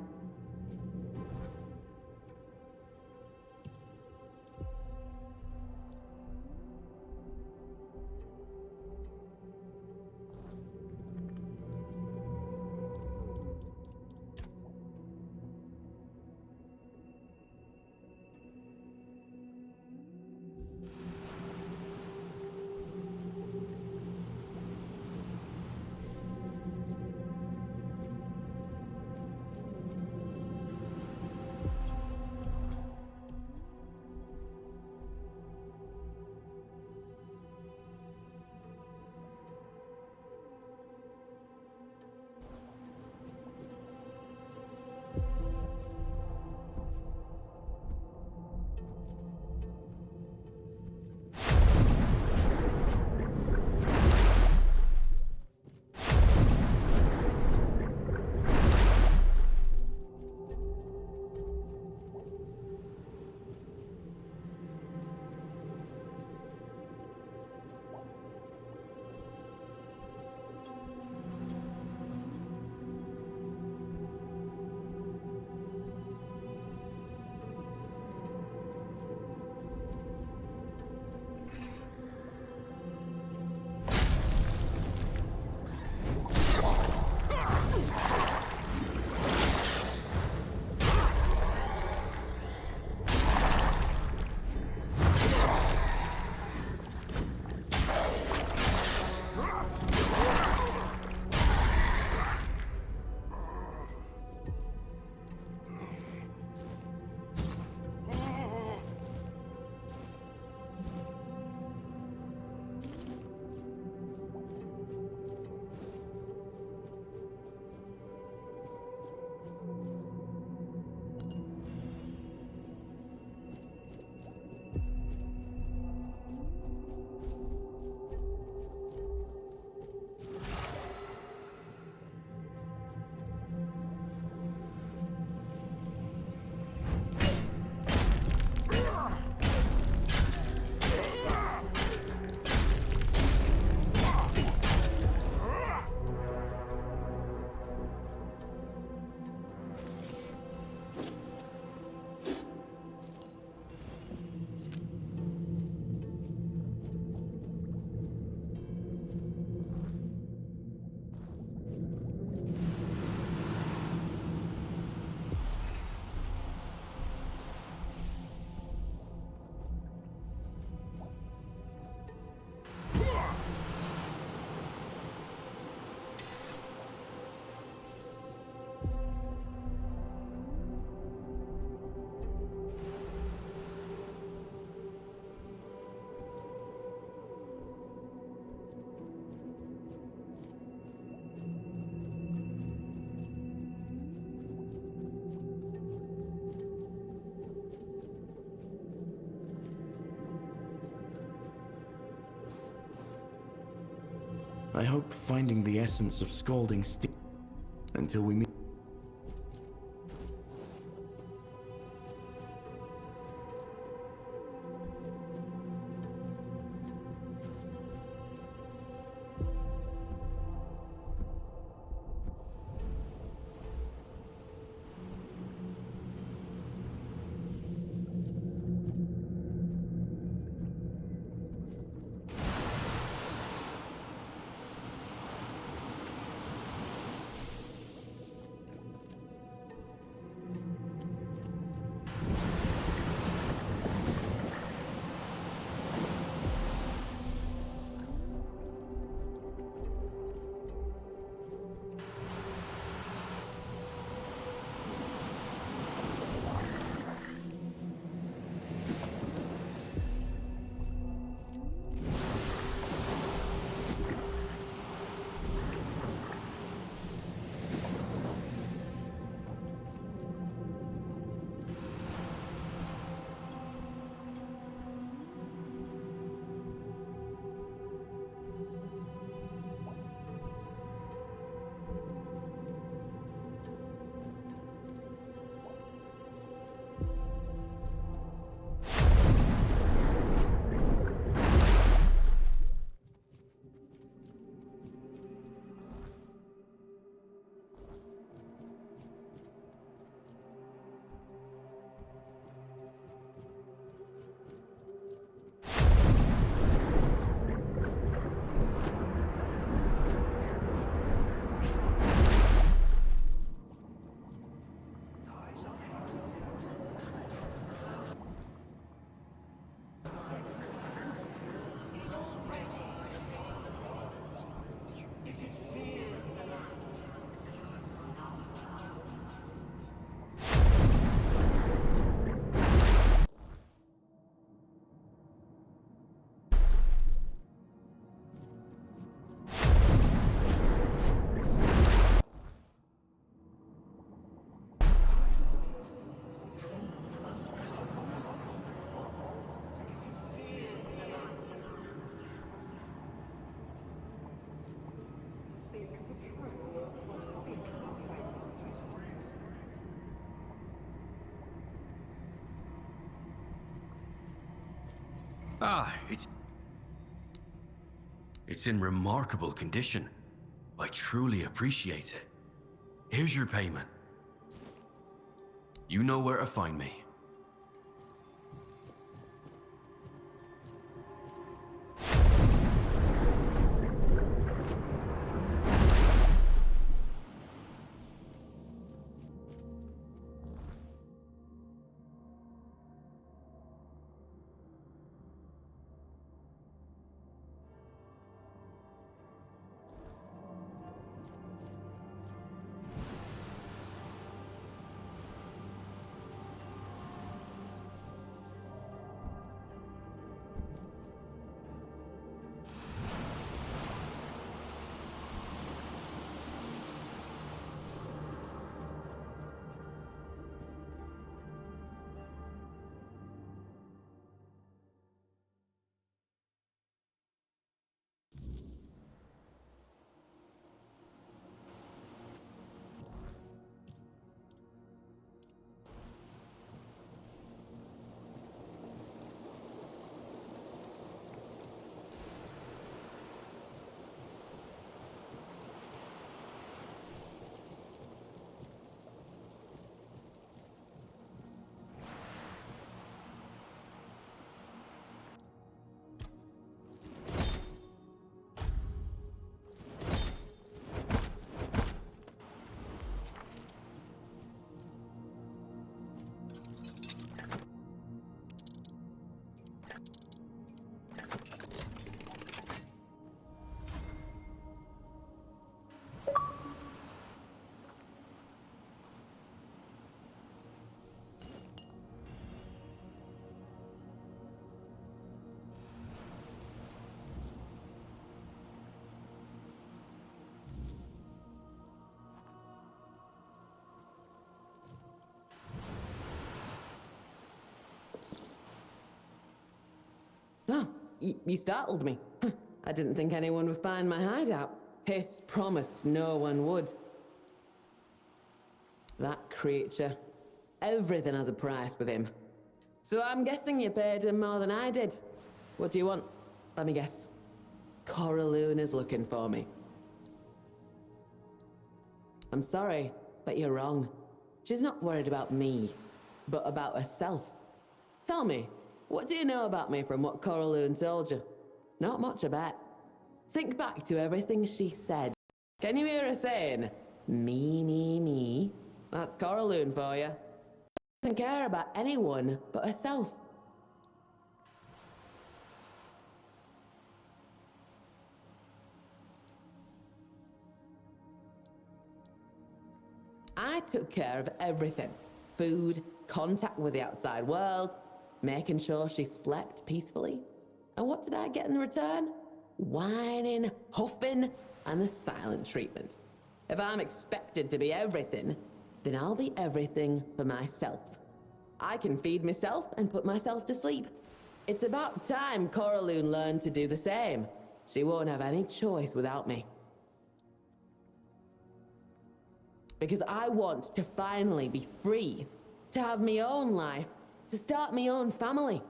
I hope finding the essence of scalding until we meet. Ah, it's in remarkable condition. I truly appreciate it. Here's your payment. You know where to find me. Oh, you startled me. I didn't think anyone would find my hideout. Hiss promised no one would. That creature. Everything has a price with him. So I'm guessing you paid him more than I did. What do you want? Let me guess. Coraloon is looking for me. I'm sorry, but you're wrong. She's not worried about me, but about herself. Tell me, what do you know about me from what Coraloon told you? Not much, I bet. Think back to everything she said. Can you hear her saying, me, me, me? That's Coraloon for you. Doesn't care about anyone but herself. I took care of everything. Food, contact with the outside world, making sure she slept peacefully. And what did I get in return? Whining, huffing, and the silent treatment. If I'm expected to be everything, then I'll be everything for myself. I can feed myself and put myself to sleep. It's about time Coraloon learned to do the same. She won't have any choice without me. Because I want to finally be free, to have my own life, to start my own family.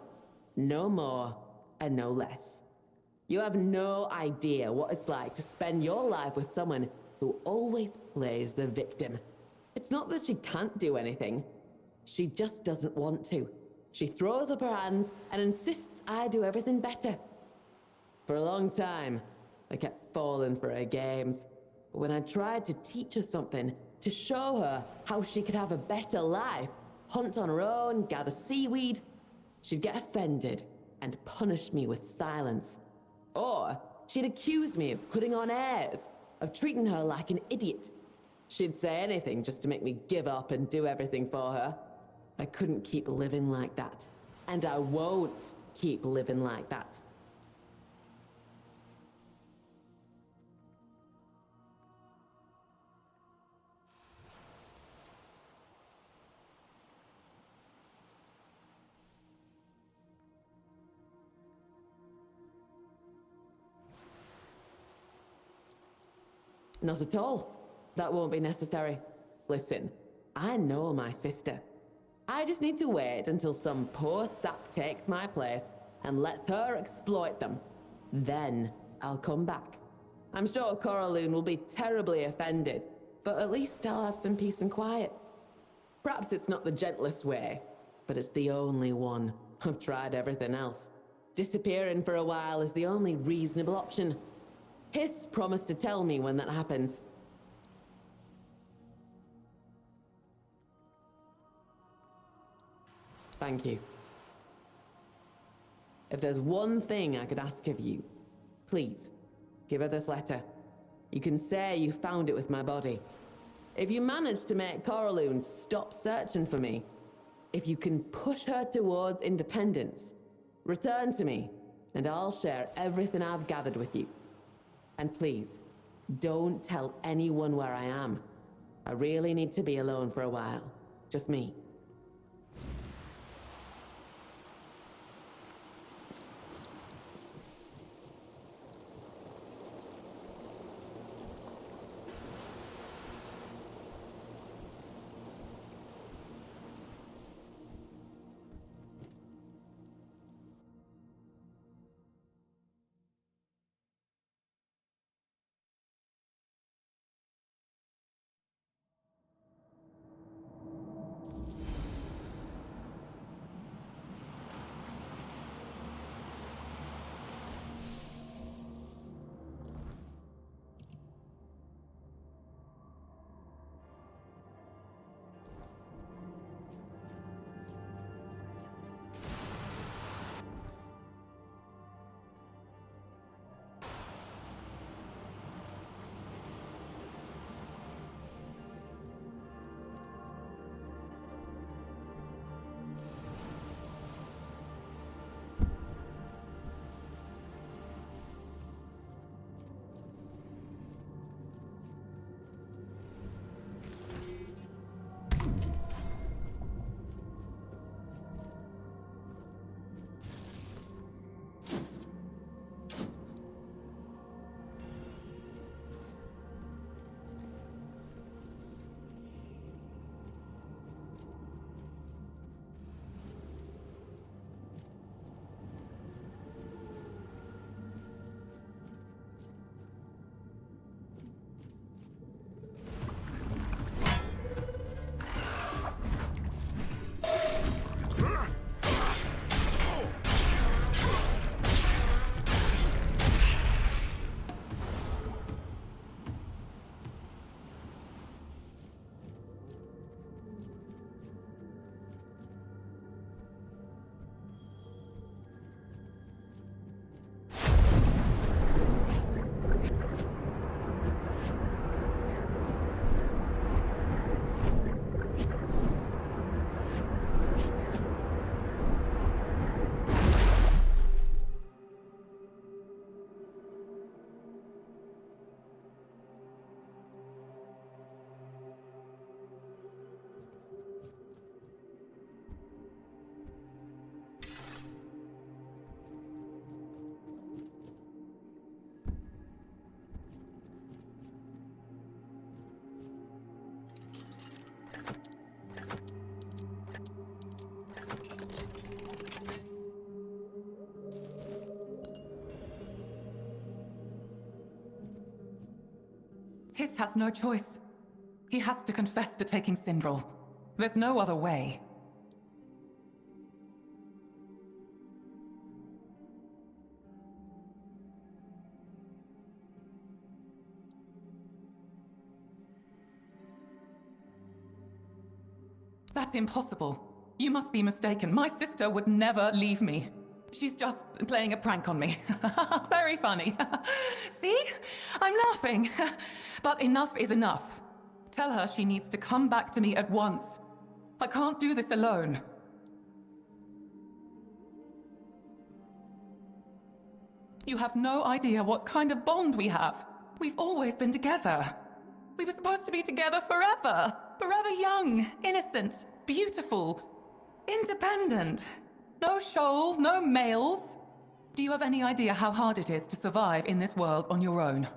No more and no less. You have no idea what it's like to spend your life with someone who always plays the victim. It's not that she can't do anything. She just doesn't want to. She throws up her hands and insists I do everything better. For a long time, I kept falling for her games. But when I tried to teach her something, to show her how she could have a better life, hunt on her own, gather seaweed, she'd get offended and punish me with silence. Or she'd accuse me of putting on airs, of treating her like an idiot. She'd say anything just to make me give up and do everything for her. I couldn't keep living like that. And I won't keep living like that. Not at all. That won't be necessary. Listen, I know my sister. I just need to wait until some poor sap takes my place, and let her exploit them. Then I'll come back. I'm sure Coraloon will be terribly offended, but at least I'll have some peace and quiet. Perhaps it's not the gentlest way, but it's the only one. I've tried everything else. Disappearing for a while is the only reasonable option. Hiss promised to tell me when that happens. Thank you. If there's one thing I could ask of you, please, give her this letter. You can say you found it with my body. If you manage to make Coraloon stop searching for me, if you can push her towards independence, return to me, and I'll share everything I've gathered with you. And please, don't tell anyone where I am. I really need to be alone for a while. Just me. Hiss has no choice. He has to confess to taking Sindral. There's no other way. That's impossible. You must be mistaken. My sister would never leave me. She's just playing a prank on me. Very funny. See? I'm laughing. But enough is enough. Tell her she needs to come back to me at once. I can't do this alone. You have no idea what kind of bond we have. We've always been together. We were supposed to be together forever. Forever young, innocent, beautiful, independent. No shoal, no males. Do you have any idea how hard it is to survive in this world on your own?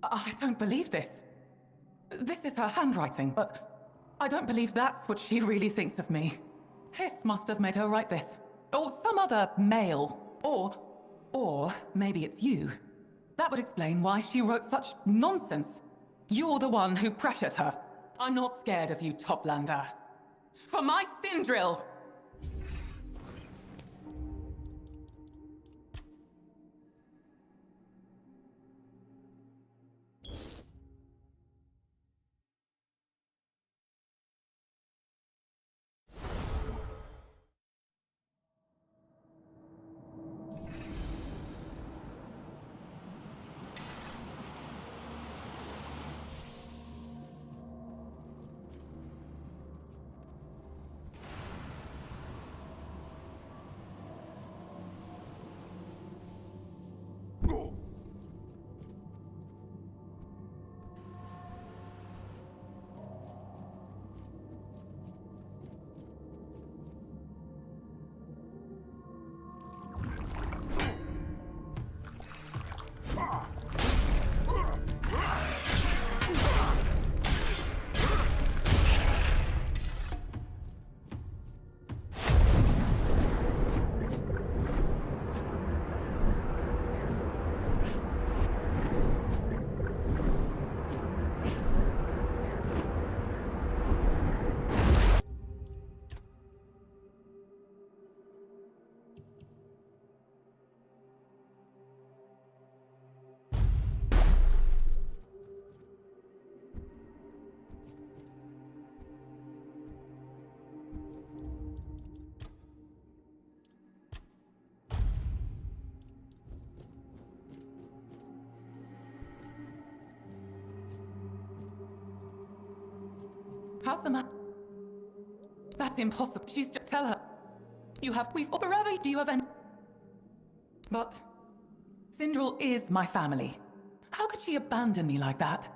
I don't believe this. This is her handwriting, but I don't believe that's what she really thinks of me. Hiss must have made her write this. Or some other male. Or maybe it's you. That would explain why she wrote such nonsense. You're the one who pressured her. I'm not scared of you, Toplander. For my Sindril! How's the map? That's impossible. She's just... Tell her. We've... Operavi, do you have any... But... Sindril is my family. How could she abandon me like that?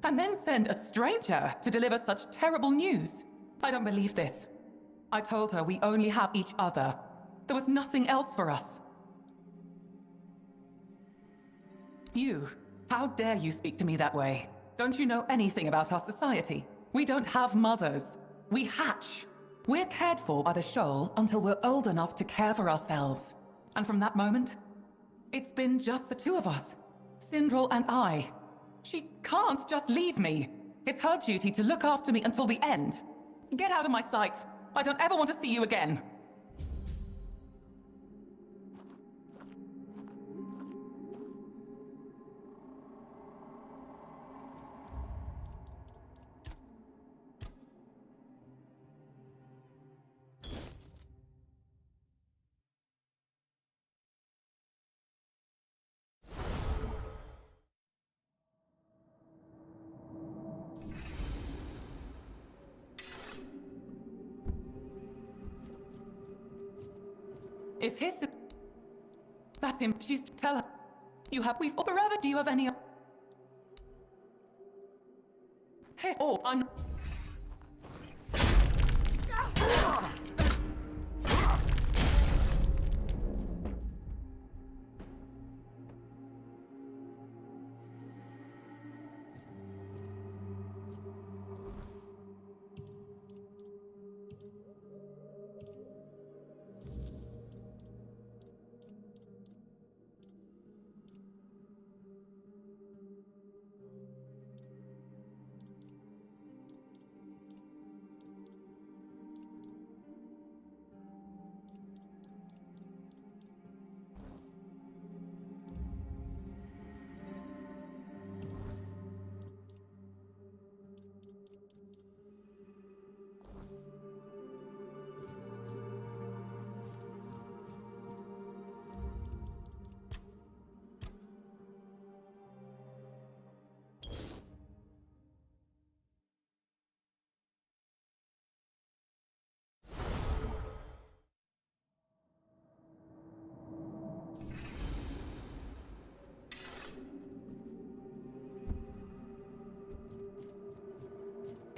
And then send a stranger to deliver such terrible news? I don't believe this. I told her we only have each other. There was nothing else for us. You. How dare you speak to me that way? Don't you know anything about our society? We don't have mothers. We hatch. We're cared for by the Shoal until we're old enough to care for ourselves. And from that moment, it's been just the two of us. Sindril and I. She can't just leave me. It's her duty to look after me until the end. Get out of my sight. I don't ever want to see you again. If his... That's him. She's... Tell her. We've... Operavi, do you have any... Hey, oh, I'm...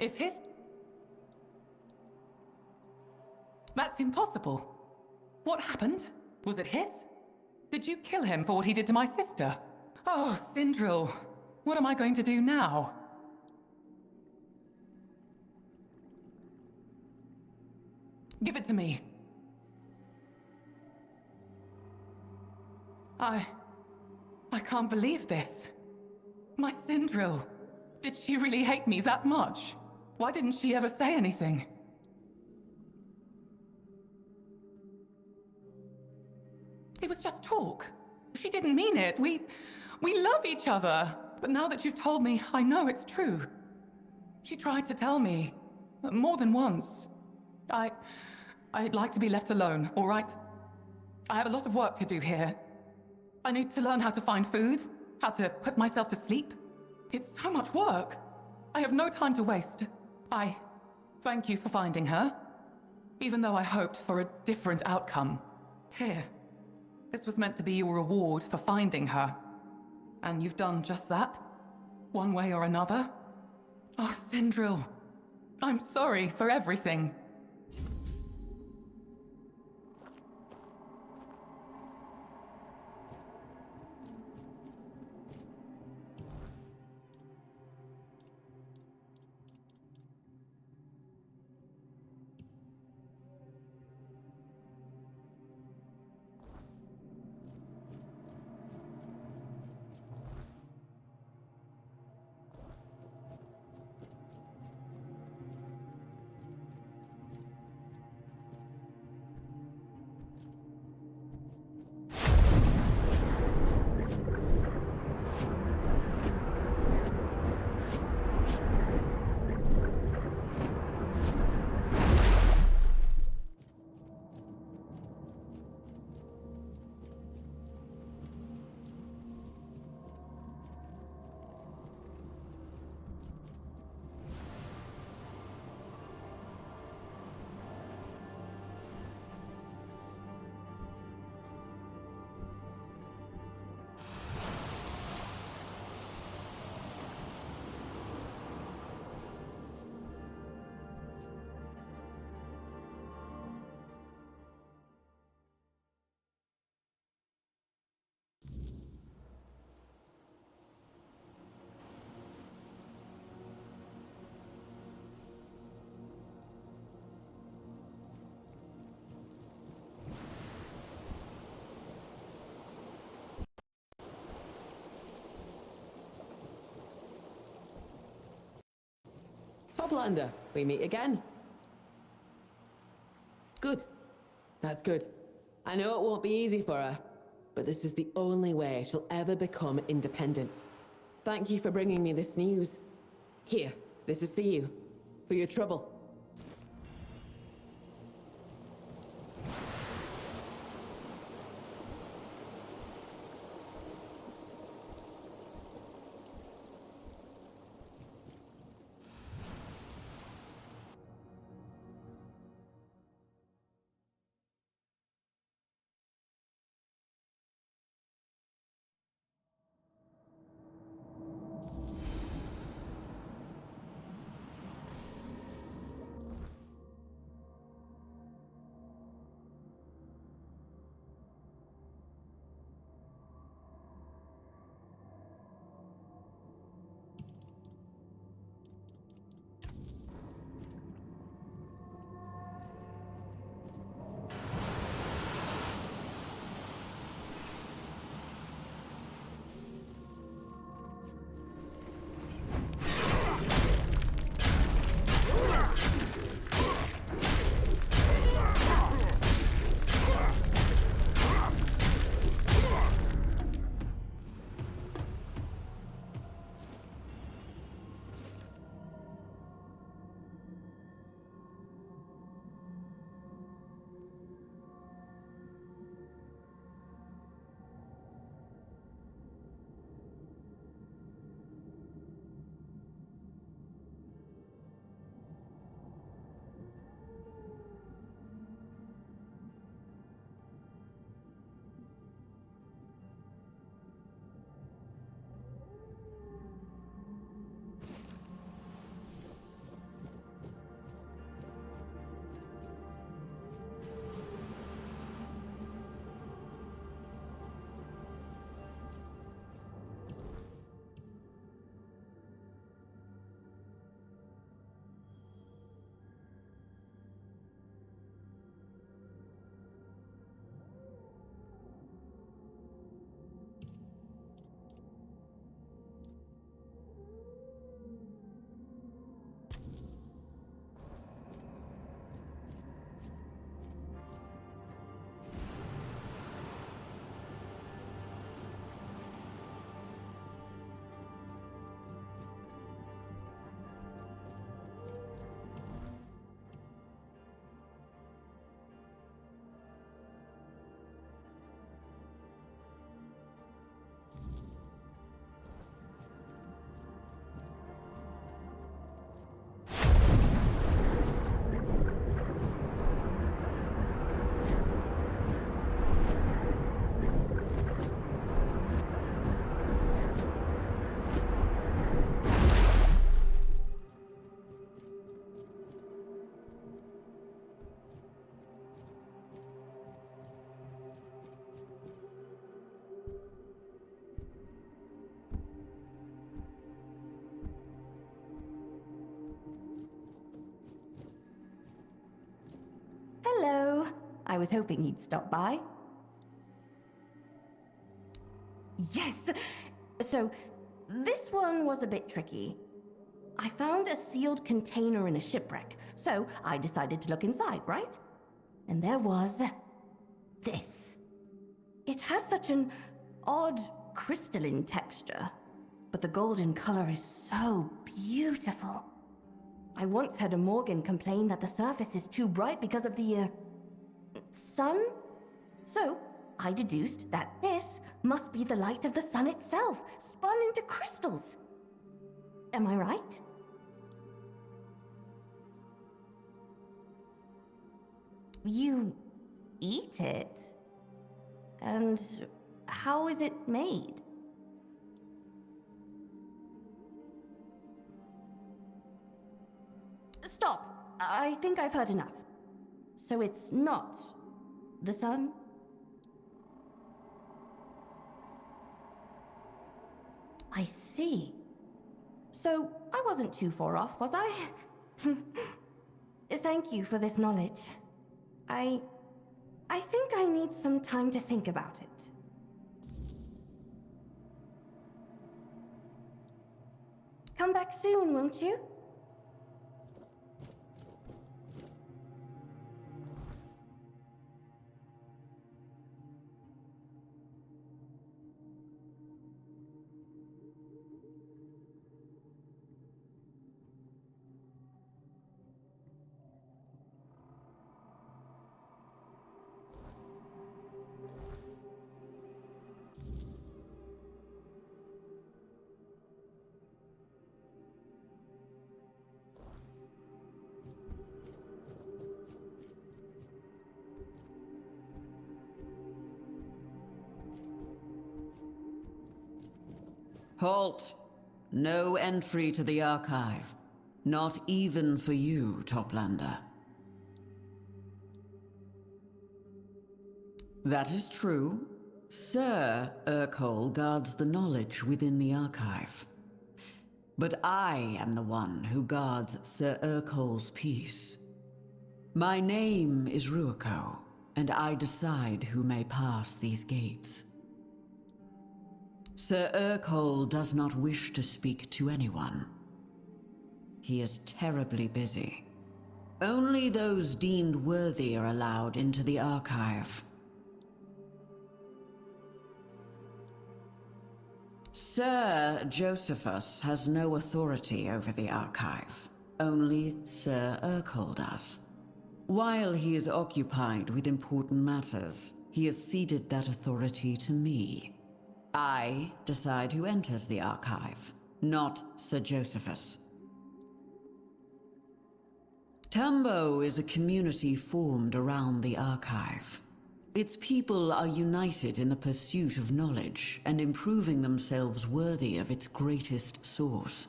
If his... That's impossible. What happened? Was it his? Did you kill him for what he did to my sister? Oh, Sindril. What am I going to do now? Give it to me. I can't believe this. My Sindril. Did she really hate me that much? Why didn't she ever say anything? It was just talk. She didn't mean it. We love each other. But now that you've told me, I know it's true. She tried to tell me. More than once. I'd like to be left alone, all right? I have a lot of work to do here. I need to learn how to find food, how to put myself to sleep. It's so much work. I have no time to waste. I thank you for finding her, even though I hoped for a different outcome. Here, this was meant to be your reward for finding her. And you've done just that, one way or another. Oh, Sindril, I'm sorry for everything. Toplander, we meet again. Good. That's good. I know it won't be easy for her, but this is the only way she'll ever become independent. Thank you for bringing me this news. Here, this is for you. For your trouble. I was hoping you'd stop by. Yes! So, this one was a bit tricky. I found a sealed container in a shipwreck, so I decided to look inside, right? And there was this. It has such an odd crystalline texture, but the golden color is so beautiful. I once heard a Morgan complain that the surface is too bright because of the, sun? So, I deduced that this must be the light of the sun itself, spun into crystals. Am I right? You eat it? And how is it made? Stop! I think I've heard enough. So it's not the sun? I see. So, I wasn't too far off, was I? Thank you for this knowledge. I think I need some time to think about it. Come back soon, won't you? Halt! No entry to the archive. Not even for you, Toplander. That is true. Sir Urkol guards the knowledge within the archive. But I am the one who guards Sir Urkol's peace. My name is Ruako, and I decide who may pass these gates. Sir Urkol does not wish to speak to anyone. He is terribly busy. Only those deemed worthy are allowed into the archive. Sir Josephus has no authority over the archive. Only Sir Urkol does. While he is occupied with important matters, he has ceded that authority to me. I decide who enters the archive, not Sir Josephus. Tambo is a community formed around the archive. Its people are united in the pursuit of knowledge and improving themselves worthy of its greatest source.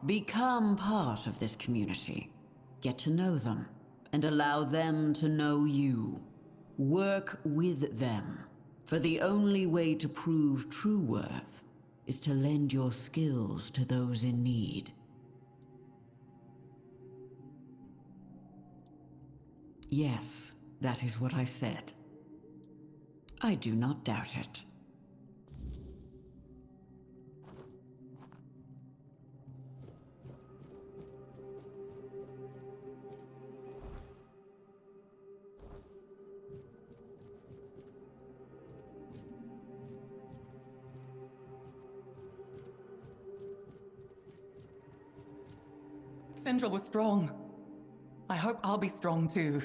Become part of this community. Get to know them, and allow them to know you. Work with them. For the only way to prove true worth is to lend your skills to those in need. Yes, that is what I said. I do not doubt it. Sindra was strong. I hope I'll be strong too.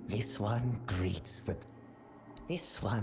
This one greets the... This one...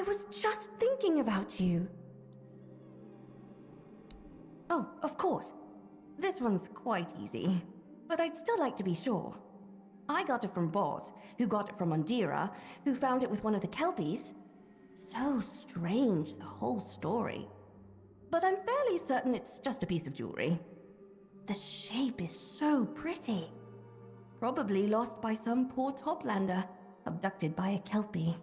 I was just thinking about you. Oh, of course. This one's quite easy. But I'd still like to be sure. I got it from Boz, who got it from Undira, who found it with one of the Kelpies. So strange, the whole story. But I'm fairly certain it's just a piece of jewelry. The shape is so pretty. Probably lost by some poor toplander, abducted by a Kelpie.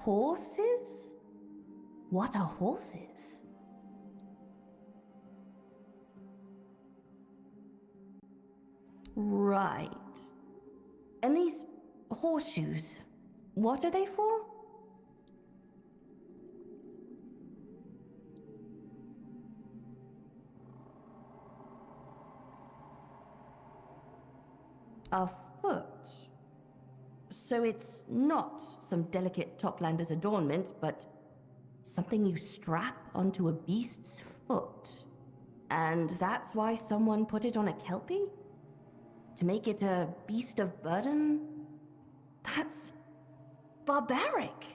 Horses? What are horses? Right. And these horseshoes, what are they for? A foot. So it's not some delicate toplander's adornment, but something you strap onto a beast's foot. And that's why someone put it on a Kelpie? To make it a beast of burden? That's barbaric.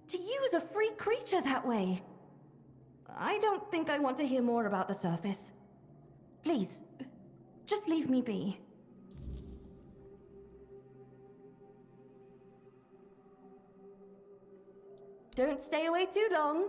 To use a free creature that way. I don't think I want to hear more about the surface. Please, just leave me be. Don't stay away too long.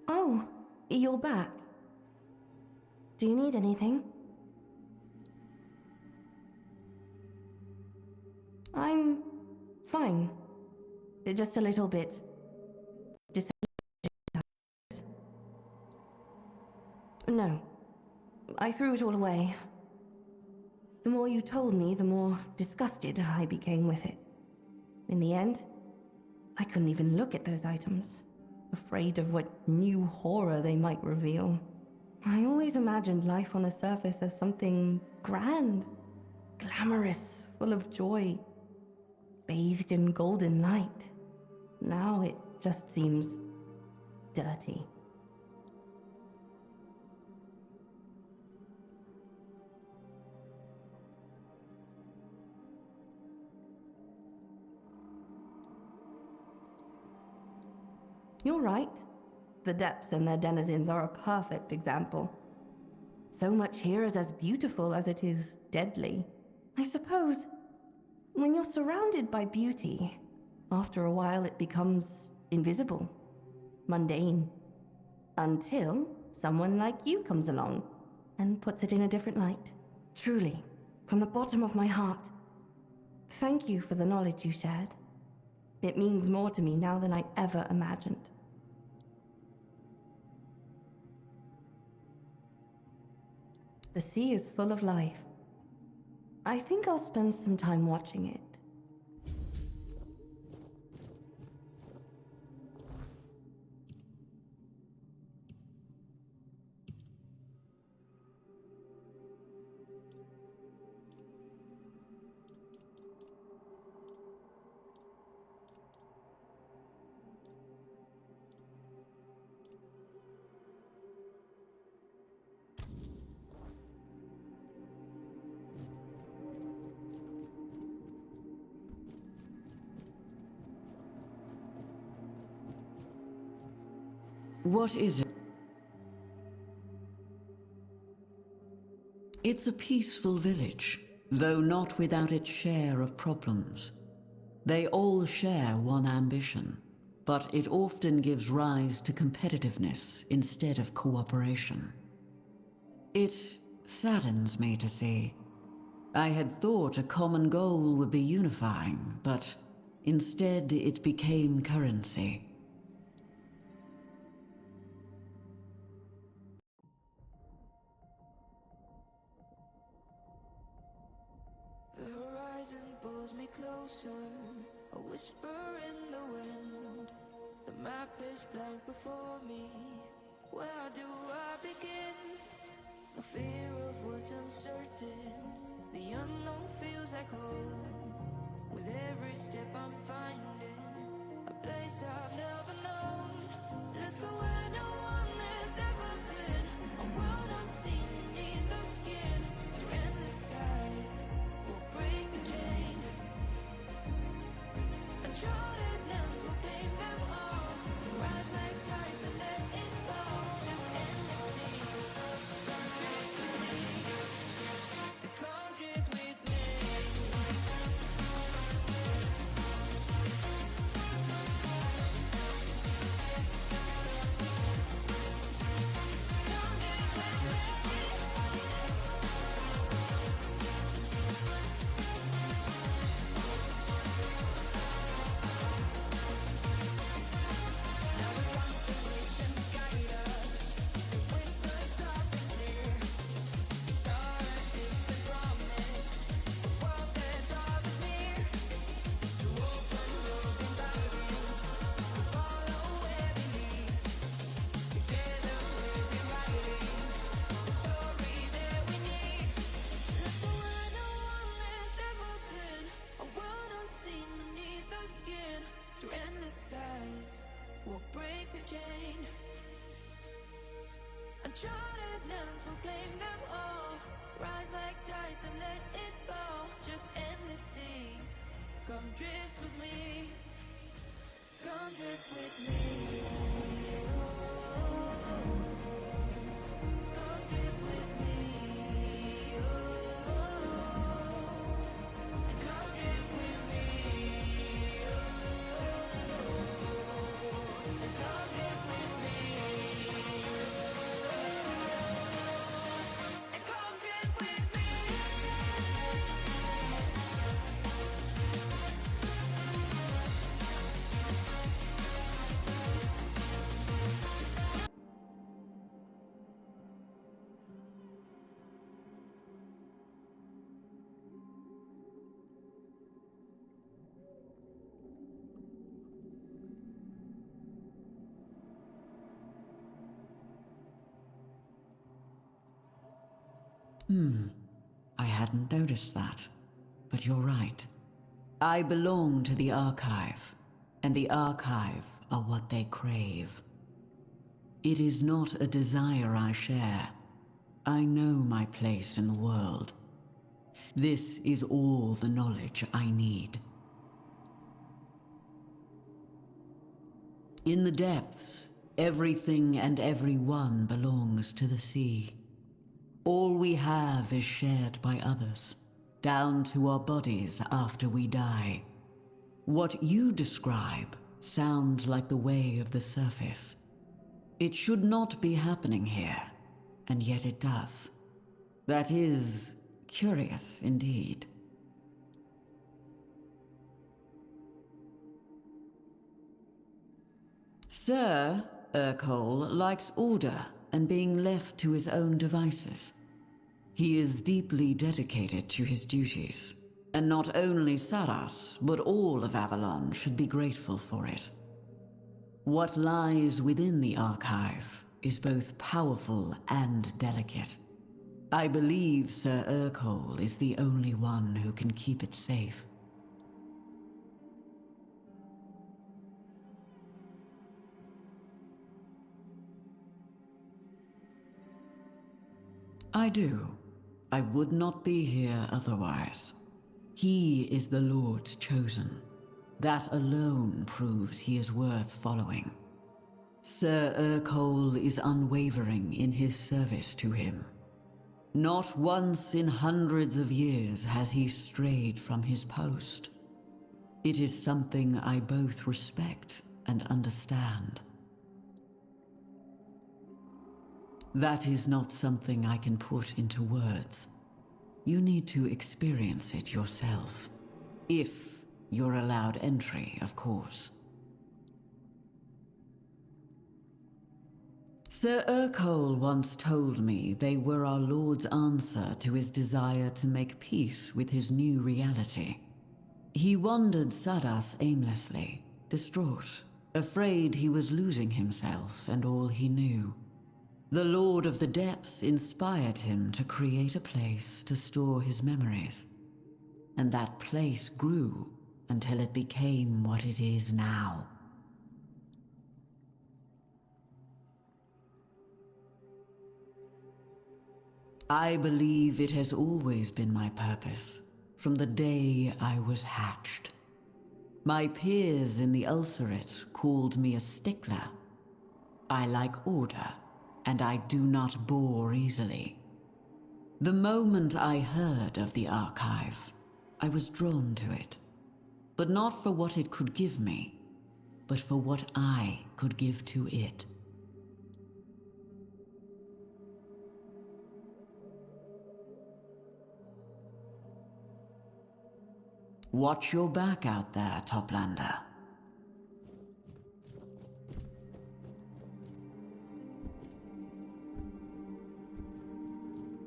Oh, you're back. Do you need anything? I'm fine. Just a little bit No. I threw it all away. The more you told me, the more disgusted I became with it. In the end, I couldn't even look at those items, afraid of what new horror they might reveal. I always imagined life on the surface as something grand, glamorous, full of joy, bathed in golden light. Now it just seems dirty. You're right. The depths and their denizens are a perfect example. So much here is as beautiful as it is deadly. I suppose, when you're surrounded by beauty, after a while it becomes invisible, mundane, until someone like you comes along and puts it in a different light. Truly, from the bottom of my heart, thank you for the knowledge you shared. It means more to me now than I ever imagined. The sea is full of life. I think I'll spend some time watching it. What is it? It's a peaceful village, though not without its share of problems. They all share one ambition, but it often gives rise to competitiveness instead of cooperation. It saddens me to see. I had thought a common goal would be unifying, but instead it became currency. The horizon pulls me closer, a whisper in the wind. The map is blank before me. Where do I begin? No fear of what's uncertain. The unknown feels like home. With every step I'm finding a place I've never known. Let's go where no one has ever been. A world unseen beneath our skin. Through endless skies, we'll break the chain. Uncharted lands will claim them all. Rise like tides and let it fall. Just endless sea. Come drift with me. Come drift with me. Through endless skies, we'll break the chain. Uncharted lands will claim them all. Rise like tides and let it fall. Just endless seas. Come drift with me. Come drift with me. Come drift with me. And come drift with me. Come drift with me. And come drift with me. I hadn't noticed that. But you're right. I belong to the Archive, and the Archive are what they crave. It is not a desire I share. I know my place in the world. This is all the knowledge I need. In the depths, Everything and everyone belongs to the sea. All we have is shared by others, down to our bodies after we die. What you describe sounds like the way of the surface. It should not be happening here, and yet it does. That is curious indeed. Sir Urkel likes order and being left to his own devices. He is deeply dedicated to his duties, and not only Sarras, but all of Avalon should be grateful for it. What lies within the archive is both powerful and delicate. I believe Sir Urkel is the only one who can keep it safe. I do. I would not be here otherwise. He is the Lord's chosen. That alone proves he is worth following. Sir Urkel is unwavering in his service to him. Not once in hundreds of years has he strayed from his post. It is something I both respect and understand. That is not something I can put into words. You need to experience it yourself. If you're allowed entry, of course. Sir Urkel once told me they were our Lord's answer to his desire to make peace with his new reality. He wandered Sarras aimlessly, distraught, afraid he was losing himself and all he knew. The Lord of the Depths inspired him to create a place to store his memories. And that place grew until it became what it is now. I believe it has always been my purpose, from the day I was hatched. My peers in the Ulcerate called me a stickler. I like order, and I do not bore easily. The moment I heard of the archive, I was drawn to it. But not for what it could give me, but for what I could give to it. Watch your back out there, Toplander.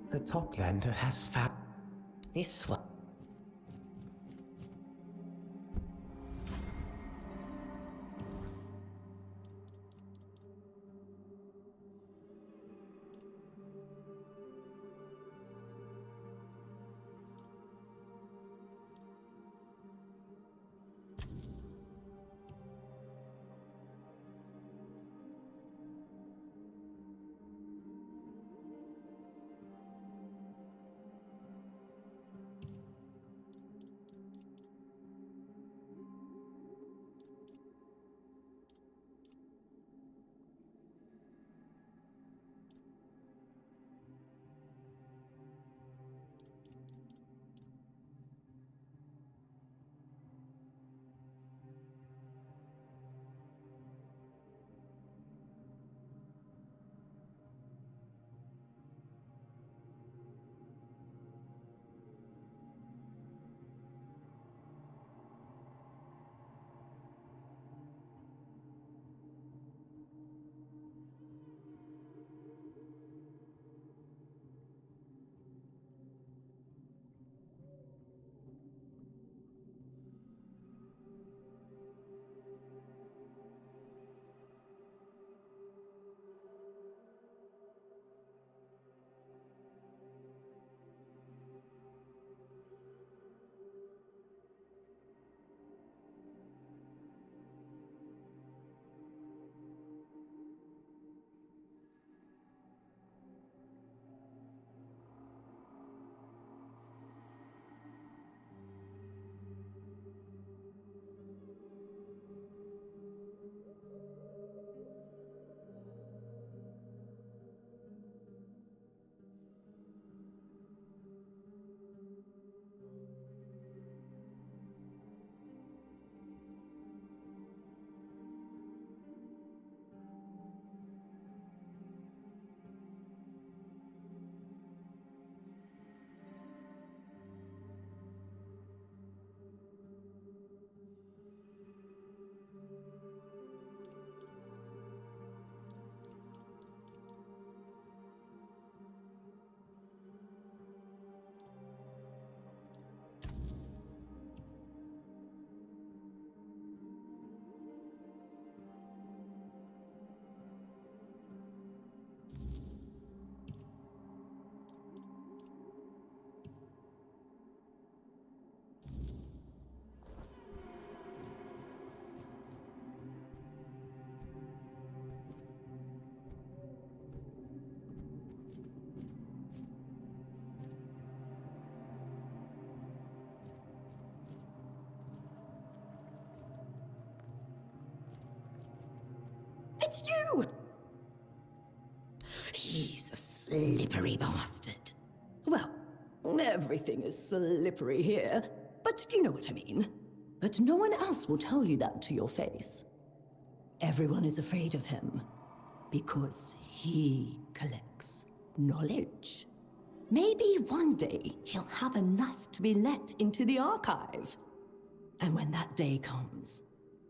The Toplander has found this one. It's you! He's a slippery bastard. Well, everything is slippery here, but you know what I mean. But no one else will tell you that to your face. Everyone is afraid of him because he collects knowledge. Maybe one day he'll have enough to be let into the archive. And when that day comes,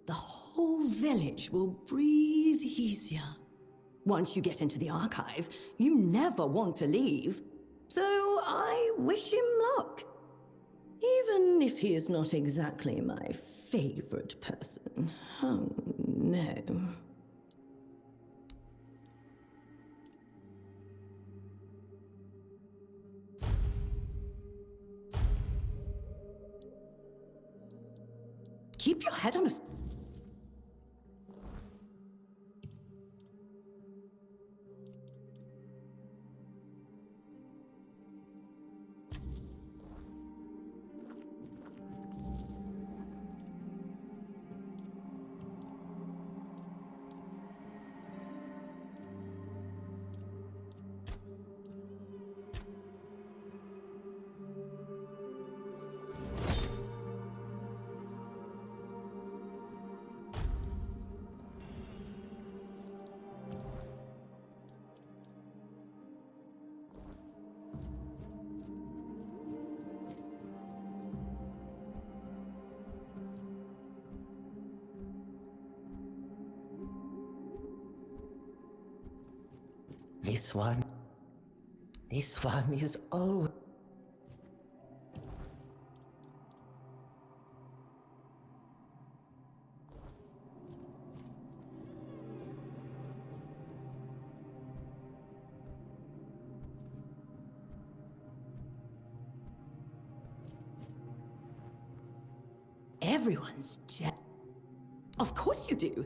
the whole village will breathe easier. Once you get into the archive, you never want to leave. So I wish him luck. Even if he is not exactly my favorite person. Oh, no. Keep your head on a... This one is old. Everyone's Of course you do.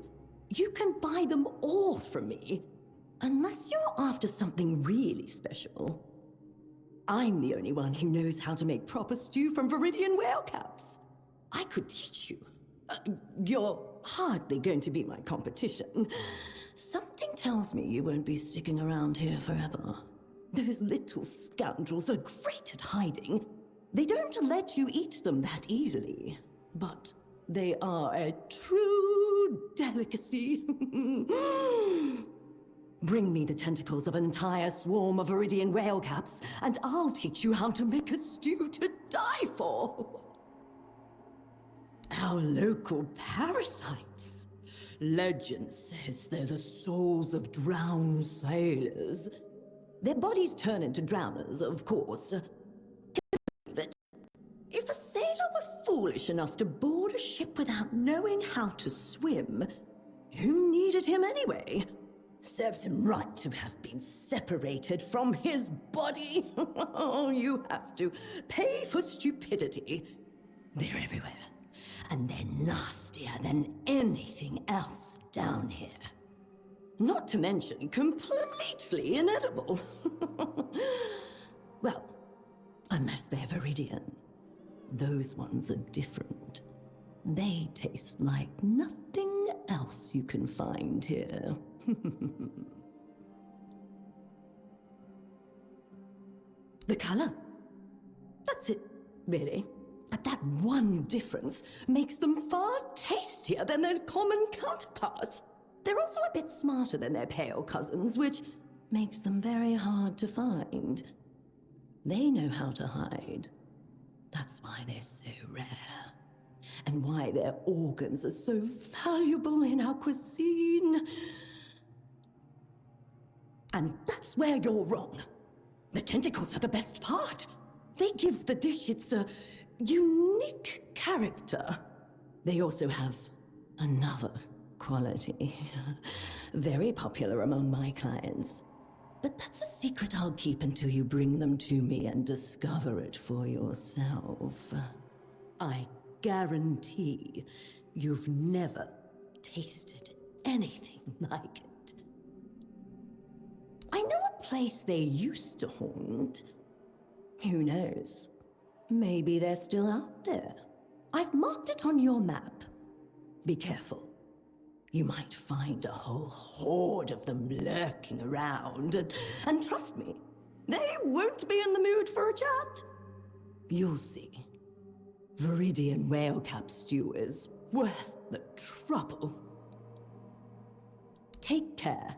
You can buy them all from me. Unless you're after something really special. I'm the only one who knows how to make proper stew from Viridian whale caps. I could teach you. You're hardly going to be my competition. Something tells me you won't be sticking around here forever. Those little scoundrels are great at hiding. They don't let you eat them that easily. But they are a true delicacy. Bring me the tentacles of an entire swarm of Viridian whale caps, and I'll teach you how to make a stew to die for. Our local parasites. Legend says they're the souls of drowned sailors. Their bodies turn into drowners, of course. But if a sailor were foolish enough to board a ship without knowing how to swim, who needed him anyway? Serves him right to have been separated from his body. You have to pay for stupidity. They're everywhere, and they're nastier than anything else down here. Not to mention completely inedible. Well, unless they're Viridian. Those ones are different. They taste like nothing else you can find here. The color. That's it, really. But that one difference makes them far tastier than their common counterparts. They're also a bit smarter than their pale cousins, which makes them very hard to find. They know how to hide. That's why they're so rare. And why their organs are so valuable in our cuisine. And that's where you're wrong. The tentacles are the best part. They give the dish its a unique character. They also have another quality. Very popular among my clients. But that's a secret I'll keep until you bring them to me and discover it for yourself. I guarantee you've never tasted anything like it. I know a place they used to haunt. Who knows? Maybe they're still out there. I've marked it on your map. Be careful. You might find a whole horde of them lurking around, and trust me, they won't be in the mood for a chat. You'll see. Viridian whalecap stew is worth the trouble. Take care.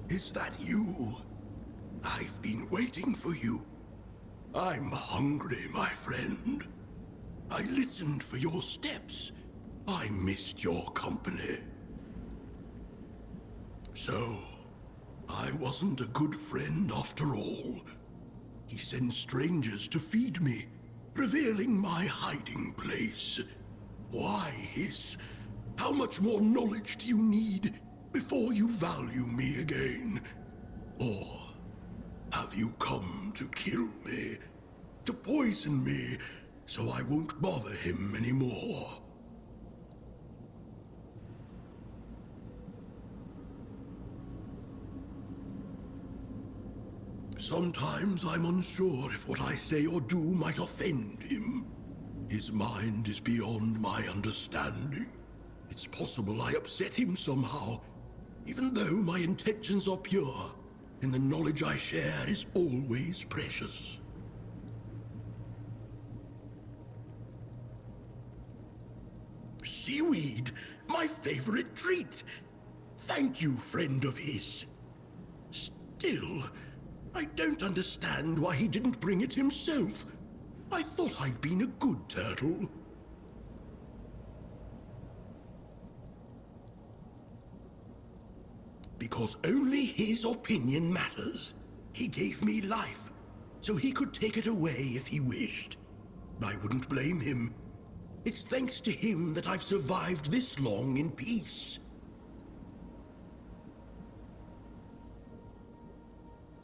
Is that you? I've been waiting for you. I'm hungry, my friend. I listened for your steps. I missed your company. So, I wasn't a good friend after all. He sends strangers to feed me, revealing my hiding place. Why, Hiss? How much more knowledge do you need before you value me again? Or have you come to kill me? To poison me so I won't bother him anymore? Sometimes I'm unsure if what I say or do might offend him. His mind is beyond my understanding. It's possible I upset him somehow, even though my intentions are pure, and the knowledge I share is always precious. Seaweed, my favorite treat. Thank you, friend of his. Still, I don't understand why he didn't bring it himself. I thought I'd been a good turtle. Because only his opinion matters. He gave me life, so he could take it away if he wished. I wouldn't blame him. It's thanks to him that I've survived this long in peace.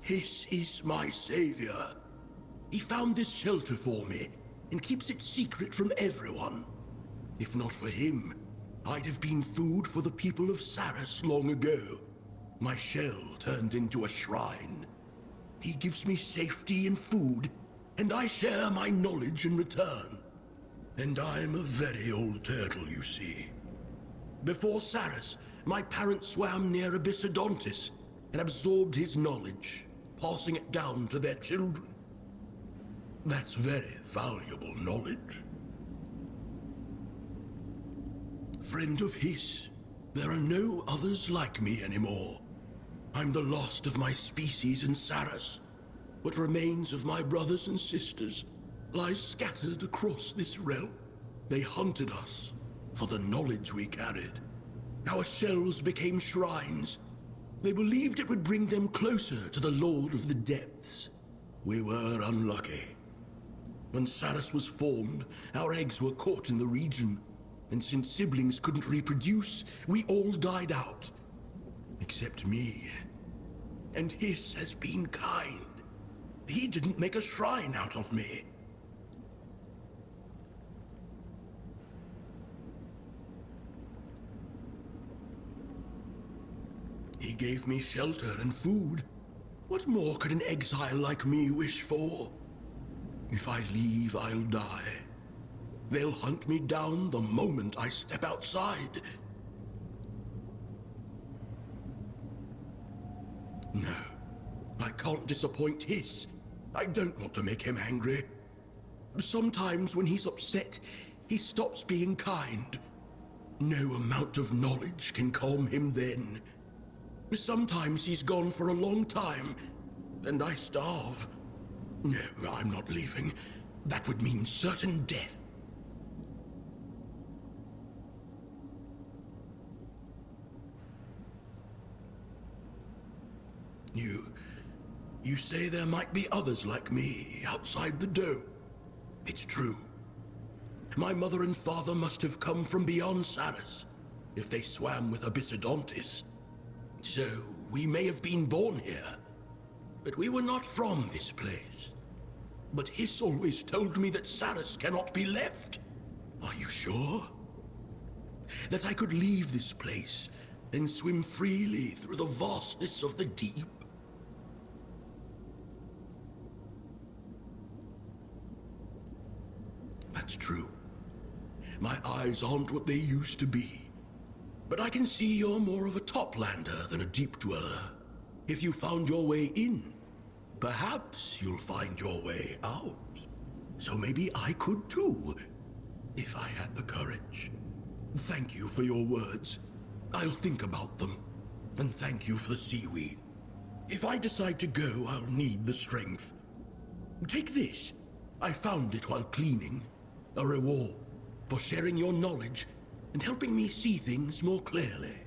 Hiss is my savior. He found this shelter for me, and keeps it secret from everyone. If not for him, I'd have been food for the people of Sarras long ago. My shell turned into a shrine. He gives me safety and food, and I share my knowledge in return. And I'm a very old turtle, you see. Before Sarras, my parents swam near Abyssodontis and absorbed his knowledge, passing it down to their children. That's very valuable knowledge. Friend of his, there are no others like me anymore. I'm the last of my species in Sarras. What remains of my brothers and sisters lies scattered across this realm. They hunted us for the knowledge we carried. Our shells became shrines. They believed it would bring them closer to the Lord of the Depths. We were unlucky. When Sarras was formed, our eggs were caught in the region, and since siblings couldn't reproduce, we all died out. Except me. And Hiss has been kind. He didn't make a shrine out of me. He gave me shelter and food. What more could an exile like me wish for? If I leave, I'll die. They'll hunt me down the moment I step outside. No, I can't disappoint Hiss. I don't want to make him angry. Sometimes when he's upset, he stops being kind. No amount of knowledge can calm him then. Sometimes he's gone for a long time, and I starve. No, I'm not leaving. That would mean certain death. You say there might be others like me outside the dome. It's true. My mother and father must have come from beyond Sarras, if they swam with Abyssodontis. So, we may have been born here, but we were not from this place. But Hiss always told me that Sarras cannot be left. Are you sure? That I could leave this place and swim freely through the vastness of the deep? That's true. My eyes aren't what they used to be. But I can see you're more of a toplander than a deep dweller. If you found your way in, perhaps you'll find your way out. So maybe I could too, if I had the courage. Thank you for your words. I'll think about them. And thank you for the seaweed. If I decide to go, I'll need the strength. Take this. I found it while cleaning. A reward for sharing your knowledge and helping me see things more clearly.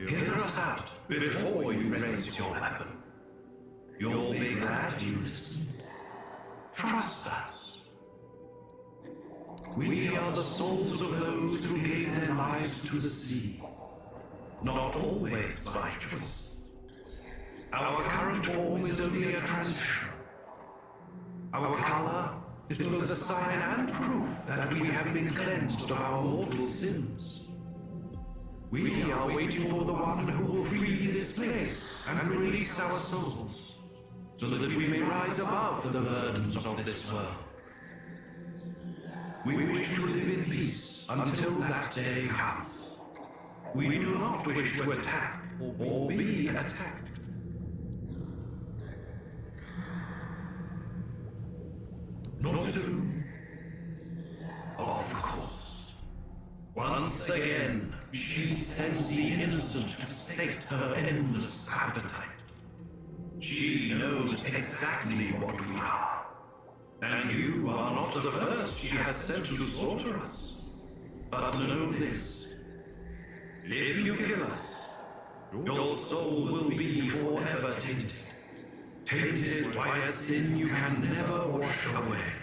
Hear us out before you raise your weapon. You'll be glad you listened. Trust us. We are the souls of those who gave their lives to the sea. Not always by choice. Our current form is only a transition. Our color is both a sign and proof that we have been cleansed of our mortal sins. We are waiting for the one who will free this place and release our souls, so that we may rise above the burdens of this world. We wish to live in peace until that day comes. We do not wish to attack or be attacked. Not to. Of course. Once again, she sends the innocent to sate her endless appetite. She knows exactly what we are. And you are not the first she has sent to slaughter us. But know this. If you kill us, your soul will be forever tainted. Tainted by a sin you can never wash away.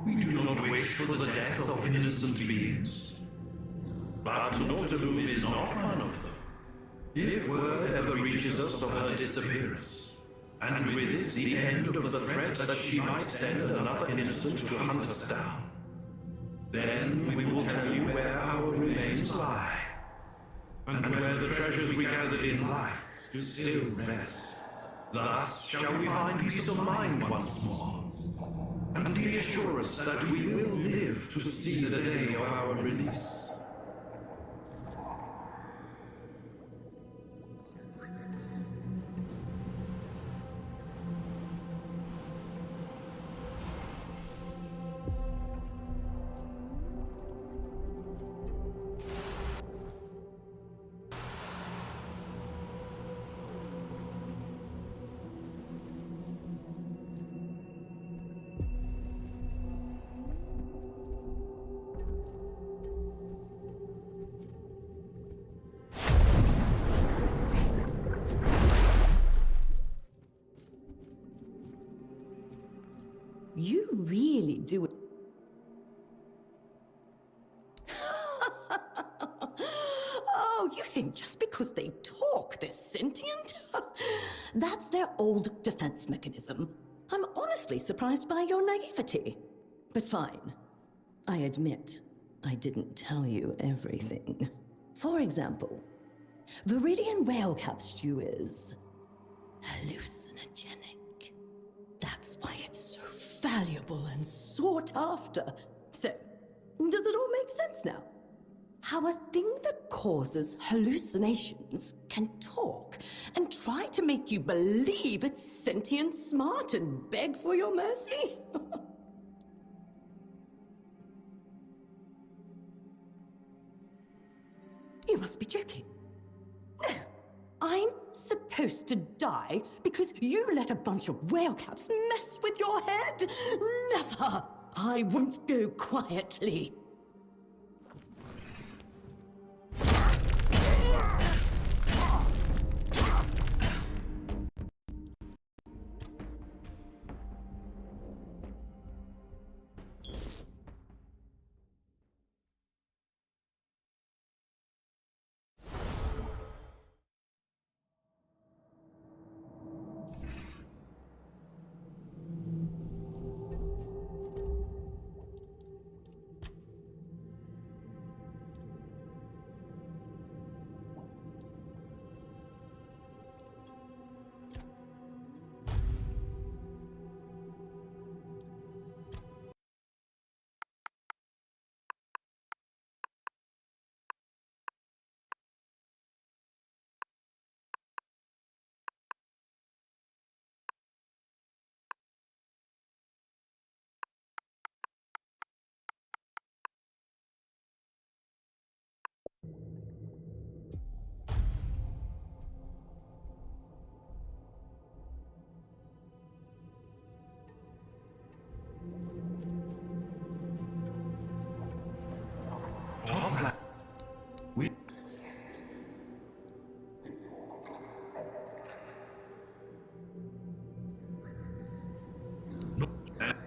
We do not wish for the death of innocent beings. But Nautilum is not one of them. If word ever reaches us of her disappearance, and with it the end of the threat that she might send another innocent to hunt us down, then we will tell you where our remains lie, and where the treasures we gathered in life still rest. Thus shall we find peace of mind once more, and reassure us that we will live to see the day of our release. You really do it. Oh, you think just because they talk, they're sentient? That's their old defense mechanism. I'm honestly surprised by your naivety. But fine. I admit, I didn't tell you everything. For example, Viridian whale-cap stew is hallucinogenic. That's why it's so valuable and sought after. So, does it all make sense now? How a thing that causes hallucinations can talk and try to make you believe it's sentient, smart, and beg for your mercy? You must be joking. No, I'm supposed to die because you let a bunch of whale caps mess with your head? Never! I won't go quietly. We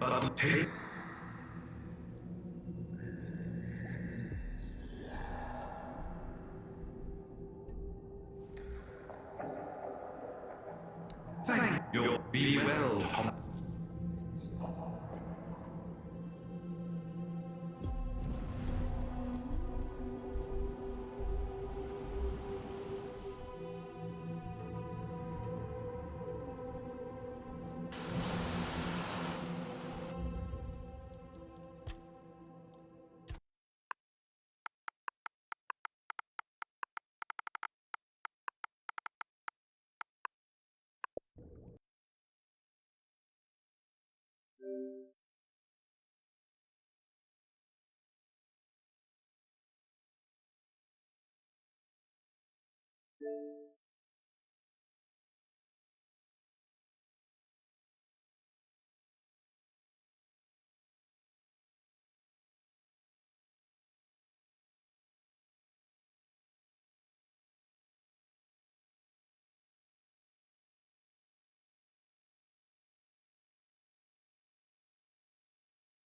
but take thank you. Be well, Tom. you.